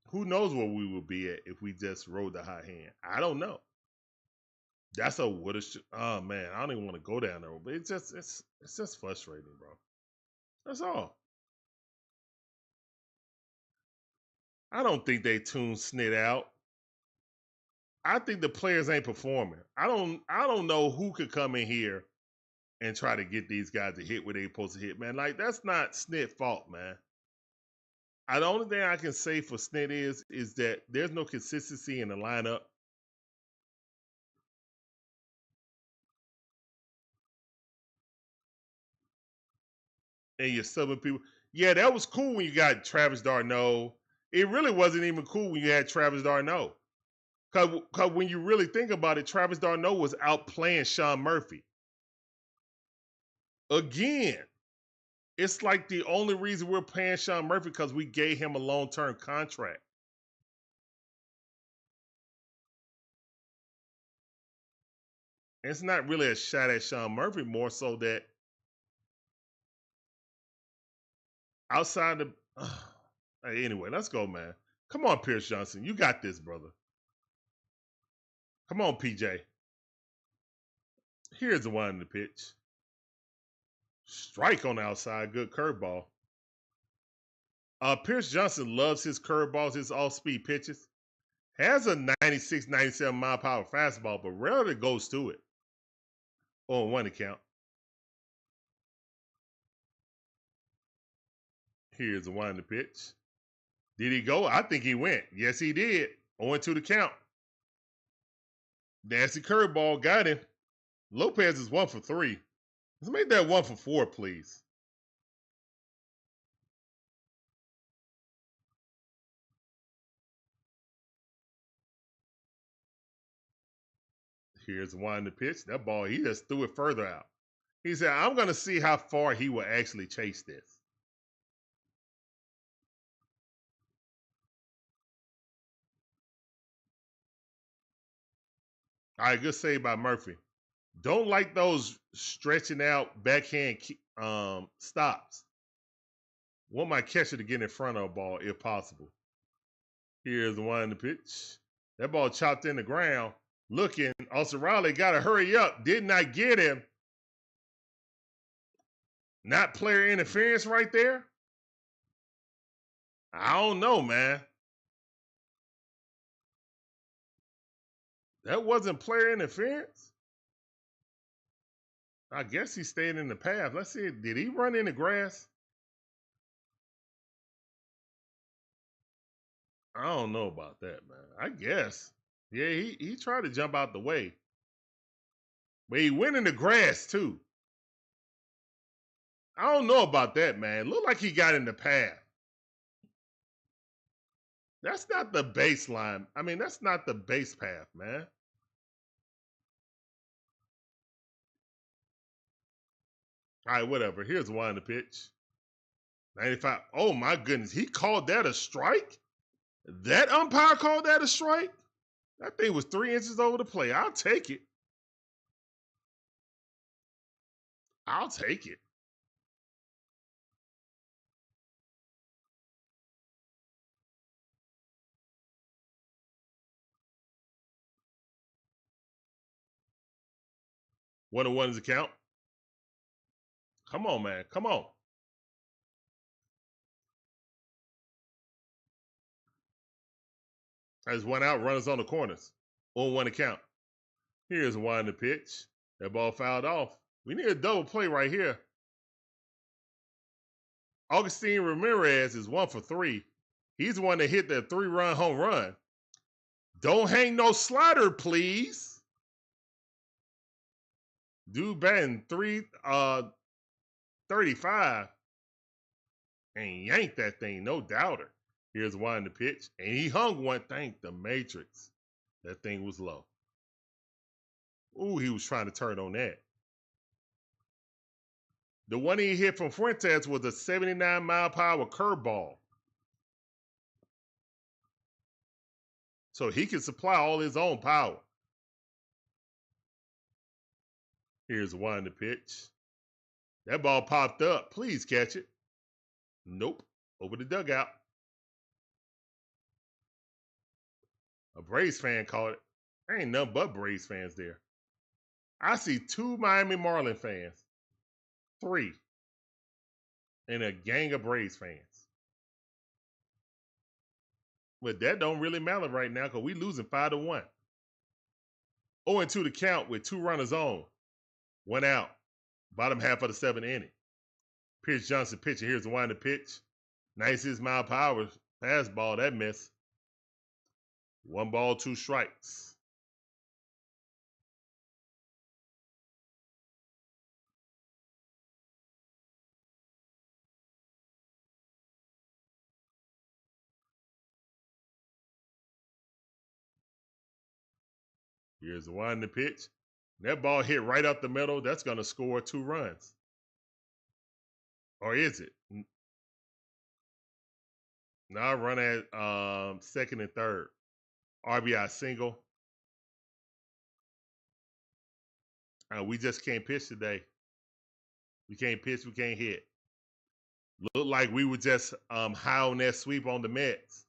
Who knows where we would be at if we just rode the hot hand? I don't know. That's a what a oh man, I don't even want to go down there, but it's just frustrating, bro. That's all. I don't think they tuned Snit out. I think the players ain't performing. I don't know who could come in here and try to get these guys to hit where they supposed to hit, man. Like that's not Snit's fault, man. The only thing I can say for Snit is that there's no consistency in the lineup. and you're subbing people. Yeah, that was cool when you got Travis d'Arnaud. It really wasn't even cool when you had Travis d'Arnaud. Because when you really think about it, Travis d'Arnaud was outplaying Sean Murphy. Again, it's like the only reason we're paying Sean Murphy because we gave him a long-term contract. It's not really a shot at Sean Murphy, more so that outside the... Hey, anyway, let's go, man. Come on, Pierce Johnson. You got this, brother. Come on, PJ. Here's the one in the pitch. Strike on the outside. Good curveball. Pierce Johnson loves his curveballs, his off-speed pitches. Has a 96, 97 mile per hour fastball, but rarely goes to it. On one account. Here's the one in the pitch. Did he go? I think he went. Yes, he did. 0-2 the count. Nasty curveball. Got him. Lopez is 1 for 3. Let's make that 1 for 4, please. Here's the one in the pitch. That ball, he just threw it further out. He said, I'm going to see how far he will actually chase this. All right, good save by Murphy. Don't like those stretching out backhand stops. Want my catcher to get in front of a ball if possible. Here's the one in the pitch. That ball chopped in the ground. Looking, Austin Riley got to hurry up. Did not get him. Not player interference right there? I don't know, man. That wasn't player interference? I guess he stayed in the path. Let's see. Did he run in the grass? I don't know about that, man. I guess. Yeah, he tried to jump out the way. But he went in the grass, too. I don't know about that, man. Looked like he got in the path. That's not the baseline. I mean, that's not the base path, man. All right, whatever. Here's one in the pitch. 95. Oh, my goodness. He called that a strike? That umpire called that a strike? That thing was 3 inches over the plate. I'll take it. I'll take it. One and one is the count. Come on, man. Come on. There's one out. Runners on the corners. 0-1 to count. Here's one in the pitch. That ball fouled off. We need a double play right here. Augustine Ramirez is 1 for 3. He's the one that hit the 3-run home run. Don't hang no slider, please. Dude batting 335 and yanked that thing, no doubter. Here's one in the pitch, and he hung one. Thank the Matrix. That thing was low. Ooh, he was trying to turn on that. The one he hit from Fuentes was a 79 mile per hour curveball. So he can supply all his own power. Here's one in the pitch. That ball popped up. Please catch it. Nope. Over the dugout. A Braves fan caught it. There ain't nothing but Braves fans there. I see 2 Miami Marlins fans. 3. And a gang of Braves fans. But that don't really matter right now because we losing 5-1. 0-2 to count with 2 runners on. 1 out. Bottom half of the 7th inning. Pierce Johnson pitching. Here's the one to pitch. 96 mile per hour fastball. That miss. 1 ball, 2 strikes. Here's the one, the pitch. That ball hit right up the middle. That's going to score 2 runs. Or is it? Now run at second and third. RBI single. We just can't pitch today. We can't pitch. We can't hit. Looked like we were just high on that sweep on the Mets.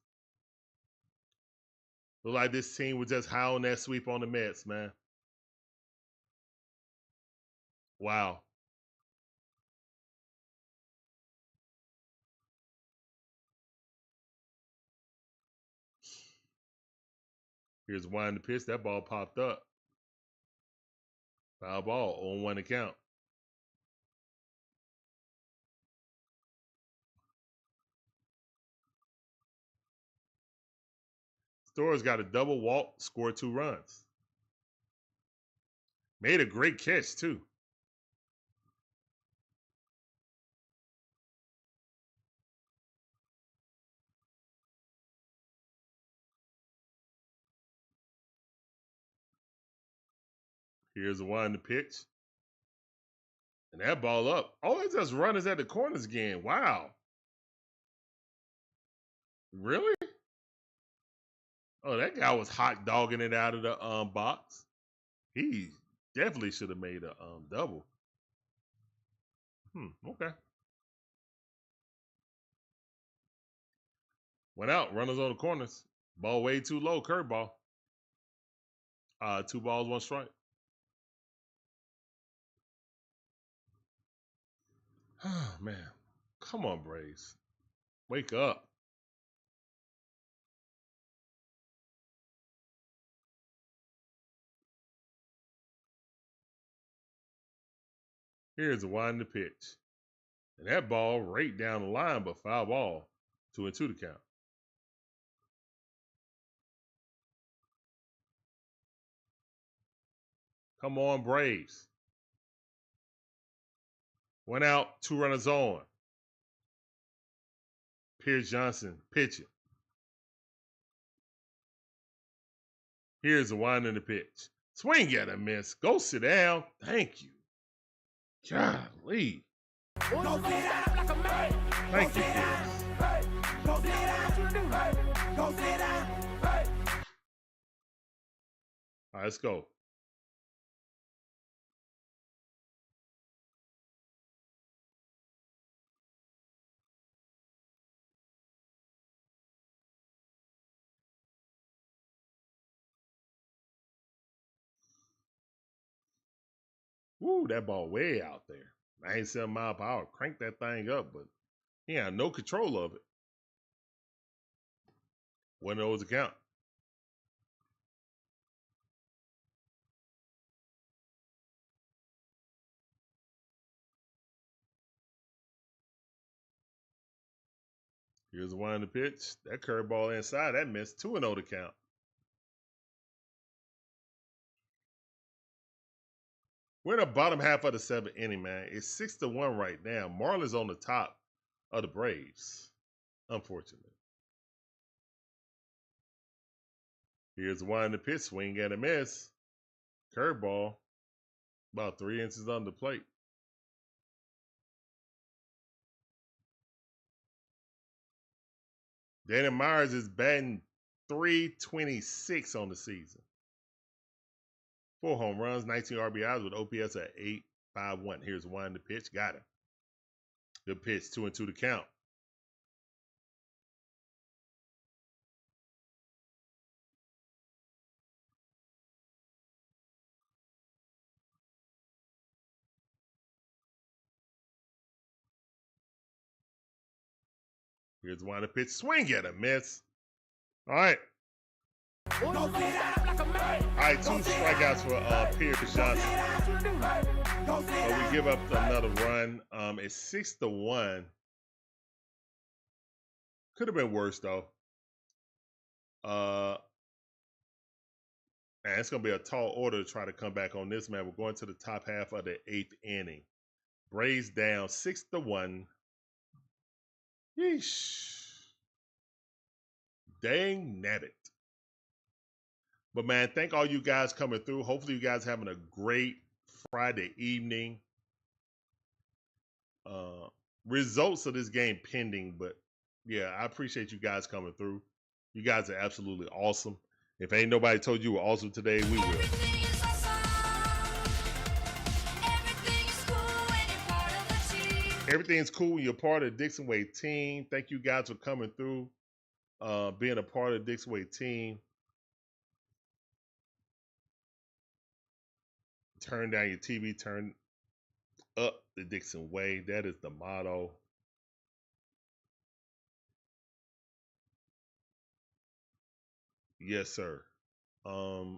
Looked like this team was just high on that sweep on the Mets, man. Wow. Here's one to pitch. That ball popped up. Foul ball on 1 account. Store's got a double walk, scored 2 runs. Made a great catch, too. Here's the one to pitch. And that ball up. Oh, it's just runners at the corners again. Wow. Really? Oh, that guy was hot dogging it out of the box. He definitely should have made a double. Okay. Went out. Runners on the corners. Ball way too low. Curveball. 2 balls, 1 strike. Oh, man. Come on, Braves. Wake up. Here's the wind to pitch. And that ball right down the line, but foul ball. 2-2 to count. Come on, Braves. Went out, 2 runners on. Pierce Johnson pitching. Here's the wind in the pitch. Swing at a miss. Go sit down. Thank you. Golly. Thank you, Pierce. All right, let's go. Woo, that ball way out there. 97 mile per hour. Crank that thing up, but he had no control of it. 1-0 to count. Here's the one to pitch. That curveball inside. That missed. 2-0 to count. We're in the bottom half of the 7th inning, man. It's 6-1 right now. Marlins on the top of the Braves, unfortunately. Here's the one to pitch. Swing and a miss. Curveball. About 3 inches on the plate. Danny Myers is batting .326 on the season. 4 home runs, 19 RBIs with OPS at .851. Here's one to pitch. Got him. Good pitch. 2-2 to count. Here's one to pitch. Swing at a miss. All right. All right, 2 strikeouts for Pierce Johnson. But we give up another run. It's 6-1. Could have been worse, though. Man, it's going to be a tall order to try to come back on this, man. We're going to the top half of the 8th inning. Braves down 6-1. Yeesh. Dang nabbit. But man, thank all you guys coming through. Hopefully you guys having a great Friday evening. Results of this game pending, but yeah, I appreciate you guys coming through. You guys are absolutely awesome. If ain't nobody told you were awesome today, we will. Everything's cool when you're part of the DIXON WAY team. Thank you guys for coming through, being a part of the DIXON WAY team. Turn down your TV, turn up the DIXON WAY. That is the motto. Yes, sir. Yeah.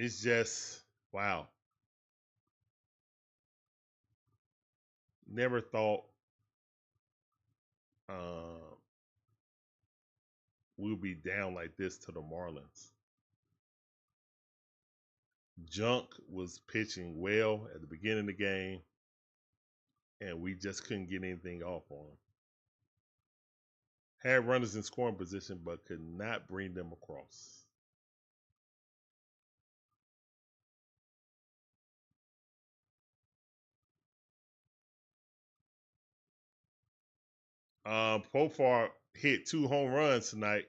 It's just, wow. Never thought we'll be down like this to the Marlins. Junk was pitching well at the beginning of the game, and we just couldn't get anything off on him. Had runners in scoring position, but could not bring them across. Profar hit 2 home runs tonight.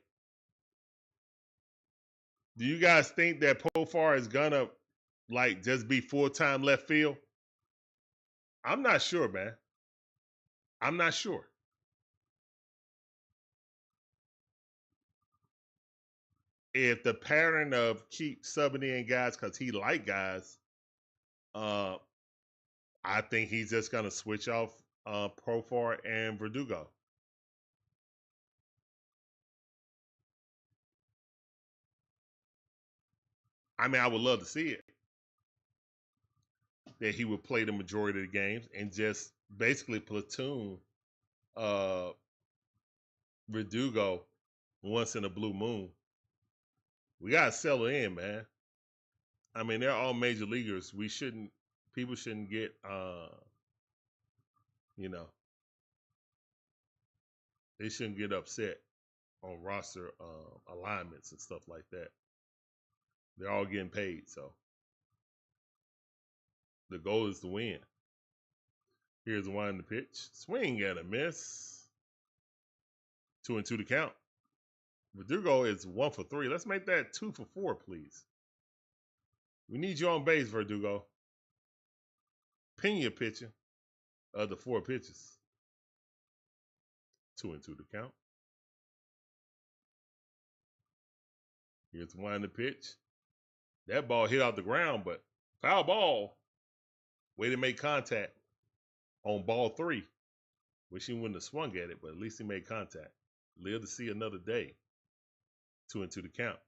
Do you guys think that Profar is gonna like just be full-time left field? I'm not sure, man. I'm not sure. If the pattern of keep subbing in guys because he like guys, I think he's just gonna switch off Profar and Verdugo. I mean, I would love to see it. That he would play the majority of the games and just basically platoon Verdugo once in a blue moon. We gotta settle in, man. I mean, they're all major leaguers. People shouldn't get they shouldn't get upset on roster alignments and stuff like that. They're all getting paid, so the goal is to win. Here's the one in the pitch. Swing and a miss. 2-2 to count. Verdugo is 1 for 3. Let's make that 2 for 4, please. We need you on base, Verdugo. Pena pitching of the 4 pitches. 2-2 to count. Here's one in the pitch. That ball hit off the ground, but foul ball. Way to make contact on ball 3. Wish he wouldn't have swung at it, but at least he made contact. Live to see another day. 2-2 to count.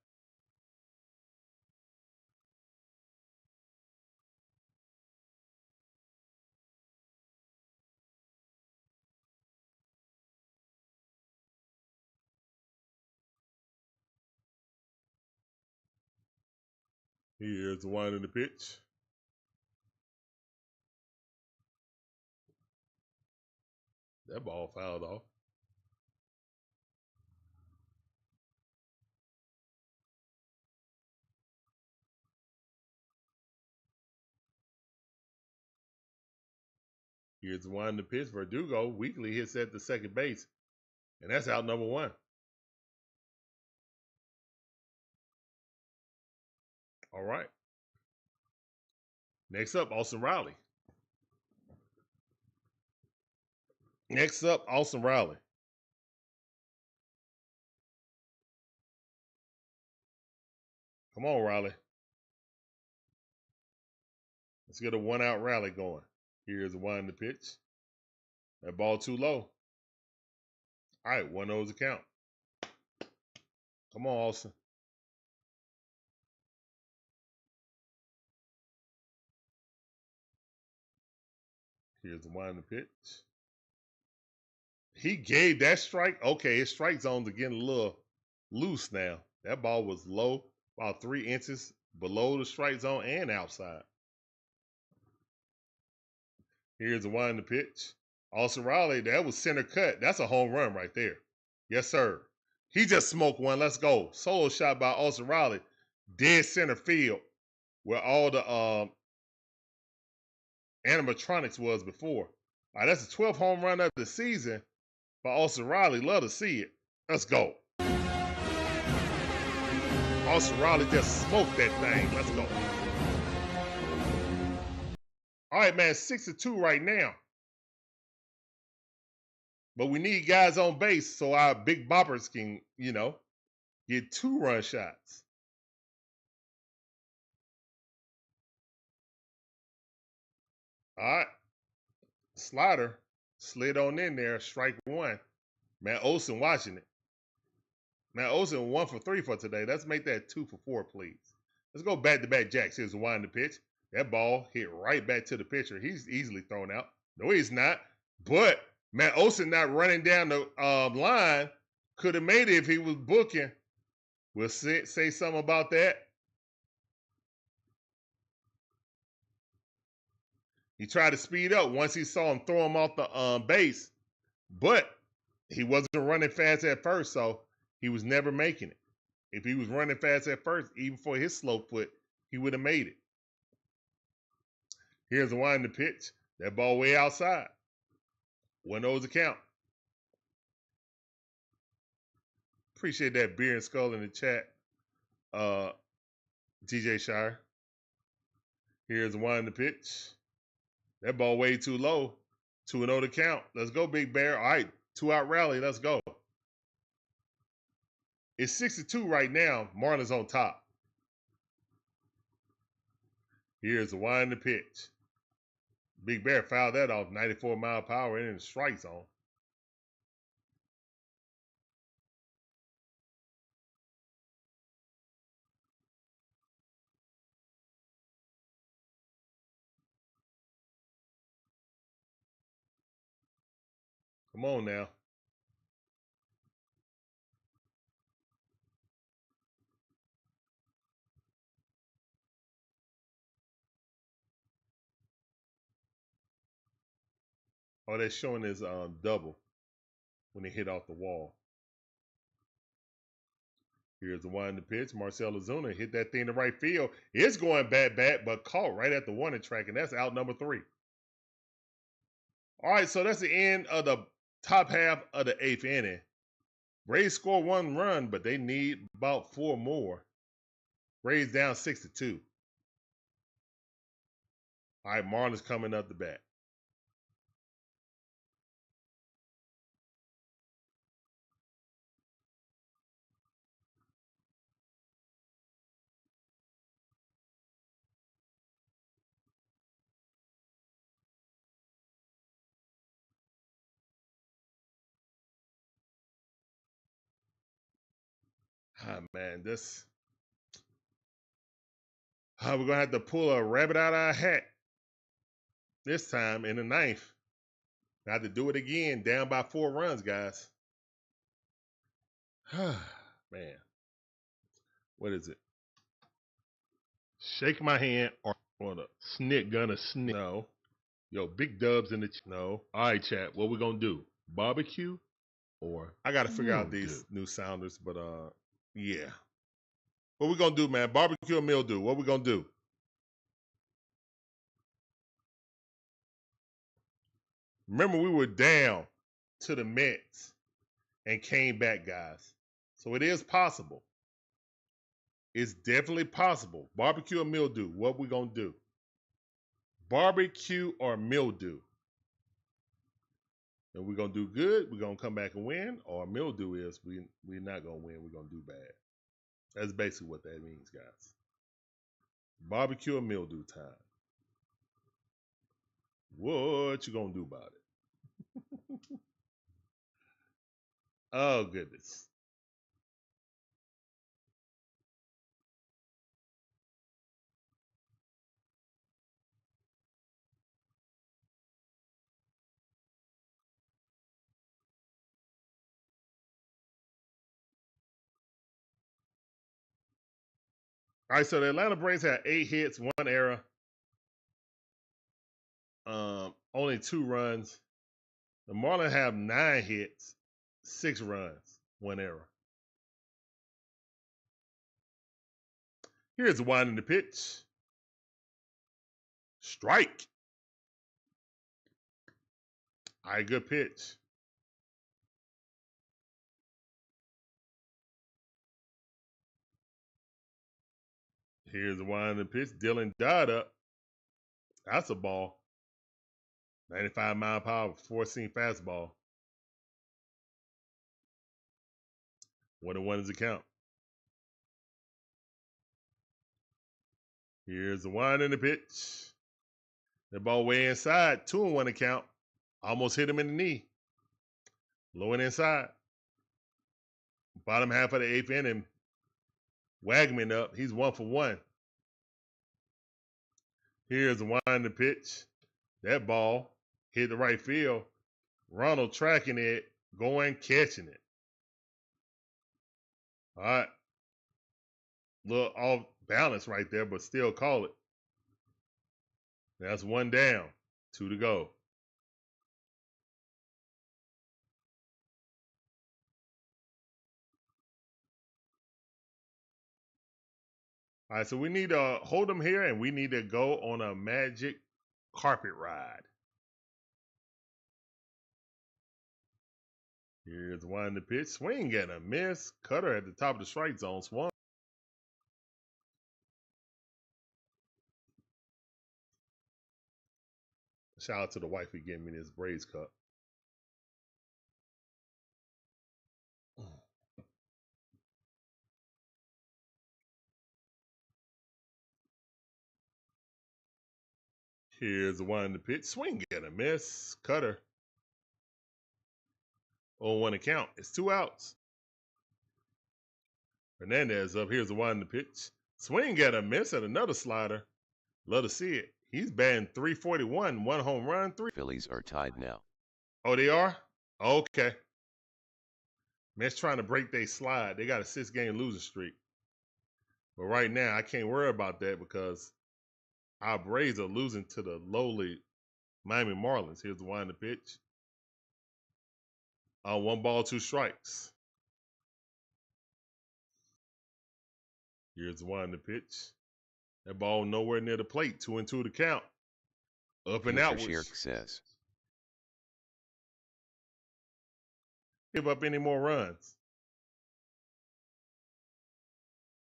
Here's the one in the pitch. That ball fouled off. Here's the one in the pitch. Verdugo weakly hits at the second base, and that's out number 1. All right. Next up, Austin Riley. Come on, Riley. Let's get a 1-out rally going. Here's the one in the pitch. That ball too low. All right, 1-0 to count. Come on, Olson. Here's the one in the pitch. He gave that strike. Okay, his strike zones are getting a little loose now. That ball was low, about 3 inches below the strike zone and outside. Here's the one in the pitch. Austin Riley, that was center cut. That's a home run right there. Yes, sir. He just smoked one. Let's go. Solo shot by Austin Riley. Dead center field where all the animatronics was before. All right, that's the 12th home run of the season by Austin Riley. Love to see it. Let's go. Austin Riley just smoked that thing. Let's go. All right, man, 6-2 right now. But we need guys on base so our big boppers can, get 2-run shots. All right. Slider slid on in there, strike one. Man, Olson watching it. Man, Olson 1 for 3 for today. Let's make that 2 for 4, please. Let's go back-to-back jacks. Here's the wind the pitch. That ball hit right back to the pitcher. He's easily thrown out. No, he's not. But, man, Olson not running down the line. Could have made it if he was booking. We'll say something about that. He tried to speed up once he saw him throw him off the base. But he wasn't running fast at first, so he was never making it. If he was running fast at first, even for his slow foot, he would have made it. Here's the wind the pitch. That ball way outside. 1-0's the count. Appreciate that beer and skull in the chat, DJ Shire. Here's the wind the pitch. That ball way too low. 2-0 to count. Let's go, Big Bear. All right, 2-out rally. Let's go. It's 6-2 right now. Marlins on top. Here's the wind the pitch. Big Bear fouled that off 94 mile per hour in the strike zone. Come on now. Oh, that's showing his double when he hit off the wall. Here's the wind the pitch. Marcel Ozuna hit that thing to right field. It's going back, but caught right at the warning track, and that's out number 3. All right, so that's the end of the top half of the 8th inning. Braves score 1 run, but they need about 4 more. Braves down 6-2. All right, Marlins coming up the bat. Ah, man, this... we're going to have to pull a rabbit out of our hat this time in the 9th. I have to do it again, down by 4 runs, guys. Man. What is it? Shake my hand or the snit gonna snit. No. Yo, big dubs in the... No. All right, chat. What we going to do? Barbecue or... I got to figure out these new sounders, but yeah. What we going to do, man? Barbecue or mildew? What we going to do? Remember, we were down to the Mets and came back, guys. So it is possible. It's definitely possible. Barbecue or mildew? What we going to do? Barbecue or mildew? And we're going to do good, we're going to come back and win, or mildew is we're not going to win, we're going to do bad. That's basically what that means, guys. Barbecue or mildew time. What you going to do about it? Oh, goodness. All right, so the Atlanta Braves had 8 hits, 1 error, only 2 runs. The Marlins have 9 hits, 6 runs, 1 error. Here's the wind in the pitch. Strike. All right, good pitch. Here's the wind in the pitch. Dylan Dodd up. That's a ball. 95 mile per hour, 4-seam fastball. 1-1 is the count. Here's the wind in the pitch. The ball way inside. 2-1 the count. Almost hit him in the knee. Low and inside. Bottom half of the 8th inning. Wagman up. He's 1 for 1. Here's the wind in the pitch. That ball hit the right field. Ronald tracking it, going, catching it. All right. Little off balance right there, but still call it. That's 1 down, 2 to go. All right, so we need to hold them here, and we need to go on a magic carpet ride. Here's one in the pitch. Swing and a miss. Cutter at the top of the strike zone. Swung. Shout out to the wife who gave me this Braves cup. Here's the one in the pitch. Swing and a miss. Cutter. 0-1 to count. It's 2 outs. Hernandez up. Here's the one in the pitch. Swing and a miss at another slider. Love to see it. He's batting .341. 1 home run. 3. Phillies are tied now. Oh, they are? Okay. Mets trying to break their slide. They got a 6-game losing streak. But right now, I can't worry about that because our Braves are losing to the lowly Miami Marlins. Here's the one in the pitch. 1 ball, 2 strikes. Here's the one in the pitch. That ball nowhere near the plate. 2-2 to count. Up and out. Says. Give up any more runs.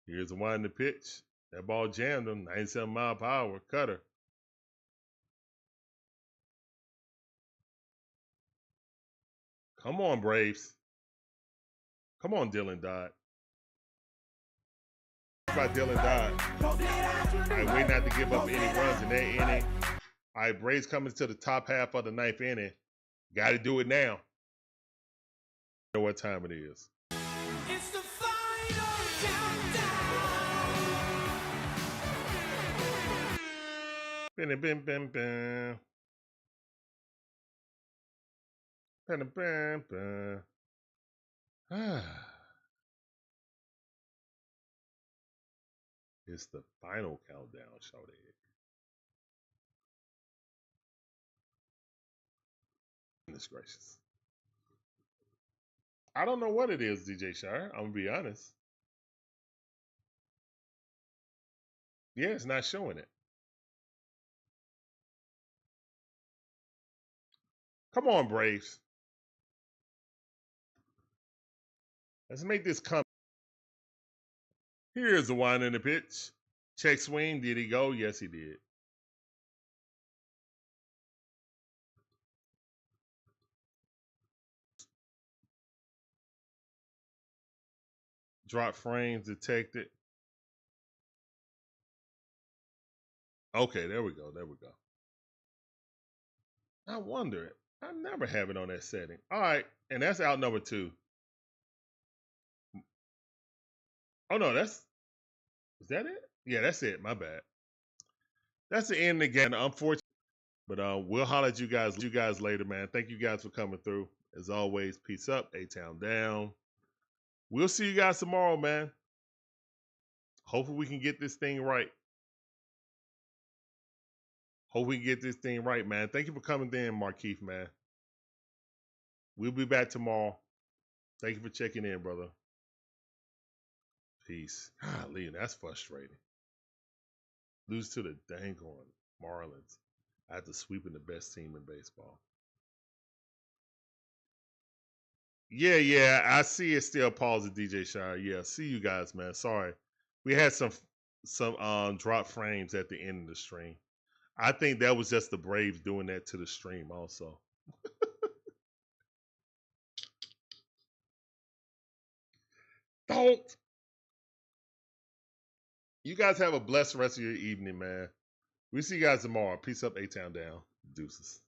Here's the one in the pitch. That ball jammed him. 97 mile per hour. Cutter. Come on, Braves. Come on, Dylan Dodd. About Dylan Dodd. All right, waiting not to give up any runs in that inning. All right, Braves coming to the top half of the 9th inning. Got to do it now. You know what time it is. It's the final countdown. Bam, bam, bam, bam. Bam, bam, bam. It's the final countdown, shorty. Goodness gracious. I don't know what it is, DJ Shire. I'm going to be honest. Yeah, it's not showing it. Come on, Braves. Let's make this come. Here's the one in the pitch. Check swing. Did he go? Yes, he did. Drop frames detected. Okay, there we go. There we go. I wonder. I never have it on that setting. All right, and that's out number 2. Oh, no, is that it? Yeah, that's it. My bad. That's the end of the game. Unfortunately, but we'll holler at you guys later, man. Thank you guys for coming through. As always, peace up. A-Town down. We'll see you guys tomorrow, man. Hopefully we can get this thing right. Hope we can get this thing right, man. Thank you for coming in, Markeith, man. We'll be back tomorrow. Thank you for checking in, brother. Peace. Golly, that's frustrating. Lose to the dang on Marlins after sweeping the best team in baseball. Yeah, I see it still pausing, DJ Shire. Yeah, see you guys, man. Sorry. We had some drop frames at the end of the stream. I think that was just the Braves doing that to the stream also. Don't. You guys have a blessed rest of your evening, man. We'll see you guys tomorrow. Peace up, A-Town down. Deuces.